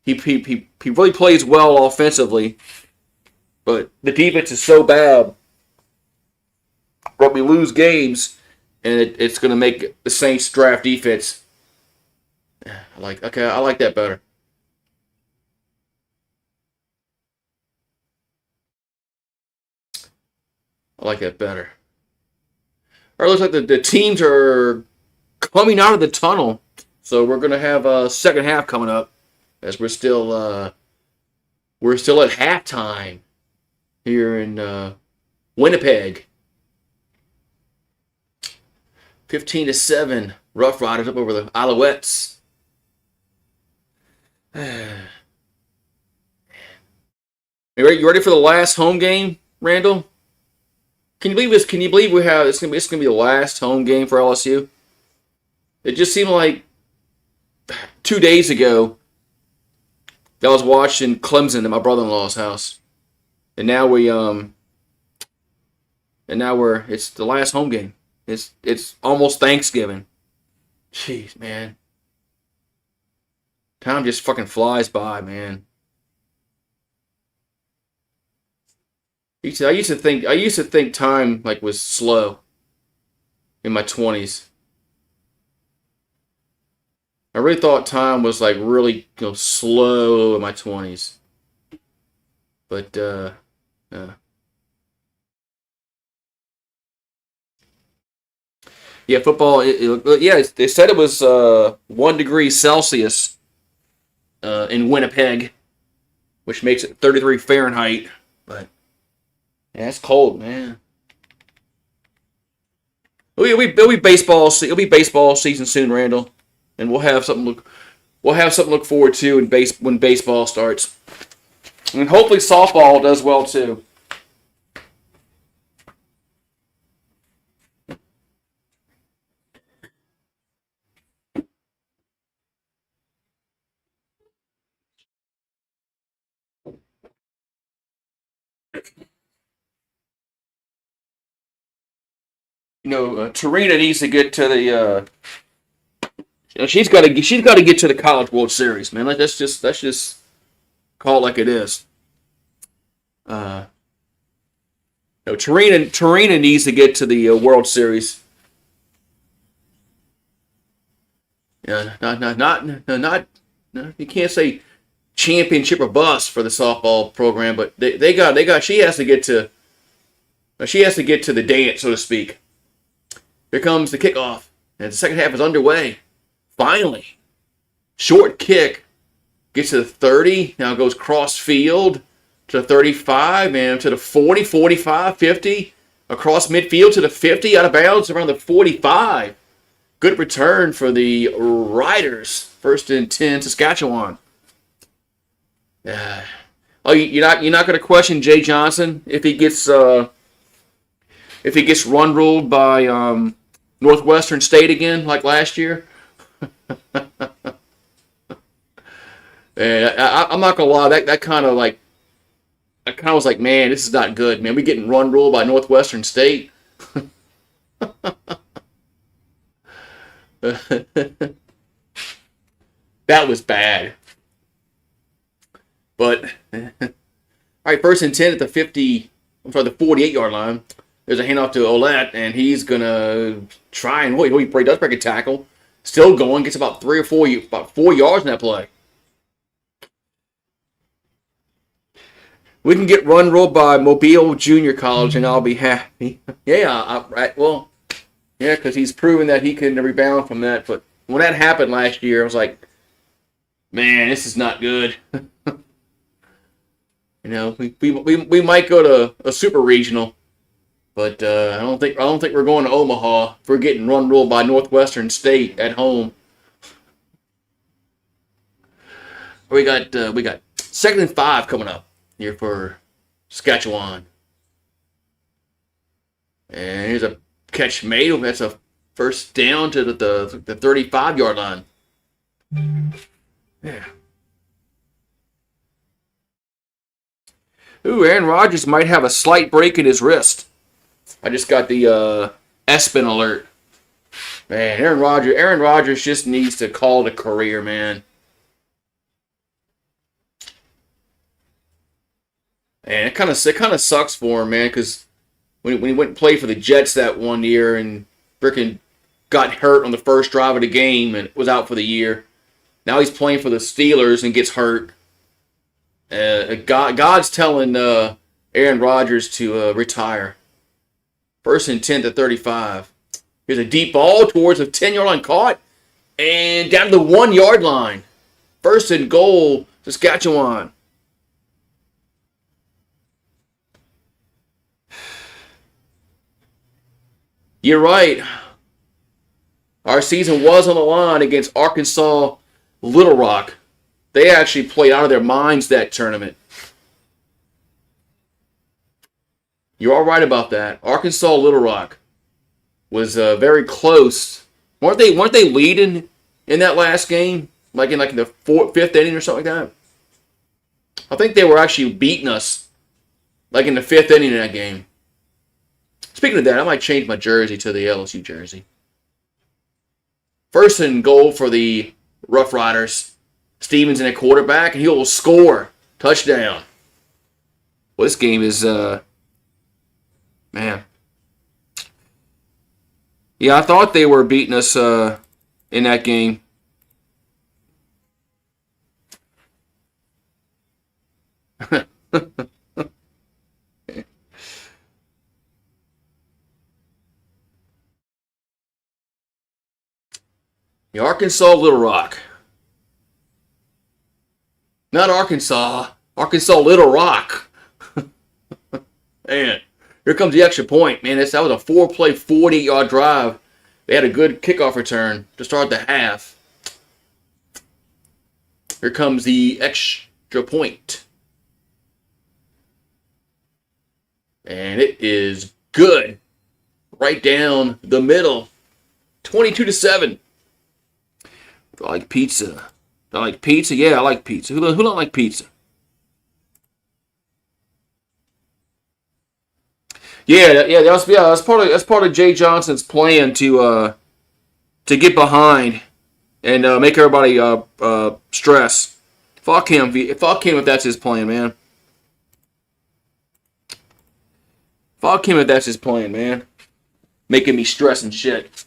He really plays well offensively, but the defense is so bad that we lose games. And it's going to make the Saints draft defense. I like that better. I like that better. All right, looks like the teams are coming out of the tunnel. So we're going to have a second half coming up as we're still at halftime here in Winnipeg. 15-7, Roughriders up over the Alouettes. You ready for the last home game, Randall? Can you believe this? Can you believe it's gonna be the last home game for LSU? It just seemed like 2 days ago that I was watching Clemson at my brother-in-law's house, and now it's the last home game. It's almost Thanksgiving. Jeez, man. Time just fucking flies by, man. I used to think time like was slow in my 20s. I really thought time was like really slow in my 20s. But yeah, football. They said it was 1 degree Celsius in Winnipeg, which makes it 33 Fahrenheit. But yeah, it's cold, man. It'll be baseball season soon, Randall, and we'll have something to look forward to when baseball starts, and hopefully softball does well too. Tarina needs to get to the. She's got to get to the College World Series, man. Let's just call it like it is. Tarina needs to get to the World Series. Yeah, not. You can't say championship or bust for the softball program, but they got. She has to get to the dance, so to speak. Here comes the kickoff, and the second half is underway. Finally, short kick gets to the 30. Now goes cross field to the 35, and to the 40, 45, 50. across midfield to the 50, out of bounds around the 45. Good return for the Riders. 1st and 10, Saskatchewan. Oh, you're not going to question Jay Johnson if he gets run ruled by Northwestern State again like last year. And I'm not gonna lie, that kind of like I kind of was like, man, this is not good, man. We getting run ruled by Northwestern State. That was bad. But all right, 1st and 10 at the 50. I'm sorry, the 48-yard line. There's a handoff to Ouellette, and he's gonna try and he does break a tackle. Still going, gets about 4 yards in that play. We can get run ruled by Mobile Junior College, and I'll be happy. Yeah, because he's proven that he can rebound from that. But when that happened last year, I was like, man, this is not good. We might go to a super regional, but I don't think we're going to Omaha if we're getting run ruled by Northwestern State at home. We got 2nd and 5 coming up here for Saskatchewan. And here's a catch made. That's a 1st down to the 35-yard line. Yeah. Ooh, Aaron Rodgers might have a slight break in his wrist. I just got the ESPN alert. Man, Aaron Rodgers just needs to call it a career, man. And it kind of sucks for him, man, because when he went and played for the Jets that one year and frickin' got hurt on the first drive of the game and was out for the year. Now he's playing for the Steelers and gets hurt. God's telling Aaron Rodgers to retire. 1st and 10 to 35. Here's a deep ball towards the 10-yard line, caught, and down to the 1-yard line. 1st and goal, Saskatchewan. You're right. Our season was on the line against Arkansas Little Rock. They actually played out of their minds that tournament. You're all right about that. Arkansas Little Rock was very close. Weren't they leading in that last game? Like in the 5th inning or something like that? I think they were actually beating us like in the 5th inning in that game. Speaking of that, I might change my jersey to the LSU jersey. 1st and goal for the Roughriders. Stevens in at quarterback, and he will score. Touchdown. Well, this game is, man. Yeah, I thought they were beating us in that game. The Arkansas Little Rock. Not Arkansas. Arkansas Little Rock. Man, here comes the extra point. Man, that was a 4-play, 40-yard drive. They had a good kickoff return to start the half. Here comes the extra point. And it is good. Right down the middle. 22-7. I like pizza. I like pizza. Yeah, I like pizza. Who don't like pizza? Yeah. That's part of Jay Johnson's plan to get behind and make everybody stress. Fuck him. Fuck him if that's his plan, man. Fuck him if that's his plan, man. Making me stress and shit.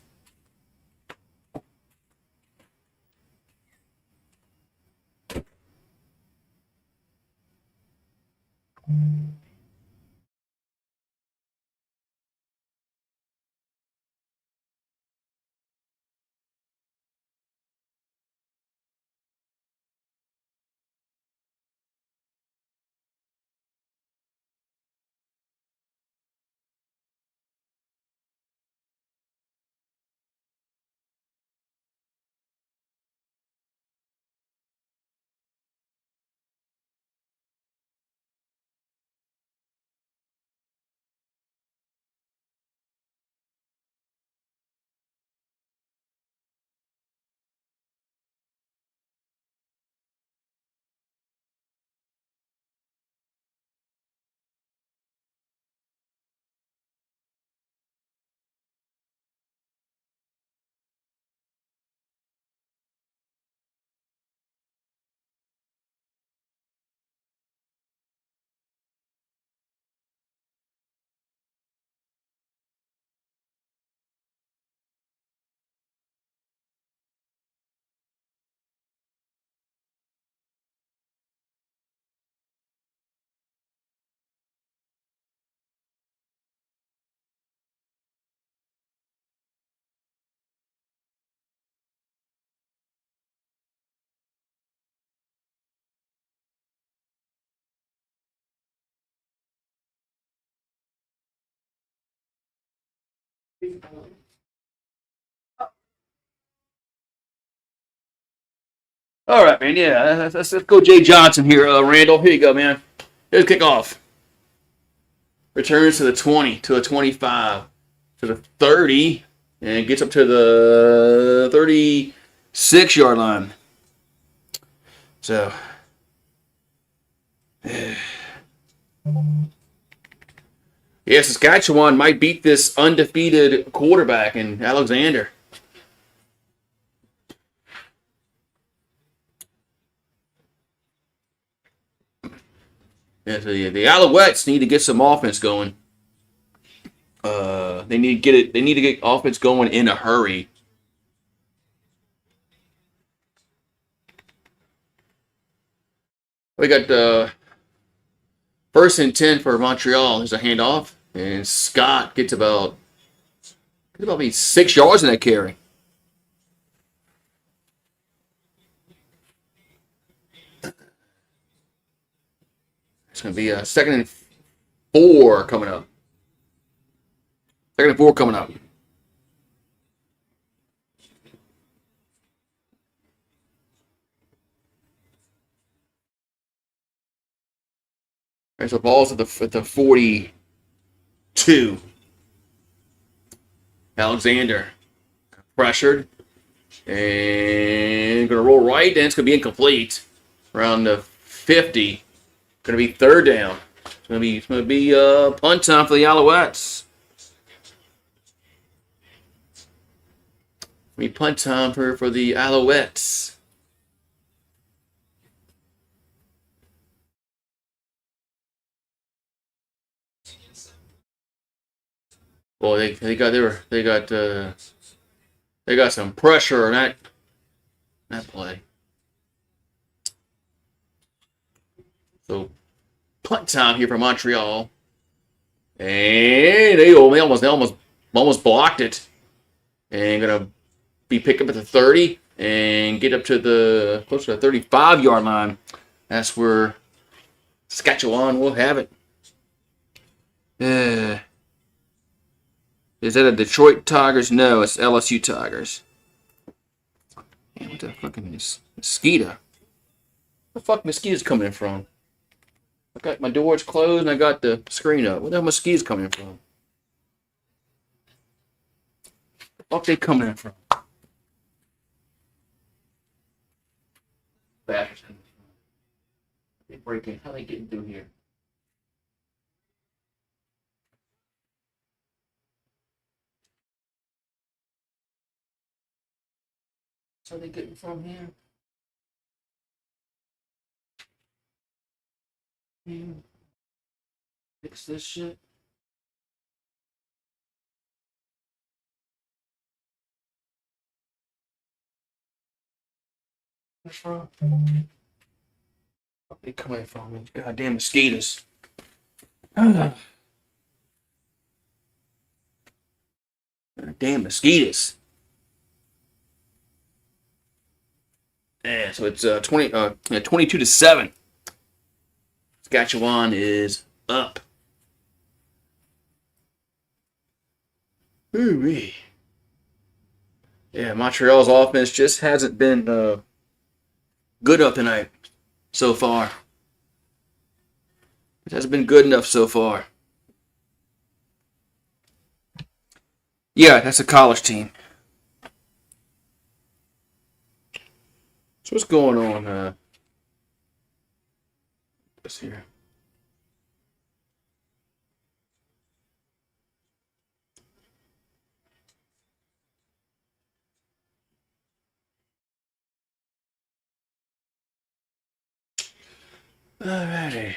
All right, man. Yeah, let's go Jay Johnson here, Randall. Here you go, man. Here's kick off. Returns to the 20, to the 25, to the 30, and gets up to the 36-yard line. So, yeah, Saskatchewan might beat this undefeated quarterback in Alexander. Yeah, so the Alouettes need to get some offense going. They need to get it. They need to get offense going in a hurry. We got first and 10 for Montreal. There's a handoff, and Scott gets about maybe 6 yards in that carry. It's going to be a second and 4 coming up. Second and 4 coming up. All right, so ball's at the 42. Alexander pressured and going to roll right, and it's going to be incomplete around the 50. Going to be third down. It's going to be punt time for the Alouettes. Punt time for the Alouettes. Well, they got some pressure on that play. So punt time here for Montreal, and they almost blocked it, and gonna be picked up at the 30 and get up to the close to the 35-yard line. That's where Saskatchewan will have it. Is that a Detroit Tigers? No, it's LSU Tigers. Man, what the fucking mosquito? Where the fuck mosquitoes coming in from? I got my doors closed and I got the screen up. Where the mosquitoes coming in from? Where the fuck they coming in from? Bastards. They break in. How they getting through here? So they getting from here? Fix this shit. Where's from? Where they coming from? Goddamn mosquitoes. Damn mosquitoes. Yeah, so it's 22-7. Saskatchewan is up. Ooh-wee. Yeah, Montreal's offense just hasn't been good enough tonight so far. It hasn't been good enough so far. Yeah, that's a college team. So what's going on? This here. Alrighty.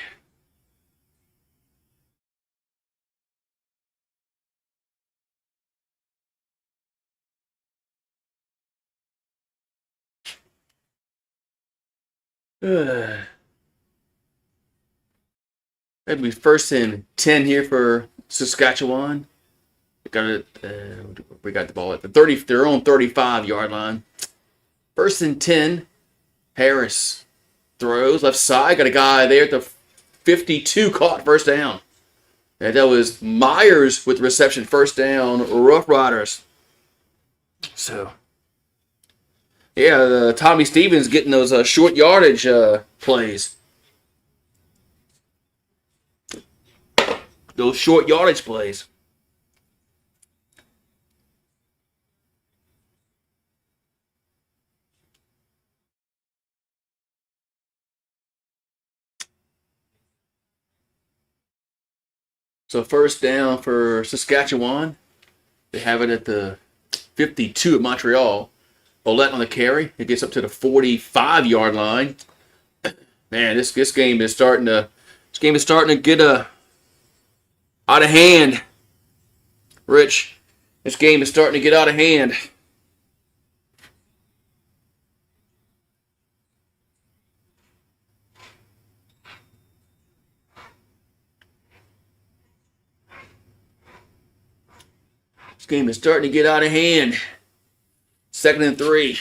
That'd be first and 10 here for Saskatchewan. We got it. We got the ball at the 30, their own 35-yard line. First and 10. Harris throws left side. Got a guy there at the 52. Caught first down. And that was Myers with the reception, first down, Roughriders. So, yeah, Tommy Stevens getting those short yardage plays. Those short yardage plays. So first down for Saskatchewan. They have it at the 52 at Montreal. Alouette on the carry. It gets up to the 45-yard line. Man, this game is starting to get out of hand. Rich, this game is starting to get out of hand. This game is starting to get out of hand. 2nd and 3.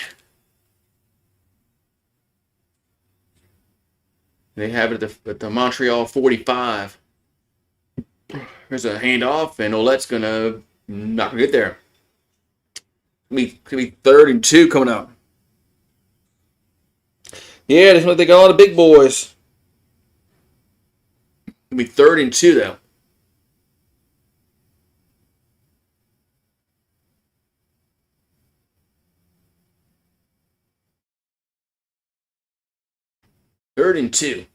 They have it at the Montreal 45. There's a handoff, and Ouellette's not gonna get there. Could be 3rd and 2 coming up. Yeah, they got a lot of big boys. It'll be 3rd and 2 though. Third and 2.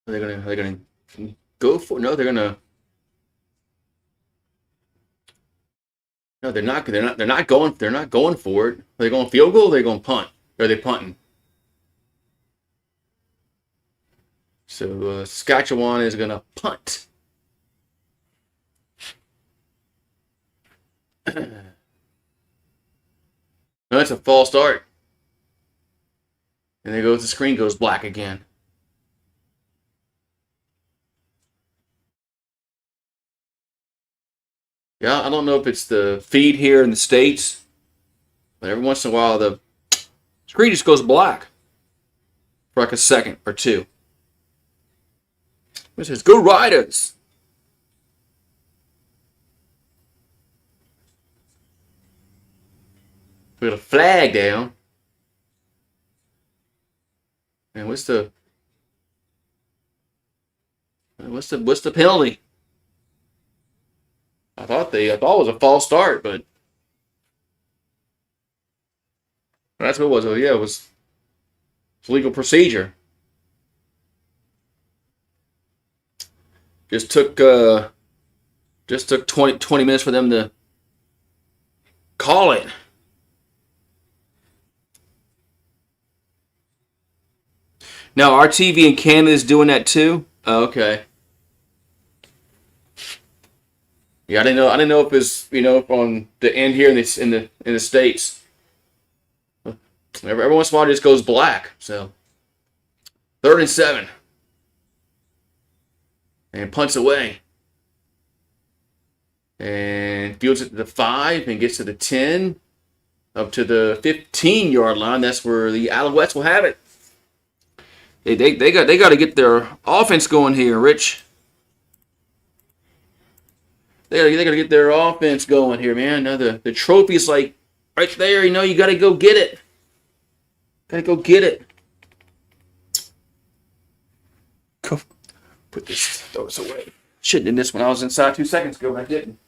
Are they gonna go for? No, they're gonna. No, they're not. They're not going. They're not going for it. Are they going field goal? Or are they going punt? Or are they punting? So Saskatchewan is gonna punt. No, that's a false start. And the screen goes black again. Yeah, I don't know if it's the feed here in the States, but every once in a while the screen just goes black for like a second or two. It says, "Go Riders!" We got a flag down. And what's the penalty? I thought it was a false start, but that's what it was. Oh yeah, it was legal procedure. Just took 20 minutes for them to call it. Now our TV in Canada is doing that too. Oh, okay. Yeah, I didn't know if it's on the end here in the States. Every once in a while it just goes black. So 3rd and 7. And punts away. And fields it to the 5 and gets to the 10. Up to the 15-yard line. That's where the Alouettes will have it. They got to get their offense going here, Rich. They got to get their offense going here, man. Now the trophy's like right there. You got to go get it. Got to go get it. Go put those away. Shouldn't have done this when I was inside 2 seconds ago, but I didn't.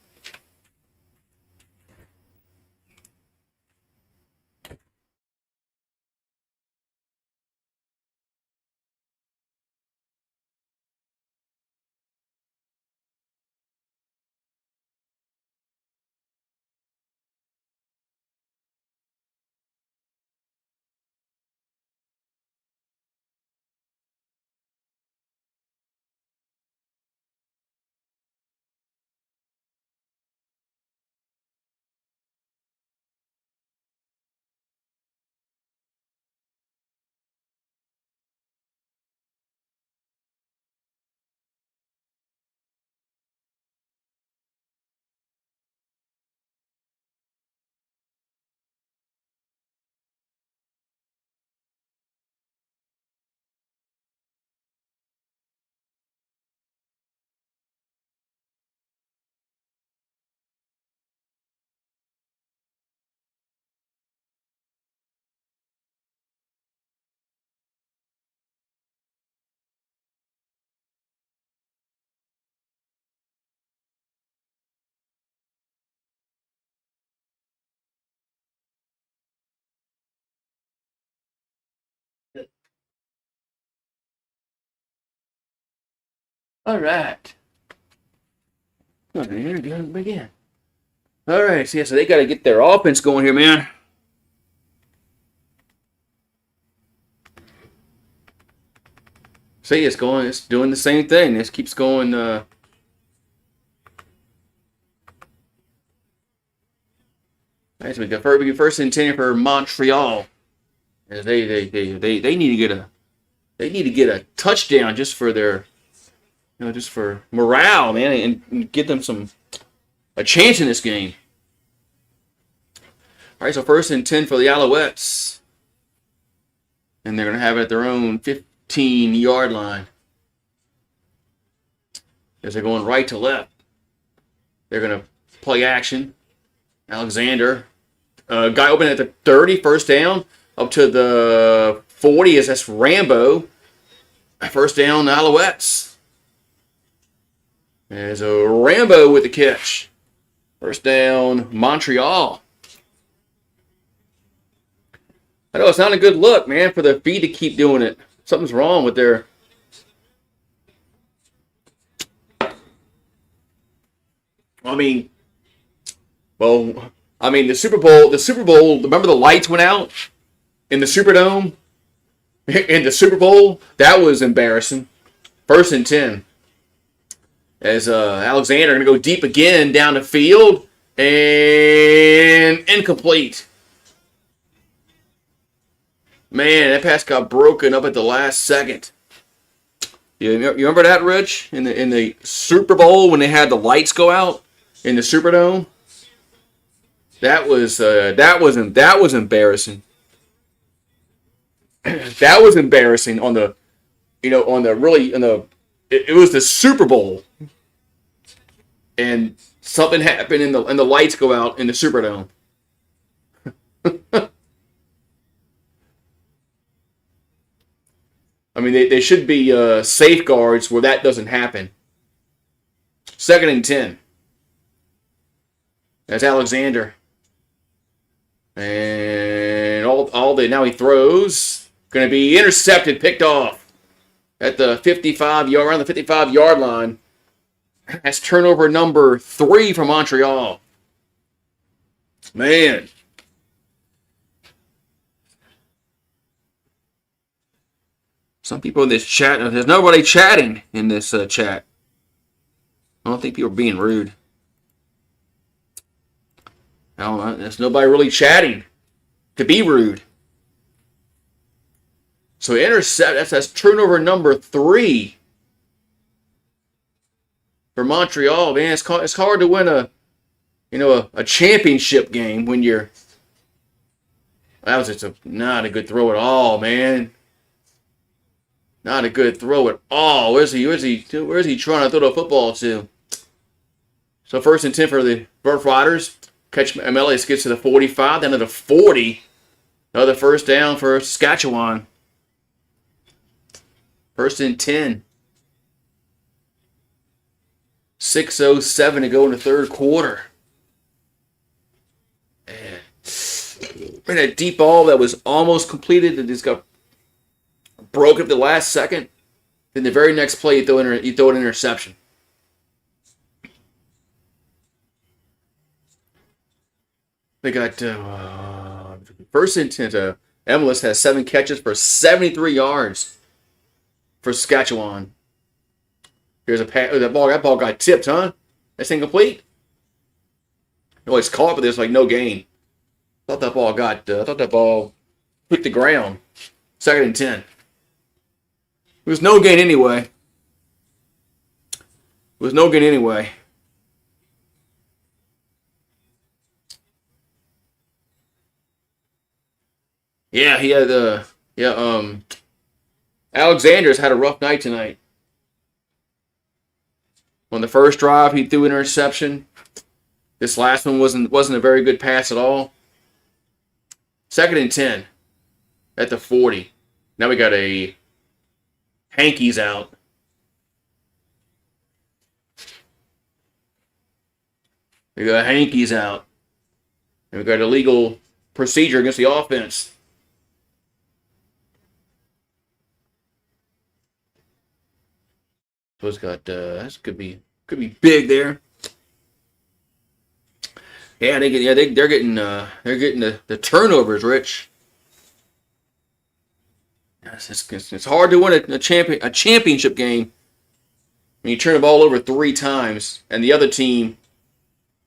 All right. Okay, here we go. Begin. All right. So, yeah, so they got to get their offense going here, man. See, it's going. It's doing the same thing. This keeps going. All right, so we get first and 10 for Montreal. As they need to get a touchdown just for their, just for morale, man, and give them a chance in this game. All right, so first and 10 for the Alouettes, and they're gonna have it at their own 15-yard line. As they're going right to left, they're gonna play action. Alexander, guy open at the 30, first down, up to the 40. That's Rambo. First down, Alouettes. There's a Rambo with the catch. First down, Montreal. I know it's not a good look, man, for the feet to keep doing it. Something's wrong with their. The Super Bowl, remember the lights went out in the Superdome? In the Super Bowl? That was embarrassing. First and 10. As Alexander going to go deep again down the field. And incomplete. Man, that pass got broken up at the last second. You remember that, Rich? In the Super Bowl when they had the lights go out in the Superdome? That was embarrassing. That was embarrassing it was the Super Bowl, and something happened and the lights go out in the Superdome. They should be safeguards where that doesn't happen. Second and 10. That's Alexander. And now he throws. Going to be intercepted, picked off at the 55-yard line. That's turnover number 3 for Montreal. Man. Some people in this chat, there's nobody chatting in this chat. I don't think people are being rude. No, there's nobody really chatting to be rude. So intercept, that's turnover number 3 for Montreal. Man, it's hard to win a championship game when you're. That was just not a good throw at all, man. Not a good throw at all. Where's he trying to throw the football to? So first and 10 for the Roughriders. Catch MLS gets to the 45, down to the 40. Another first down for Saskatchewan. First and 10. 6:07 to go in the third quarter. And a deep ball that was almost completed that just got broke at the last second. Then the very next play, you throw an interception. They got first and 10. MLS has 7 catches for 73 yards for Saskatchewan. Here's a pass. That ball got tipped, huh? That's incomplete. No, it's caught, but there's no gain. Thought that ball hit the ground. Second and 10. It was no gain anyway. Yeah, he had Alexander's had a rough night tonight. On the first drive, he threw an interception. This last one wasn't a very good pass at all. Second and 10 at the 40. Now we got a Hankies out. We got Hankies out. And we got illegal procedure against the offense. So it's got this could be big there. Yeah, they're getting the turnovers, Rich. It's hard to win a championship game when you turn the ball over 3 times and the other team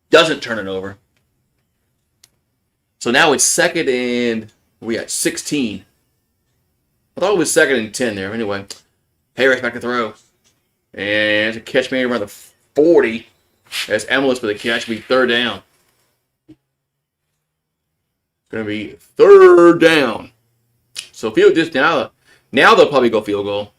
doesn't turn it over. So now it's 2nd and we got 16. I thought it was 2nd and 10 there. Anyway, Harris back to throw. And it's a catch made around the 40. As Emilus with a catch, be 3rd down. Going to be 3rd down. So field just now they'll probably go field goal.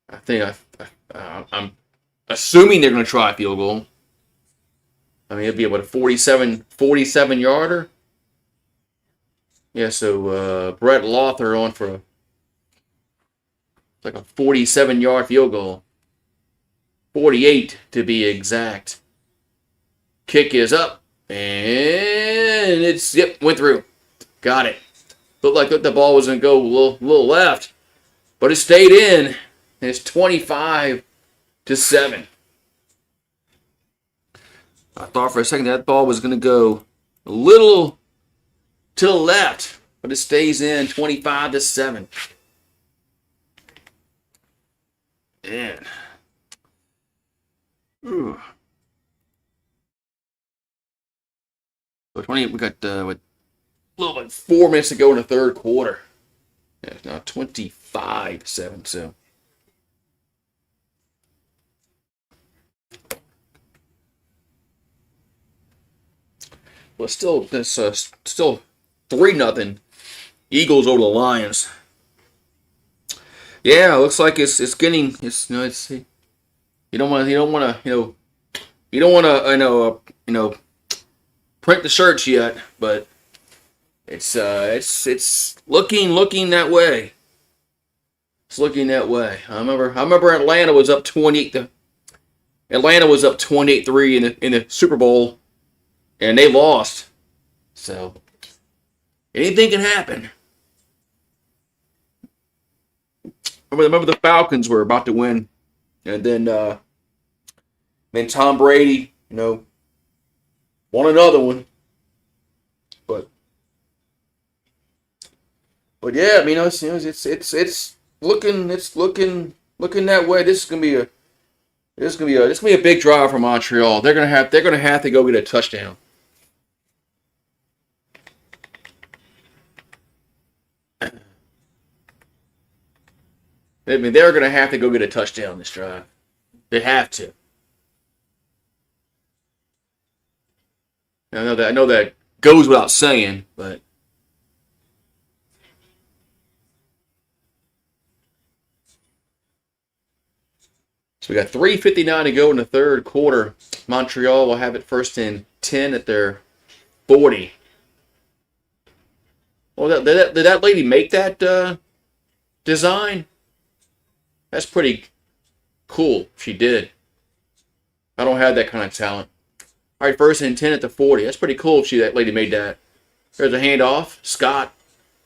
I think I'm assuming they're going to try a field goal. I mean, it'd be about a 47 yarder. Yeah, so Brett Lothar on for like a 47-yard field goal. 48 to be exact. Kick is up, and it's went through. Got it. Looked like the ball was going to go a little left, but it stayed in, and it's 25-7. I thought for a second that ball was going to go a little to the left, but it stays in 25-7. Man. Ooh. So 20. We got a little like 4 minutes to go in the 3rd quarter. Yeah, it's now 25-7. So. Well, still 3-0. Eagles over the Lions. Yeah, it looks like it's getting you don't want to print the shirts yet, but it's looking that way. It's looking that way. I remember Atlanta was up 28. Atlanta was up 28-3 in the Super Bowl, and they lost. So anything can happen. Remember the Falcons were about to win, and then Tom Brady, won another one. But yeah, I mean, it's looking that way. This is gonna be a big drive for Montreal. They're gonna have to go get a touchdown. I mean, they're going to have to go get a touchdown this drive. They have to. I know that goes without saying, but so we got 3:59 to go in the 3rd quarter. Montreal will have it 1st and 10 at their 40. Well, did that lady make that design? That's pretty cool. She did. I don't have that kind of talent. All right, 1st and 10 at the 40. That's pretty cool if that lady made that. There's a handoff. Scott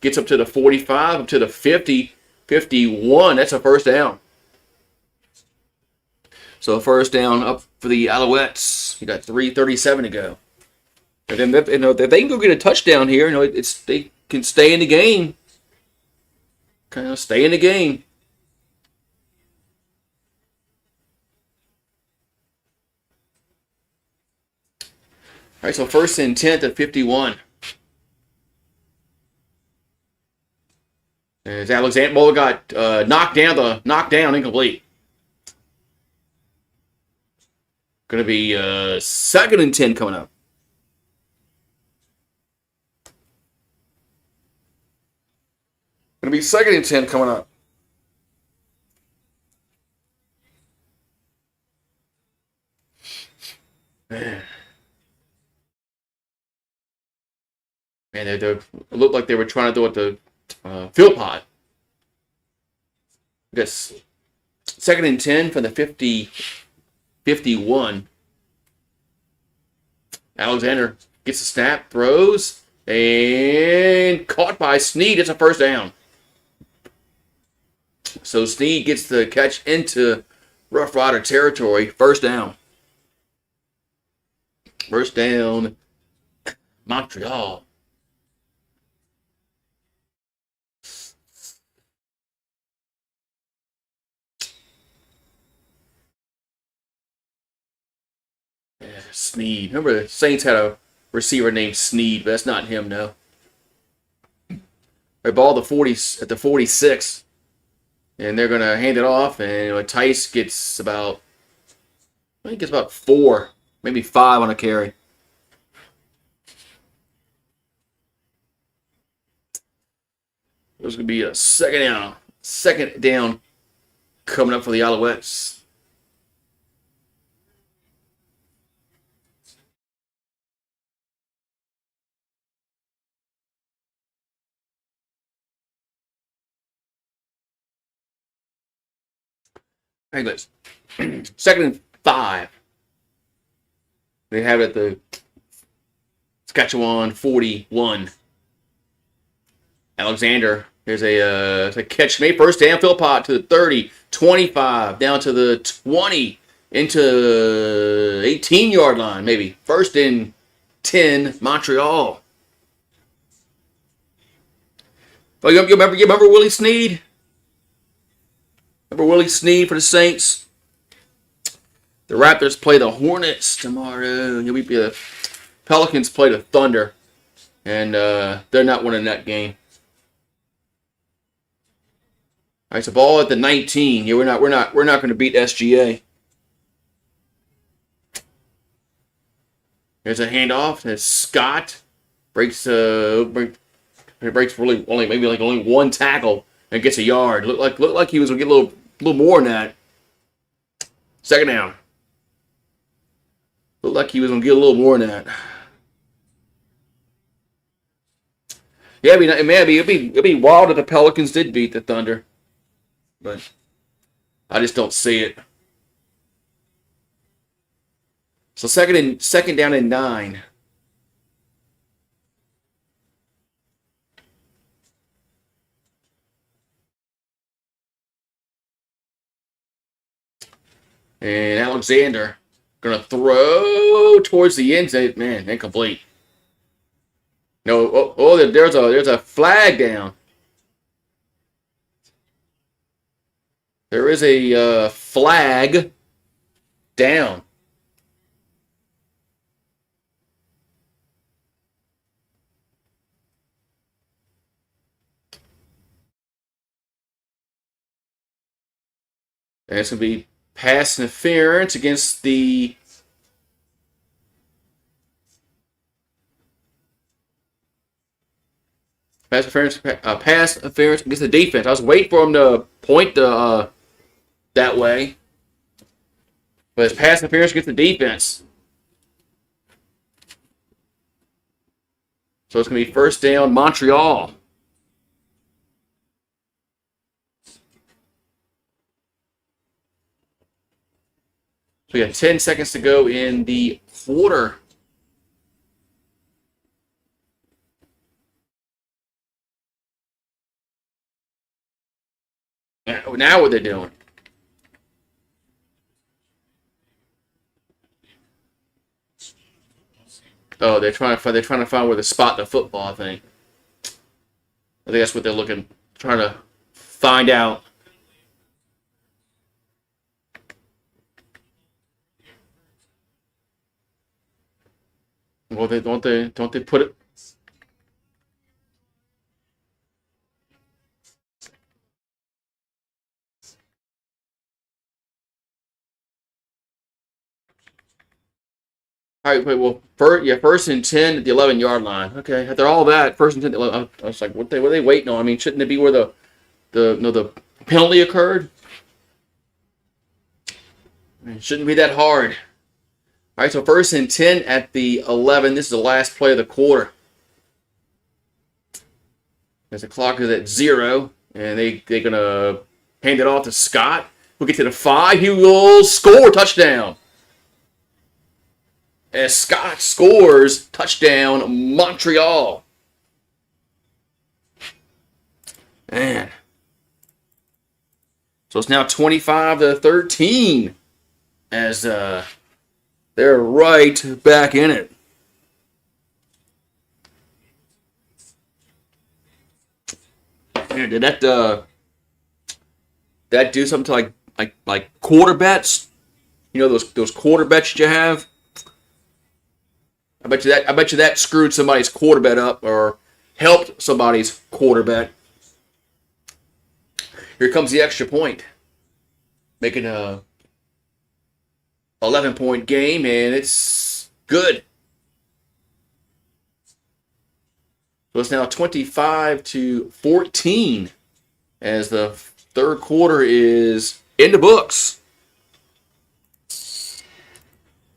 gets up to the 45, up to the 50, 51. That's a 1st down. So 1st down up for the Alouettes. You got 3:37 to go. And then if they can go get a touchdown here, they can stay in the game. Kind of stay in the game. All right, so 1st and 10 at 51. As Alexander Bowler got knocked down, incomplete. Going to be 2nd and 10 coming up. Going to be 2nd and 10 coming up. Man. Man, it looked like they were trying to do it the field pod. I guess 2nd and 10 from the 51. Alexander gets a snap, throws, And caught by Sneed. It's a first down. So Sneed gets the catch into Rough Rider territory. First down. First down, Montreal. Yeah, Sneed. Remember the Saints had a receiver named Sneed, but that's not him, no. They ball at the 46, and they're gonna hand it off, and Tice gets about, I think it's about 4, maybe 5 on a carry. There's gonna be a second down. Second down coming up for the Alouettes. Anyways, second and 5. They have it at the Saskatchewan 41. Alexander, there's a catch made. First down, Philpott to the 30, 25, down to the 20, into 18-yard line, maybe. First and 10, Montreal. Oh, you remember Willie Sneed? Remember Willie Sneed for the Saints? The Raptors play the Hornets tomorrow. The Pelicans play the Thunder, and they're not winning that game. All right, so ball at the 19. Yeah, we're not going to beat SGA. There's a handoff. As Scott breaks really only one tackle and gets a yard. Looked like he was gonna get a little more than that. Second down. Looked like he was gonna get a little more than that. Yeah, it'd be wild if the Pelicans did beat the Thunder, but I just don't see it. So second down and 9. And Alexander gonna throw towards the end zone. Man, incomplete. No, there's a flag down. There is a flag down. And it's going to be pass interference against the pass interference against the defense. I was waiting for him to point that way, but it's pass interference against the defense. So it's going to be first down, Montreal. So we got 10 seconds to go in the quarter. Now what they're doing? Oh, they're trying to find where to spot the football. I think that's what they're trying to find out. Well, don't they put it? All right, well, first and 10 at the 11-yard line. Okay, after all that, first and 10 at the 11. I was like, what are they waiting on? I mean, shouldn't it be where the penalty occurred? I mean, it shouldn't be that hard. All right, so first and 10 at the 11. This is the last play of the quarter. As the clock is at 0, and they're gonna hand it off to Scott. We'll get to the 5. He will score touchdown. As Scott scores touchdown, Montreal. Man. So it's now 25-13 as they're right back in it. Man, did that do something to like quarter bets? You know those quarter bets you have? I bet you that screwed somebody's quarter bet up or helped somebody's quarter bet. Here comes the extra point. Making a 11-point game, and it's good. So it's now 25-14 as the third quarter is in the books.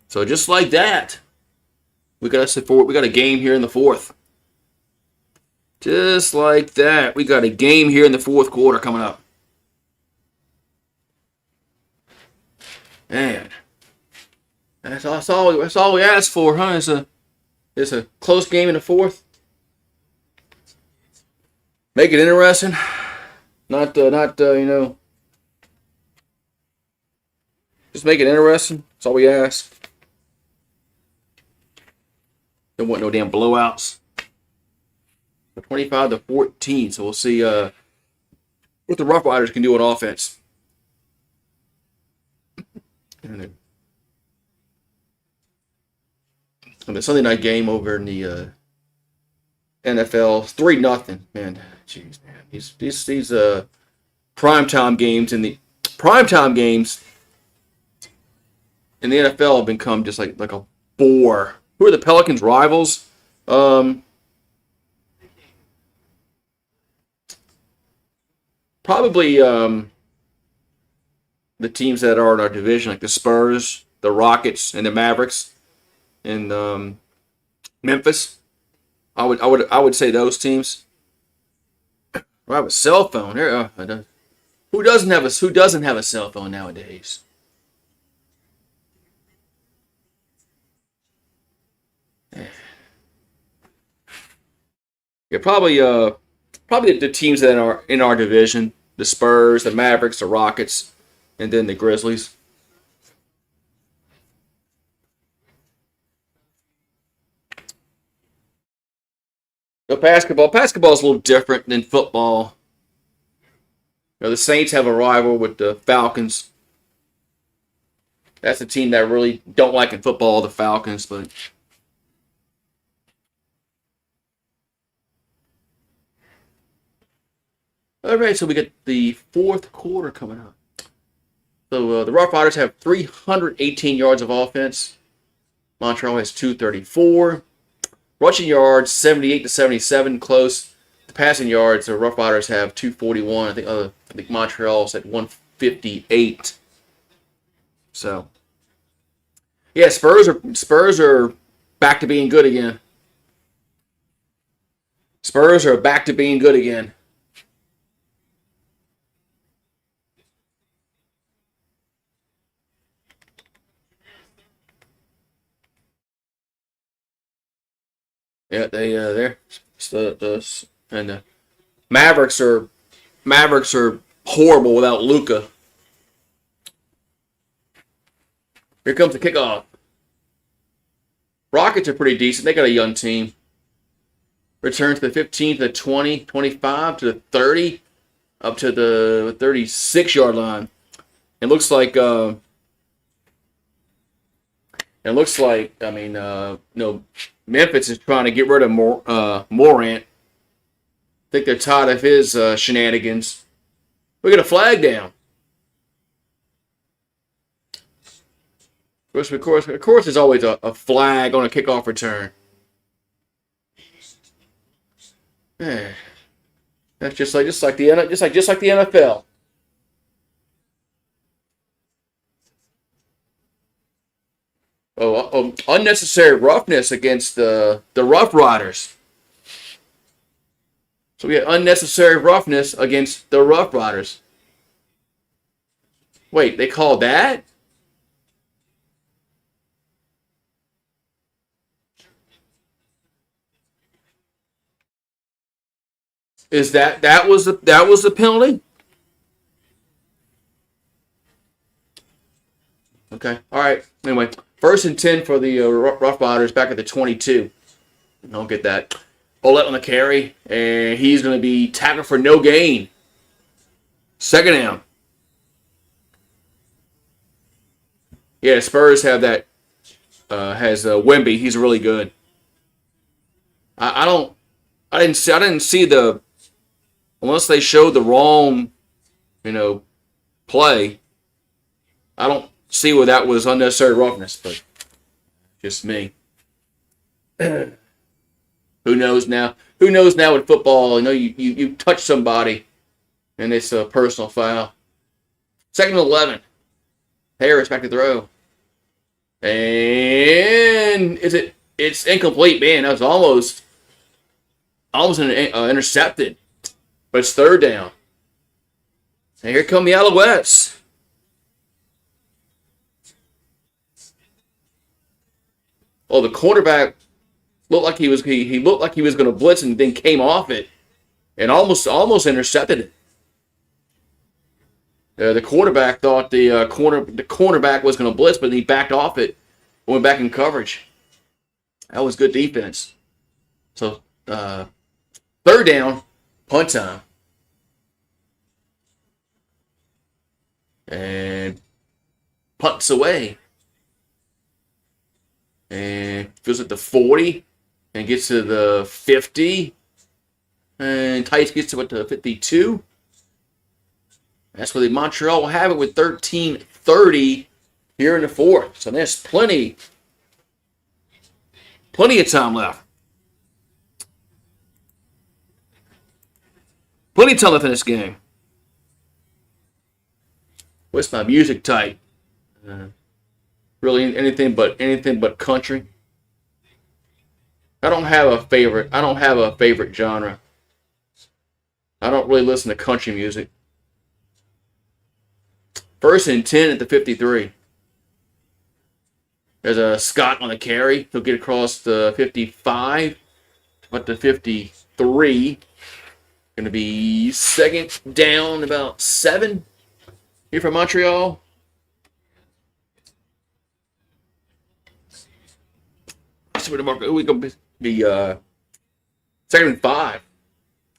So just like that, we got a game here in the fourth. Just like that, we got a game here in the fourth quarter coming up. Man, that's all we asked for, huh? It's a close game in the fourth. Make it interesting. Not just make it interesting. That's all we ask. Don't want no damn blowouts. 25-14. So we'll see what the Roughriders can do on offense. And the Sunday night game over in the NFL, 3-0. Man, jeez, man. These primetime games in the NFL have become just like a bore. Who are the Pelicans' rivals? Probably the teams that are in our division, like the Spurs, the Rockets, and the Mavericks, and Memphis. I would say those teams. I have a cell phone. Who doesn't have a cell phone nowadays? Yeah, probably the teams that are in our division: the Spurs, the Mavericks, the Rockets, and then the Grizzlies. The basketball is a little different than football. The Saints have a rival with the Falcons. That's a team that I really don't like in football, the Falcons, but all right, so we get the fourth quarter coming up. So the Roughriders have 318 yards of offense. Montreal has 234. Rushing yards, 78-77, close. The passing yards, the Roughriders have 241. I think Montreal's at 158. So, yeah, Spurs are back to being good again. Spurs are back to being good again. Yeah, they're and the Mavericks are horrible without Luka. Here comes the kickoff. Rockets are pretty decent. They got a young team. Return to the 15, to the 20, 25, to the 30, up to the 36-yard line. It looks like Memphis is trying to get rid of Morant. I think they're tired of his shenanigans. We got a flag down. Of course, there's always a flag on a kickoff return. Man, that's just like the NFL. Unnecessary roughness against the Roughriders. So we had unnecessary roughness against the Roughriders. Wait, they called that? Is that was the penalty? Okay. All right. Anyway, 1st and 10 for the Rough Riders back at the 22. Don't get that. Ouellette on the carry, and he's going to be tackled for no gain. 2nd down. Yeah, Spurs have that. Has Wemby. He's really good. I didn't see the, unless they showed the wrong, play. I don't see where that was unnecessary roughness, but just me. Who knows now? Who knows now with football? You touch somebody, and it's a personal foul. 2nd and 11. Harris back to throw, and it's incomplete. Man, that was almost intercepted, but it's 3rd down. And here come the Alouettes. Oh, the quarterback looked like he looked like he was going to blitz and then came off it and almost intercepted it. The quarterback thought the cornerback was going to blitz, but he backed off it, went back in coverage. That was good defense. So 3rd down, punt time, and punts away. And goes at the 40 and gets to the 50. And Tice gets to the 52. That's where the Montreal will have it with 13:30 here in the 4th. So there's plenty of time left. Plenty of time left in this game. What's my music type? Really anything but country. I don't have a favorite genre. I don't really listen to country music. 1st and 10 at the 53. There's a Scott on the carry. He'll get across the 55, but the 53. Going to be 2nd down, about 7 here for Montreal. We're going to be 2nd and 5.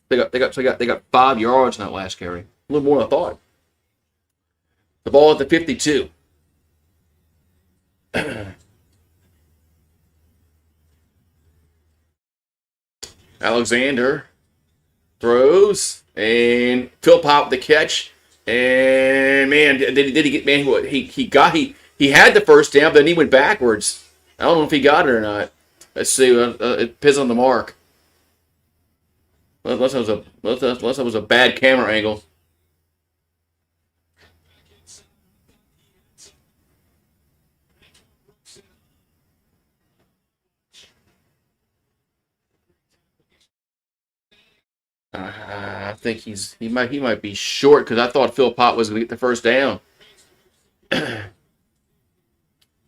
They got 5 yards in that last carry. A little more than I thought. The ball at the 52. Alexander throws, and Philpott with the catch. And man, did he get, man, what he had the 1st down, but then he went backwards. I don't know if he got it or not. Let's see. It depends on the mark. Unless that was a bad camera angle. I think he might be short because I thought Philpott was going to get the 1st down.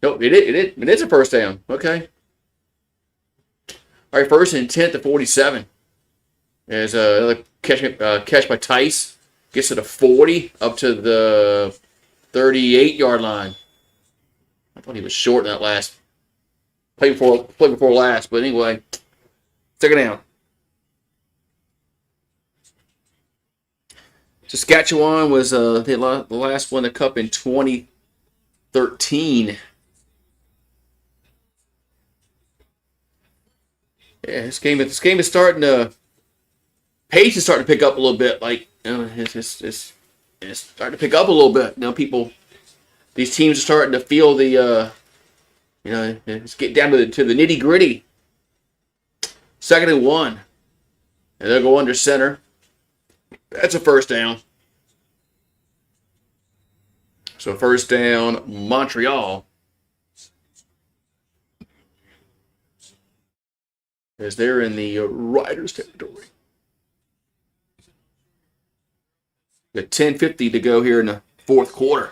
Nope, it is a 1st down. Okay. All right, 1st and 10 to 47. There's another catch by Tice. Gets to the 40, up to the 38-yard line. I thought he was short in that last play before last, but anyway, 2nd down. Saskatchewan was the last one to cup in 2013. Yeah, this game is starting to, pace is starting to pick up a little bit. Like, it's starting to pick up a little bit. These teams are starting to feel the, let's get down to the nitty gritty. 2nd and 1, and they'll go under center. That's a 1st down. So 1st down, Montreal. As they're in the Riders territory. Got 10:50 to go here in the 4th quarter.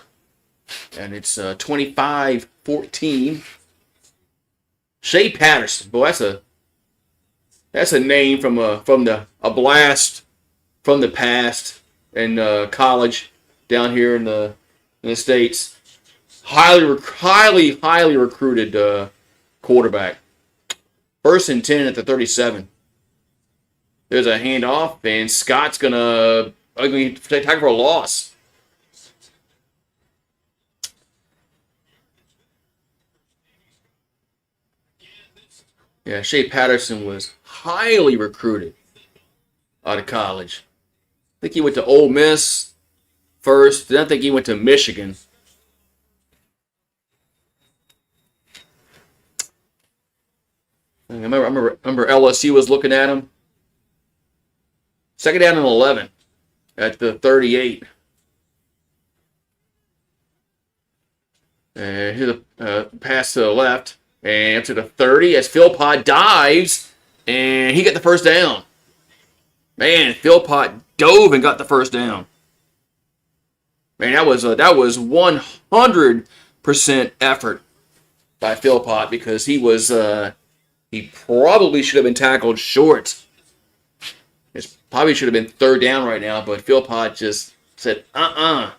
And it's 25-14. Shea Patterson. Boy, that's a name from a blast from the past in college down here in the States. Highly recruited quarterback. 1st and 10 at the 37. There's a handoff, and Scott's gonna tackle for a loss. Yeah, Shea Patterson was highly recruited out of college. I think he went to Ole Miss first. Then I think he went to Michigan. I remember LSU was looking at him. 2nd down and 11 at the 38. And here's a pass to the left. And up to the 30 as Philpott dives. And he got the 1st down. Man, Philpott dove and got the 1st down. Man, that was 100% effort by Philpott because he probably should have been tackled short. It probably should have been 3rd down right now, but Philpott just said, All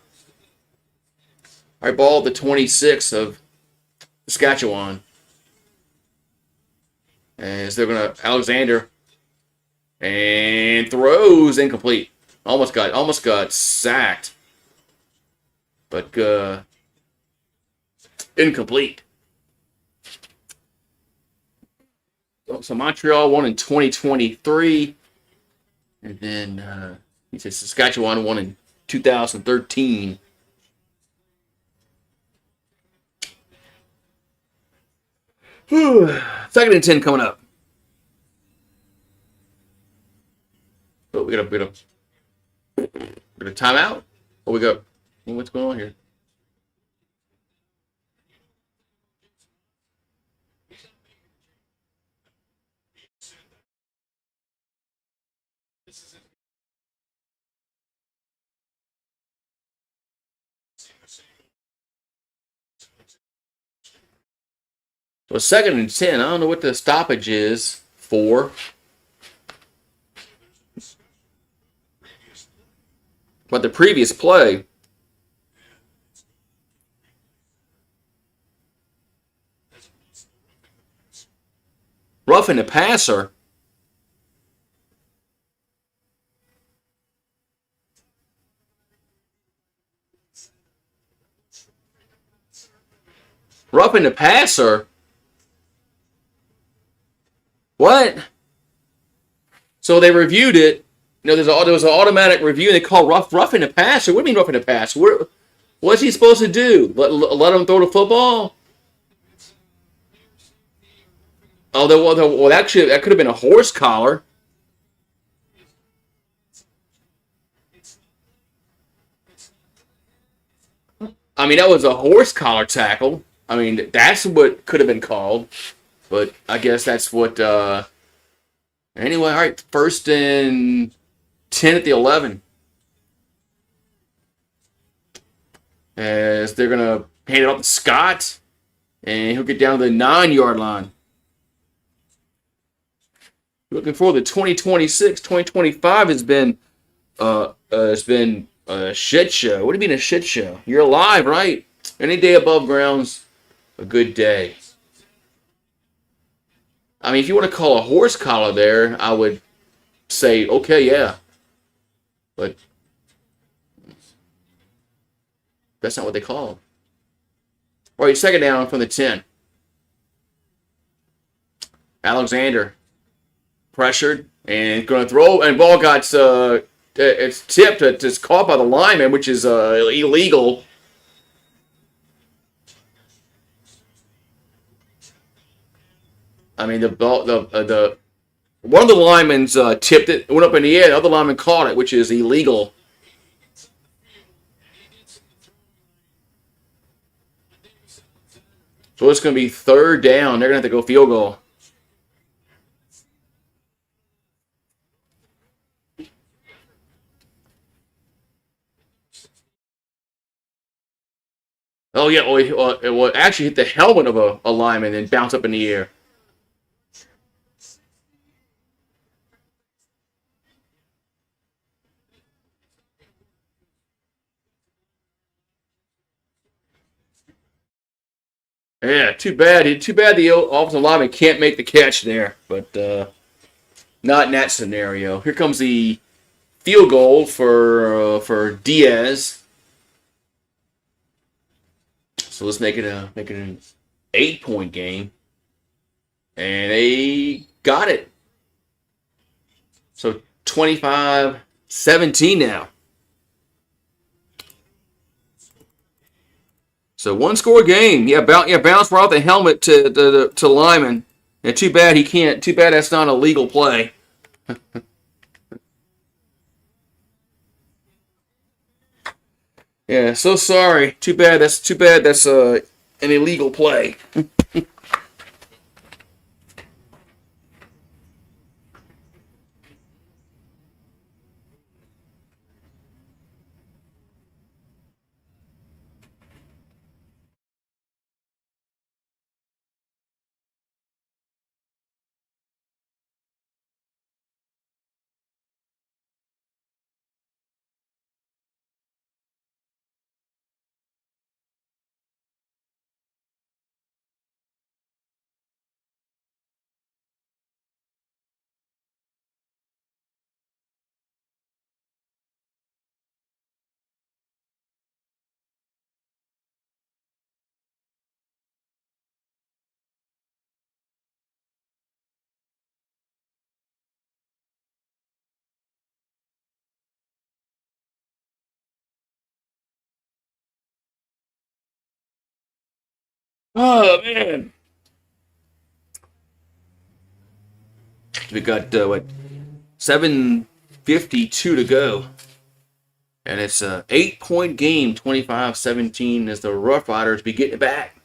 right, ball at the 26 of Saskatchewan. As they're going to Alexander and throws incomplete. Almost got sacked. But incomplete. So Montreal won in 2023. And then he said Saskatchewan won in 2013. Whew. 2nd and 10 coming up. Oh, we got a timeout. Oh, we got what's going on here? So 2nd and 10. I don't know what the stoppage is for. But the previous play. Roughing the passer. Roughing the passer. What? So they reviewed it. You know, there was an automatic review. They call roughing the passer. What do you mean roughing the passer? What's he supposed to do? Let him throw the football? Oh, actually, that could have been a horse collar. I mean, that was a horse collar tackle. I mean, that's what could have been called. But I guess that's what... Anyway, all right. 1st and 10 at the 11. As they're going to hand it off to Scott. And he'll get down to the 9-yard line. Looking forward to 2026. 2025 has been a shit show. What do you mean a shit show? You're alive, right? Any day above ground's a good day. I mean, if you want to call a horse collar there, I would say, okay, yeah. But that's not what they call it. All right, 2nd down from the 10. Alexander pressured and going to throw, and ball got it's tipped. It's caught by the lineman, which is illegal. I mean, the one of the linemen tipped it, went up in the air. The other lineman caught it, which is illegal. So it's going to be 3rd down. They're going to have to go field goal. Oh, yeah. It will actually hit the helmet of a lineman and bounce up in the air. Yeah, too bad. Too bad the offensive lineman can't make the catch there, but not in that scenario. Here comes the field goal for Diaz. So let's make it an 8-point game, and they got it. So 25-17 now. So one score game. Bounce right off the helmet to Lyman. Yeah, too bad he can't. Too bad that's not a legal play. Yeah, so sorry. Too bad that's an illegal play. Oh man, we got what 7:52 to go. And it's a 8-point game, 25-17, as the Rough Riders be getting it back.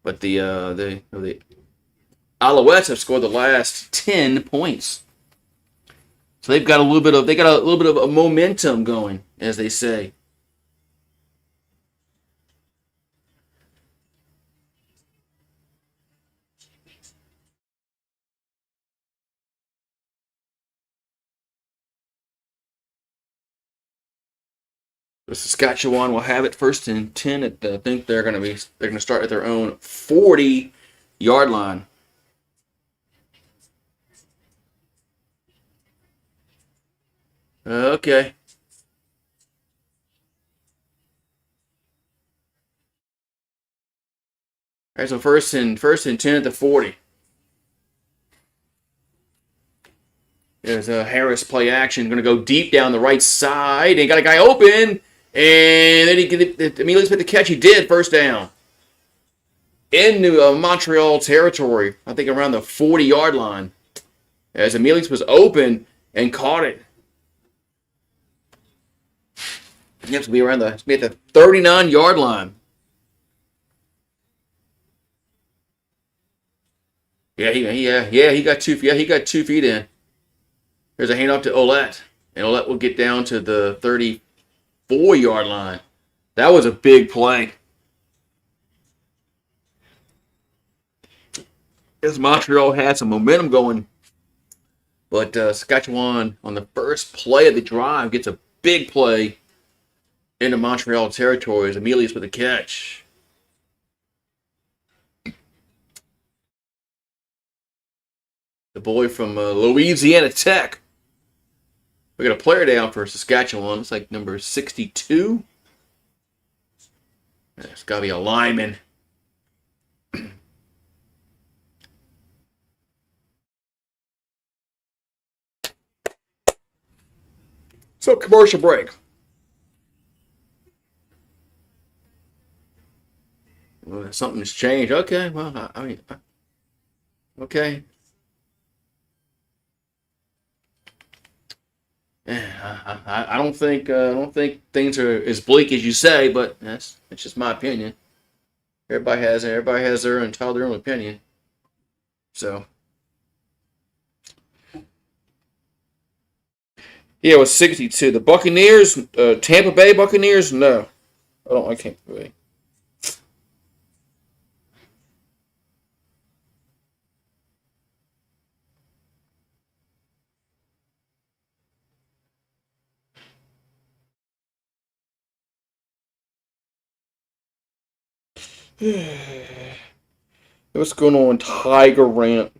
But the Alouettes have scored the last 10 points. So they've got a little bit of a momentum going, as they say. The Saskatchewan will have it first and 10. I think they're going to start at their own 40-yard line. Okay. All right, so first and 10 at the 40. There's a Harris play action, going to go deep down the right side, and got a guy open, and then he immediately spent the catch. He did first down into Montreal territory. I think around the 40-yard line, as Emilius was open and caught it. Yep, to be around at the 39-yard line. He got 2 feet. Yeah, he got 2 feet in. There's a handoff to Ouellette, and Ouellette will get down to the 34-yard line. That was a big play. As Montreal had some momentum going, but Saskatchewan on the first play of the drive gets a big play into Montreal territory as Emilius with a catch. The boy from Louisiana Tech. We got a player down for Saskatchewan. It's like number 62. It's got to be a lineman. So, commercial break. Well, something's changed. Okay, well, I mean, okay. I don't think things are as bleak as you say, but that's just my opinion. Everybody has their own opinion. So yeah, it was 62. The Buccaneers, Tampa Bay Buccaneers. No, I don't like Tampa Bay. What's going on, Tiger Rant?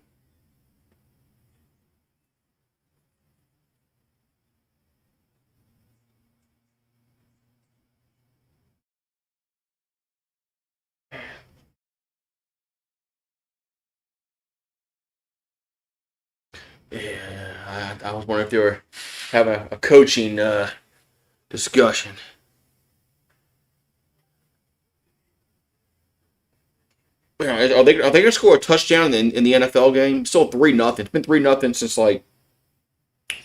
Yeah, I was wondering if they were having a coaching discussion. Are they gonna score a touchdown in the NFL game? Still 3-0. It's been 3-0 since like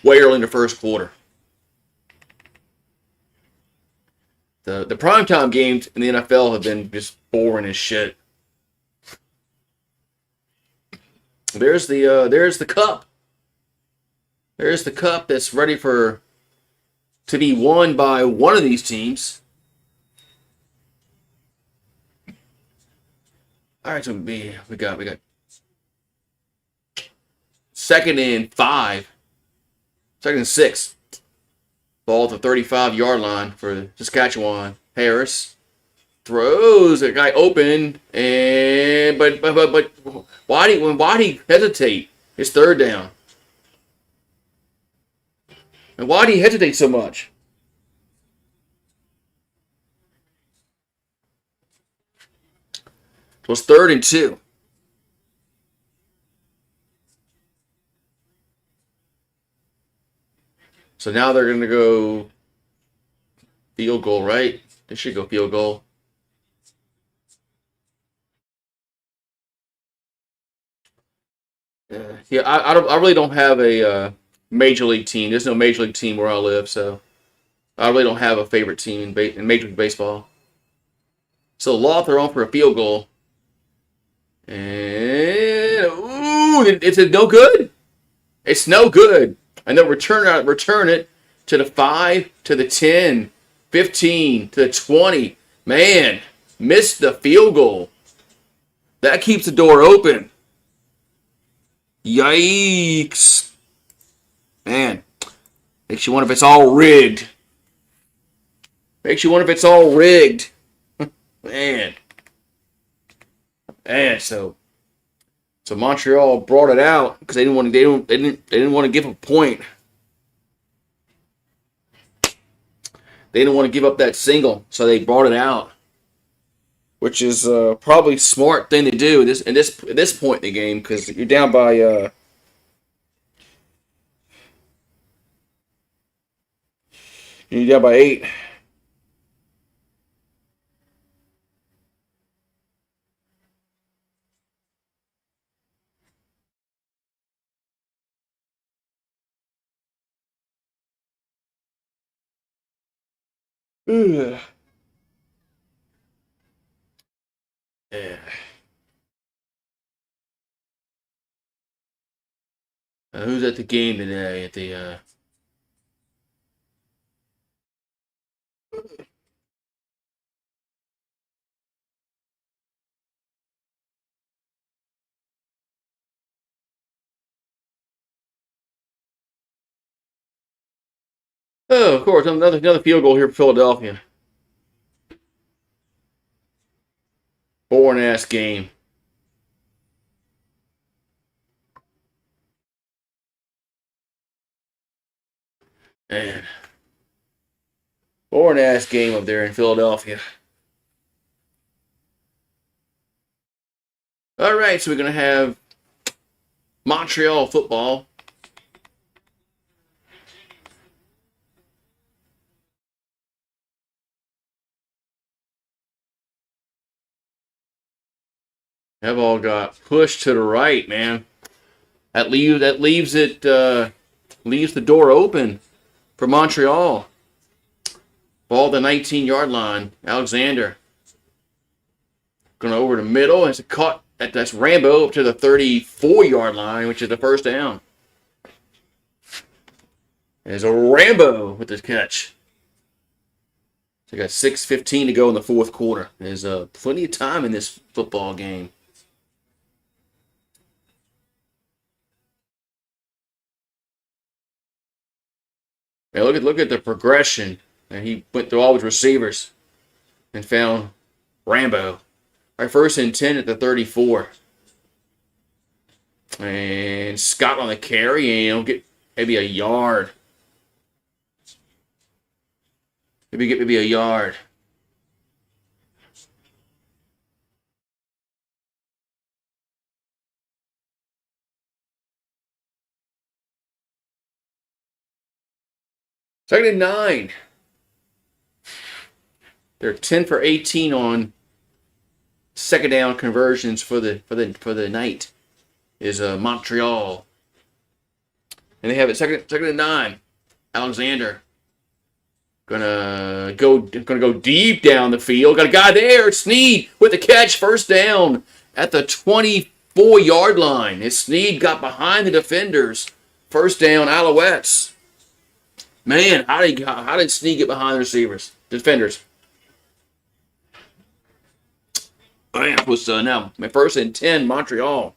way early in the first quarter. The primetime games in the NFL have been just boring as shit. There's the cup. There's the cup that's ready to be won by one of these teams. All right, so we got second and 5, second and 6. Ball to 35-yard line for Saskatchewan. Harris throws a guy open, and but why did he hesitate? It's third down. And why did he hesitate so much? It was 3rd and 2. So now they're going to go field goal, right? They should go field goal. Yeah, I really don't have a major league team. There's no major league team where I live, so I really don't have a favorite team in Major League Baseball. So Lothar on for a field goal. And it's no good. It's no good. And they'll return it to the 5, to the 10, 15, to the 20. Man, missed the field goal. That keeps the door open. Yikes. Man, makes you wonder if it's all rigged. Makes you wonder if it's all rigged. Man. And so Montreal brought it out because they didn't want to give a point. They didn't want to give up that single, so they brought it out, which is probably a smart thing to do at this point in the game because you're down by 8. Ugh. Yeah. Who's at the game today? At the Oh, of course, another field goal here for Philadelphia. Boring ass game. Man. Boring ass game up there in Philadelphia. All right, so we're gonna have Montreal football. That ball got pushed to the right, man. That leaves the door open for Montreal. Ball the 19-yard line. Alexander going over the middle. It's a cut. That's Rambo up to the 34-yard line, which is the first down. There's a Rambo with the catch. So we got 6:15 to go in the fourth quarter. There's plenty of time in this football game. Man, look at the progression. And he went through all his receivers and found Rambo. All right, 1st and 10 at the 34. And Scott on the carry, and he'll get maybe a yard. Maybe a yard. Second and 9. They're 10 for 18 on second down conversions for the night. Is Montreal, and they have it second and 9. Alexander gonna go deep down the field. Got a guy there. Sneed with the catch, first down at the 24-yard line. As Sneed got behind the defenders, first down Alouettes. Man, how did Sneed get behind the defenders? Man, it was now my first and 10 Montreal.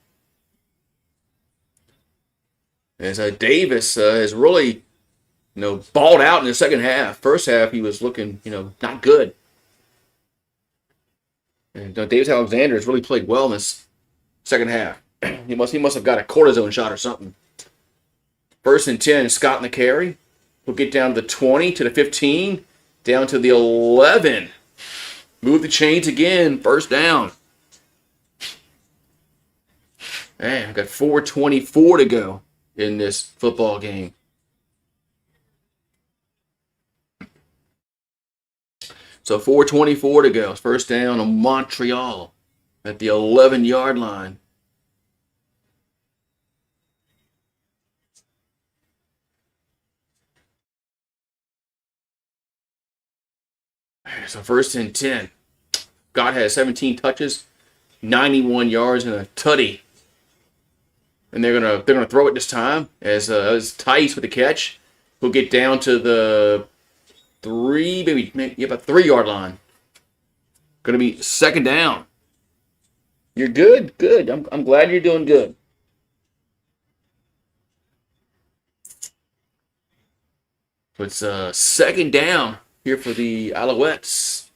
As Davis has really, balled out in the second half. First half, he was looking, not good. And Davis Alexander has really played well in this second half. He must have got a cortisone shot or something. First and 10, Scott in the carry. We'll get down to the 20, to the 15, down to the 11. Move the chains again, first down. Man, I've got 4:24 to go in this football game. So 4:24 to go. First down on Montreal at the 11-yard line. So first and 10. Scott has 17 touches, 91 yards, and a tutty. And they're gonna throw it this time as Tice with the catch. He'll get down to the 3-yard line. Gonna be second down. You're good. I'm glad you're doing good. So it's second down here for the Alouettes.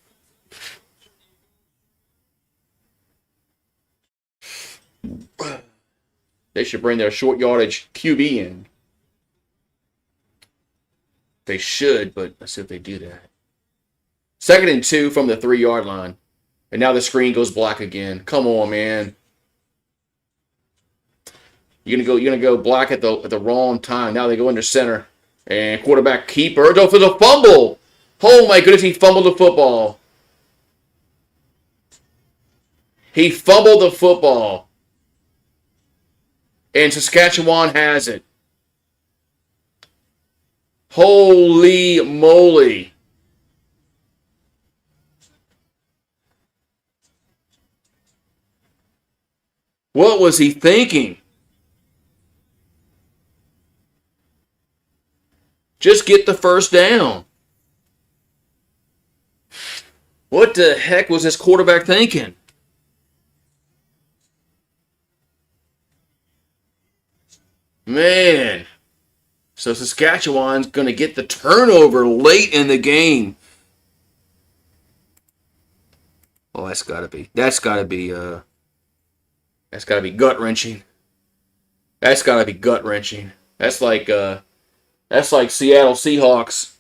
They should bring their short yardage QB in. They should, but let's see if they do that. Second and 2 from the 3-yard line. And now the screen goes black again. Come on, man. You're gonna go black at the wrong time. Now they go under center. And quarterback keeper for the fumble. Oh my goodness, he fumbled the football. He fumbled the football. And Saskatchewan has it. Holy moly. What was he thinking? Just get the first down. What the heck was this quarterback thinking? Man. So Saskatchewan's going to get the turnover late in the game. Oh, that's got to be gut-wrenching. That's got to be gut-wrenching. That's like Seattle Seahawks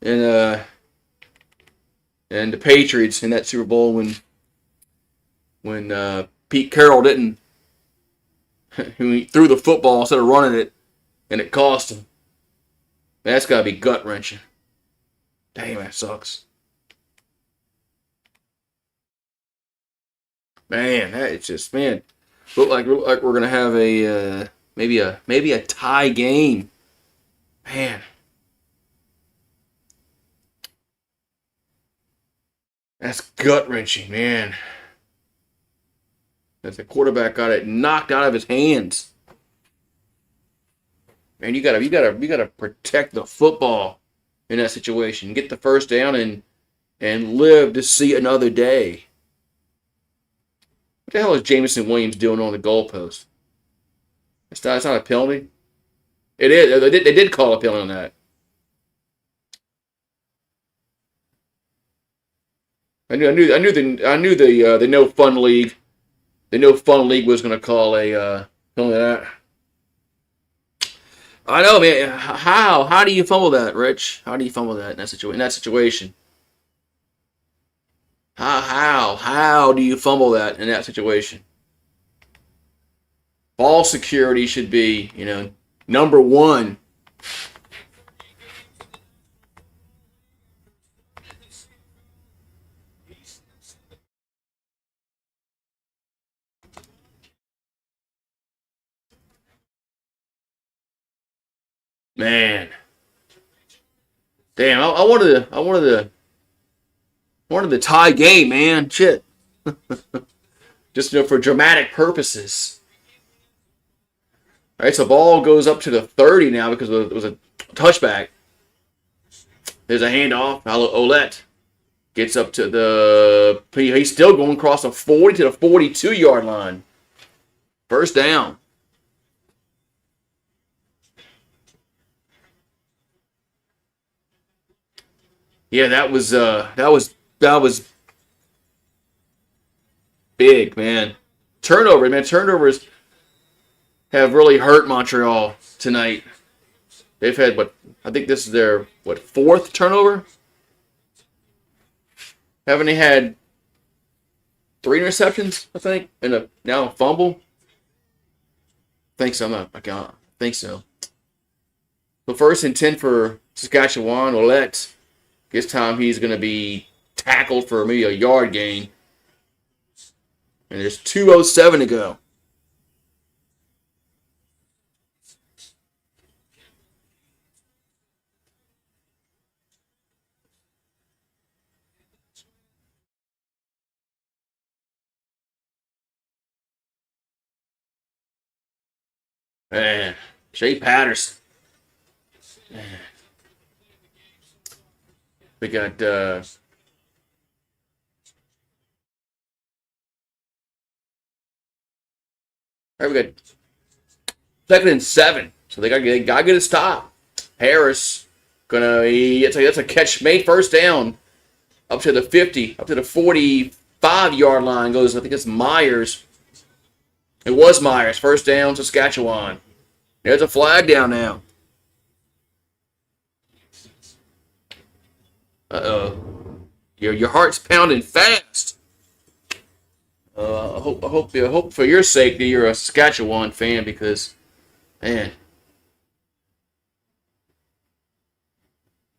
and the Patriots in that Super Bowl when Pete Carroll didn't he threw the football instead of running it, and it cost him. That's got to be gut-wrenching. Damn, that sucks. Man, look like we're gonna have a maybe a tie game. Man, that's gut-wrenching, man. That the quarterback got it knocked out of his hands. Man, you gotta protect the football in that situation. Get the first down and live to see another day. What the hell is Jameson Williams doing on the goalpost? It's not a penalty. It is. They did call a penalty on that. I knew the no fun league. The no fun league was going to call a Something like that. I know, man. How do you fumble that, Rich? How do you fumble that in that situation? How do you fumble that in that situation? Ball security should be, number one. Man, damn! I wanted the tie game, man. Shit, just for dramatic purposes. All right, so ball goes up to the 30 now because it was a touchback. There's a handoff. Alouette gets up to the. He's still going across the 40 to the 42-yard line. First down. Yeah, that was big, man. Turnovers have really hurt Montreal tonight. They've had I think this is their fourth turnover. Haven't they had 3 interceptions? I think, and now a fumble. I think so. I think so. The first and 10 for Saskatchewan Roughriders. This time he's going to be tackled for maybe a yard gain. And there's 2:07 to go. Man, Shea Patterson. Man. We got all right, we got 2nd and 7. So they gotta get a stop. Harris that's a catch made, first down. Up to the 50, up to the 45-yard line goes, I think it's Myers. It was Myers. First down, Saskatchewan. There's a flag down now. Uh-oh. Your heart's pounding fast. I hope for your sake that you're a Saskatchewan fan, because, man,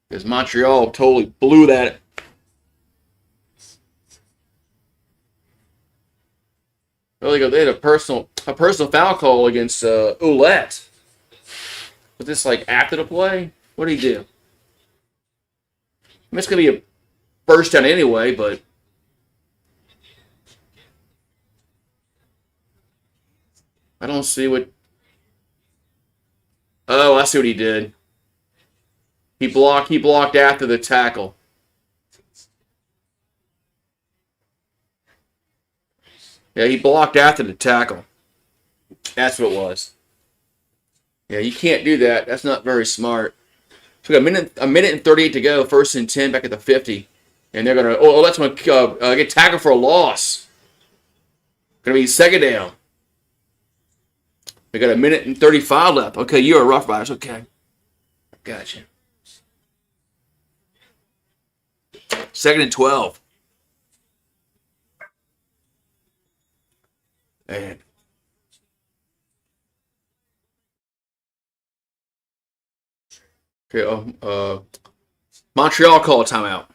because Montreal totally blew that. Well, they had a personal foul call against Alouettes. Was this like after the play? What did he do? I mean, it's gonna be a first down anyway, but I don't see what. Oh, I see what he did. He blocked after the tackle. Yeah, he blocked after the tackle. That's what it was. Yeah, you can't do that. That's not very smart. So we got a minute and 38 to go. First and 10 back at the 50. And they're going to, that's going to get tackled for a loss. Going to be second down. We got a minute and 35 left. Okay, you're a Rough Riders. Okay. Gotcha. 2nd and 12. Man. Okay, Montreal call a timeout.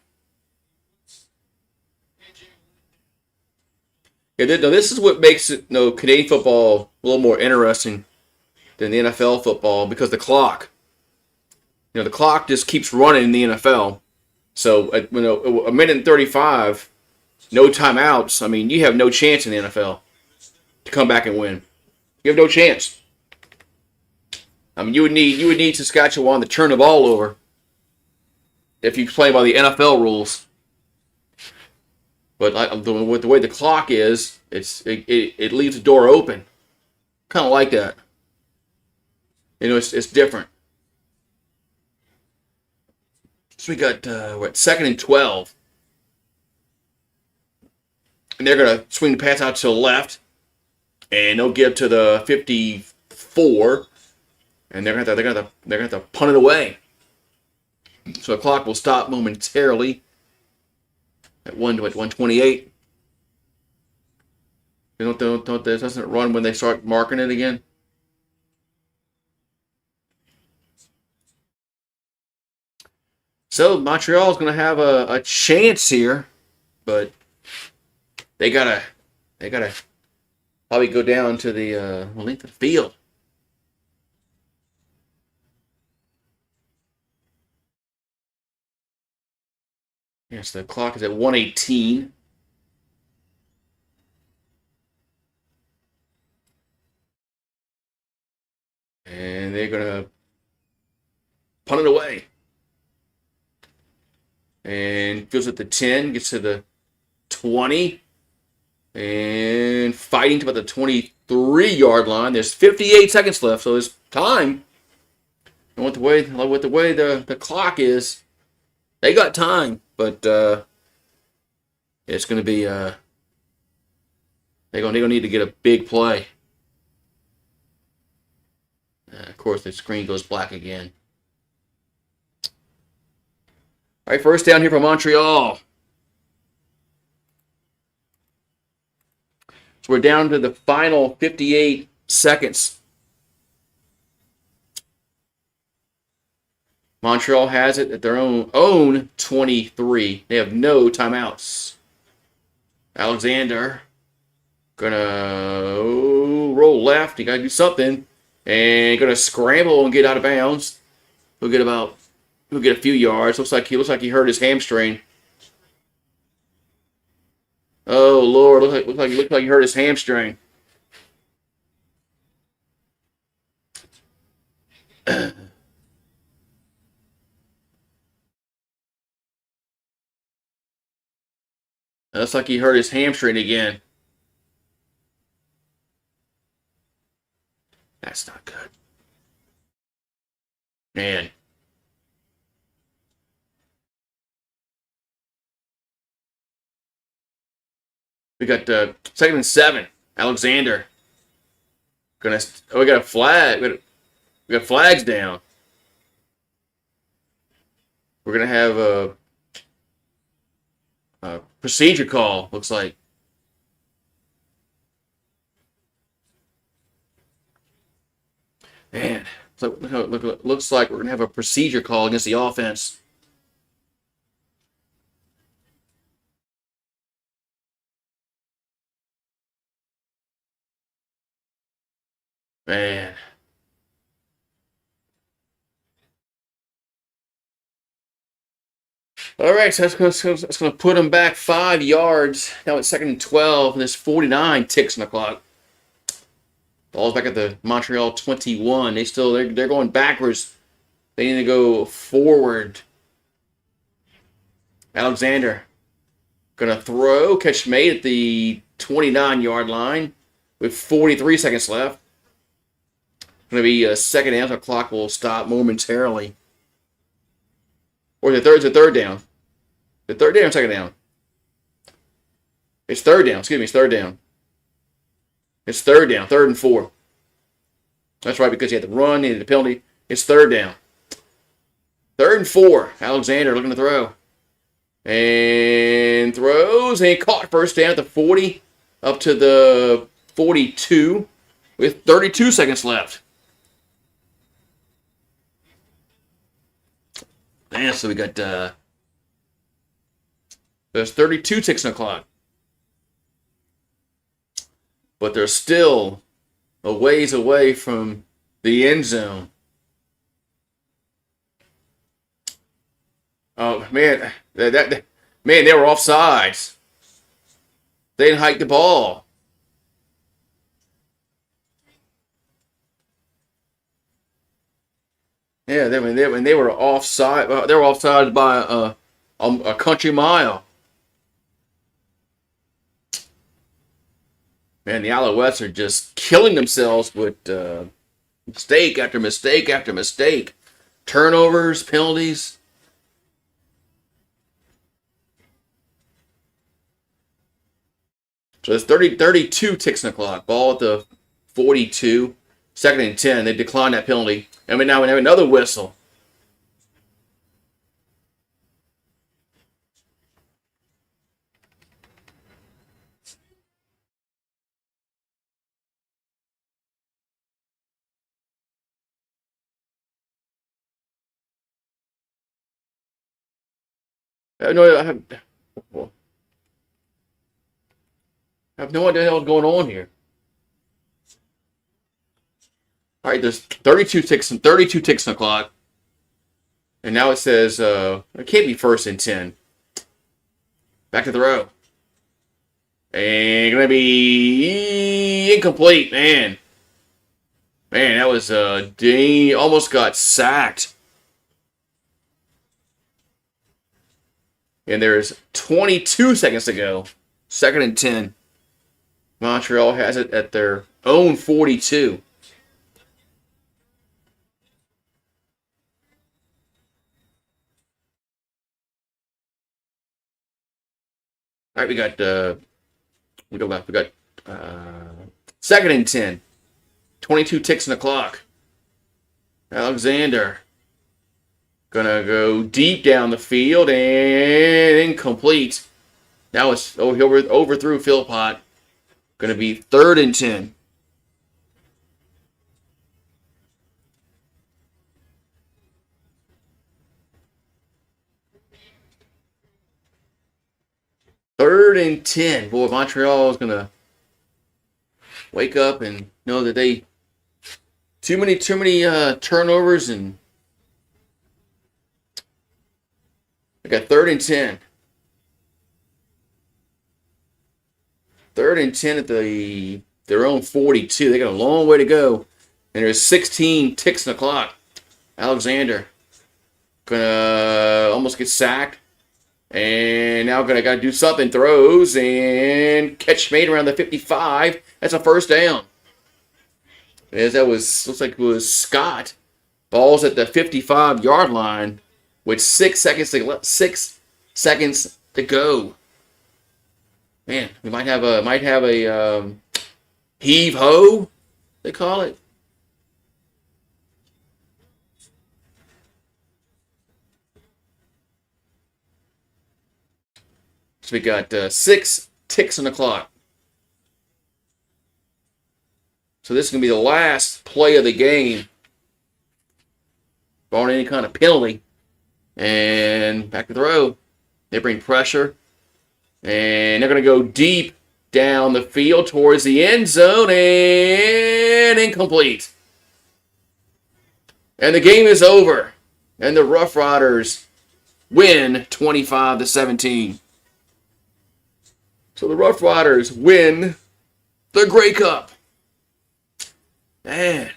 Yeah, this is what makes Canadian football a little more interesting than the NFL football, because the clock. The clock just keeps running in the NFL. So, a minute and 35, no timeouts. I mean, you have no chance in the NFL to come back and win. You have no chance. I mean, you would need Saskatchewan to turn the ball over if you play by the NFL rules. But with the way the clock is, it leaves the door open. Kind of like that. It's different. So we got 2nd and 12, and they're gonna swing the pass out to the left. and they'll get up to the 54, and they're gonna have to punt it away. So the clock will stop momentarily at 1:28. Don't this doesn't run when they start marking it again. So Montreal is going to have a chance here, but they gotta probably go down to the length of the field. Yes, the clock is at 1:18. And they're going to punt it away. And goes at the 10, gets to the 20, and fighting to about the 23-yard line. There's 58 seconds left, so there's time. And with the way the clock is, they got time, but it's going to be they're going to need to get a big play. Of course, the screen goes black again. All right, first down here for Montreal. So we're down to the final 58 seconds. Montreal has it at their own 23. They have no timeouts. Alexander gonna roll left. He gotta do something, and gonna scramble and get out of bounds. He'll get a few yards. Looks like he hurt his hamstring. Oh Lord! Looks like he hurt his hamstring. Looks like he hurt his hamstring again. That's not good. Man. We got 2nd and 7. Alexander. We got a flag. We got flags down. We're gonna have a procedure call. Looks like. Man, looks like we're gonna have a procedure call against the offense. Man. All right, so that's going to put them back 5 yards. Now it's 2nd and 12, and there's 49 ticks on the clock. Ball's back at the Montreal 21. They're going backwards. They need to go forward. Alexander gonna throw, catch made at the 29-yard line with 43 seconds left. Gonna be a second down. So the clock will stop momentarily. Or the third down. The third down or second down? It's third down. Excuse me, it's third down. It's third down. 3rd and 4. That's right, because he had the run, needed the penalty. It's third down. 3rd and 4. Alexander looking to throw. And throws. And he caught first down at the 40. Up to the 42. With 32 seconds left. And so we got there's 32 ticks on the clock. But they're still a ways away from the end zone. Oh man, they were offsides. They didn't hike the ball. Yeah, they were offside. They were offside by a country mile. Man, the Alouettes are just killing themselves with mistake after mistake after mistake. Turnovers, penalties. So it's 32 ticks on the clock. Ball at the 42. 2nd and 10. They declined that penalty. And now we have another whistle. I have no idea what's going on here. All right, there's 32 ticks on the clock. And now it says it can't be 1st and 10. Back to the row. And going to be incomplete, man. Man, that was almost got sacked. And there's 22 seconds to go. 2nd and 10. Montreal has it at their own 42. All right, we got 2nd and 10. 22 ticks on the clock. Alexander gonna go deep down the field and incomplete. Now it's he overthrew Philpott. Gonna be 3rd and 10. Third and 10. Boy, Montreal is gonna wake up and know that they too many turnovers, and they got 3rd and 10. 3rd and 10 at their own 42. They got a long way to go. And there's 16 ticks on the clock. Alexander gonna almost get sacked. And now got to do something. Throws and catch made around the 55. That's a 1st down. As that looks like it was Scott. Ball's at the 55-yard line with 6 seconds to go. Man, we might have a heave ho, they call it. So we got 6 ticks on the clock. So this is going to be the last play of the game, barring any kind of penalty. And back to the row. They bring pressure. And they're going to go deep down the field towards the end zone, and incomplete. And the game is over. And the Roughriders win 25-17. So the Roughriders win the Grey Cup. Man.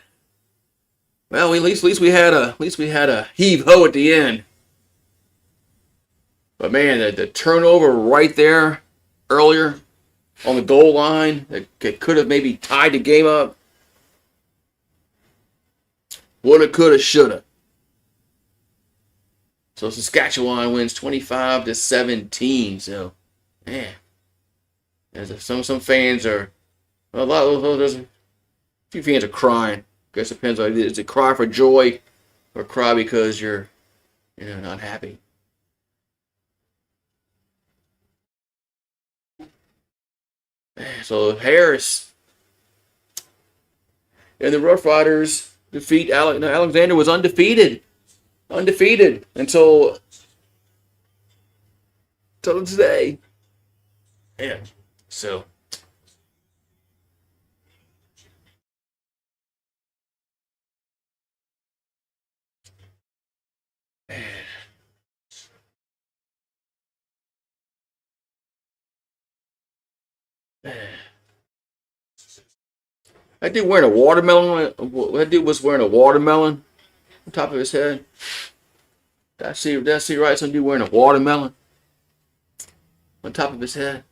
Well, at least we had a heave ho at the end. But man, the turnover right there earlier on the goal line that could have maybe tied the game up. Woulda, coulda, shoulda. So Saskatchewan wins 25-17. So, man, some fans are there's a few fans are crying. I guess it depends on is it cry for joy or cry because you're not happy. So Harris and the Roughriders defeat Alexander was undefeated until today. Yeah. So that dude wearing a watermelon. That dude was wearing a watermelon on top of his head. Did I see right? Some dude wearing a watermelon on top of his head.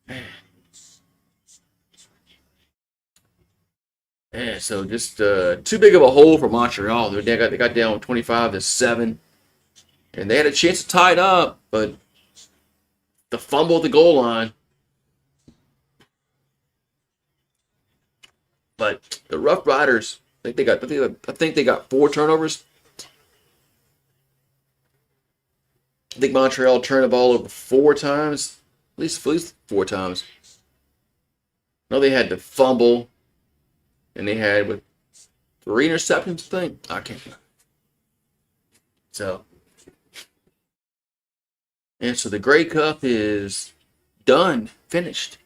Man. Yeah, so just too big of a hole for Montreal. They got down 25-7, and they had a chance to tie it up, but the fumble at the goal line But the Rough Riders, I think they got 4 turnovers. I think Montreal turned the ball over 4 times, at least 4 times. No, they had to fumble, and they had with 3 interceptions. I think I can't. So, and so the Grey Cup is done, finished.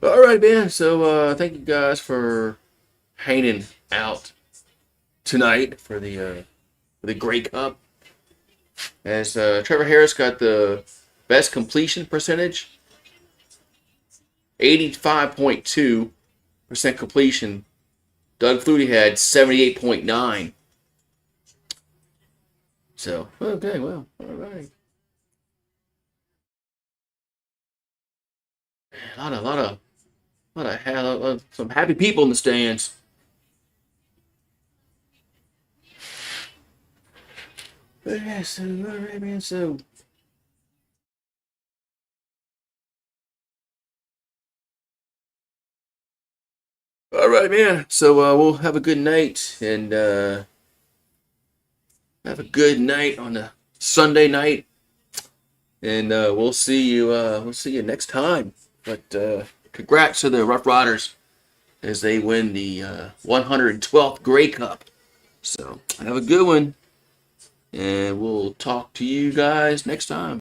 All right, man. So thank you guys for hanging out tonight for the Grey Cup. As Trevor Harris got the best completion percentage, 85.2% completion. Doug Flutie had 78.9. So okay, well, all right. A lot of, lot of, lot of some happy people in the stands. Yeah, so, all right, man. So, all right, man. So we'll have a good night and have a good night on the Sunday night, and we'll see you. We'll see you next time. But congrats to the Rough Riders as they win the 112th Grey Cup. So have a good one, and we'll talk to you guys next time.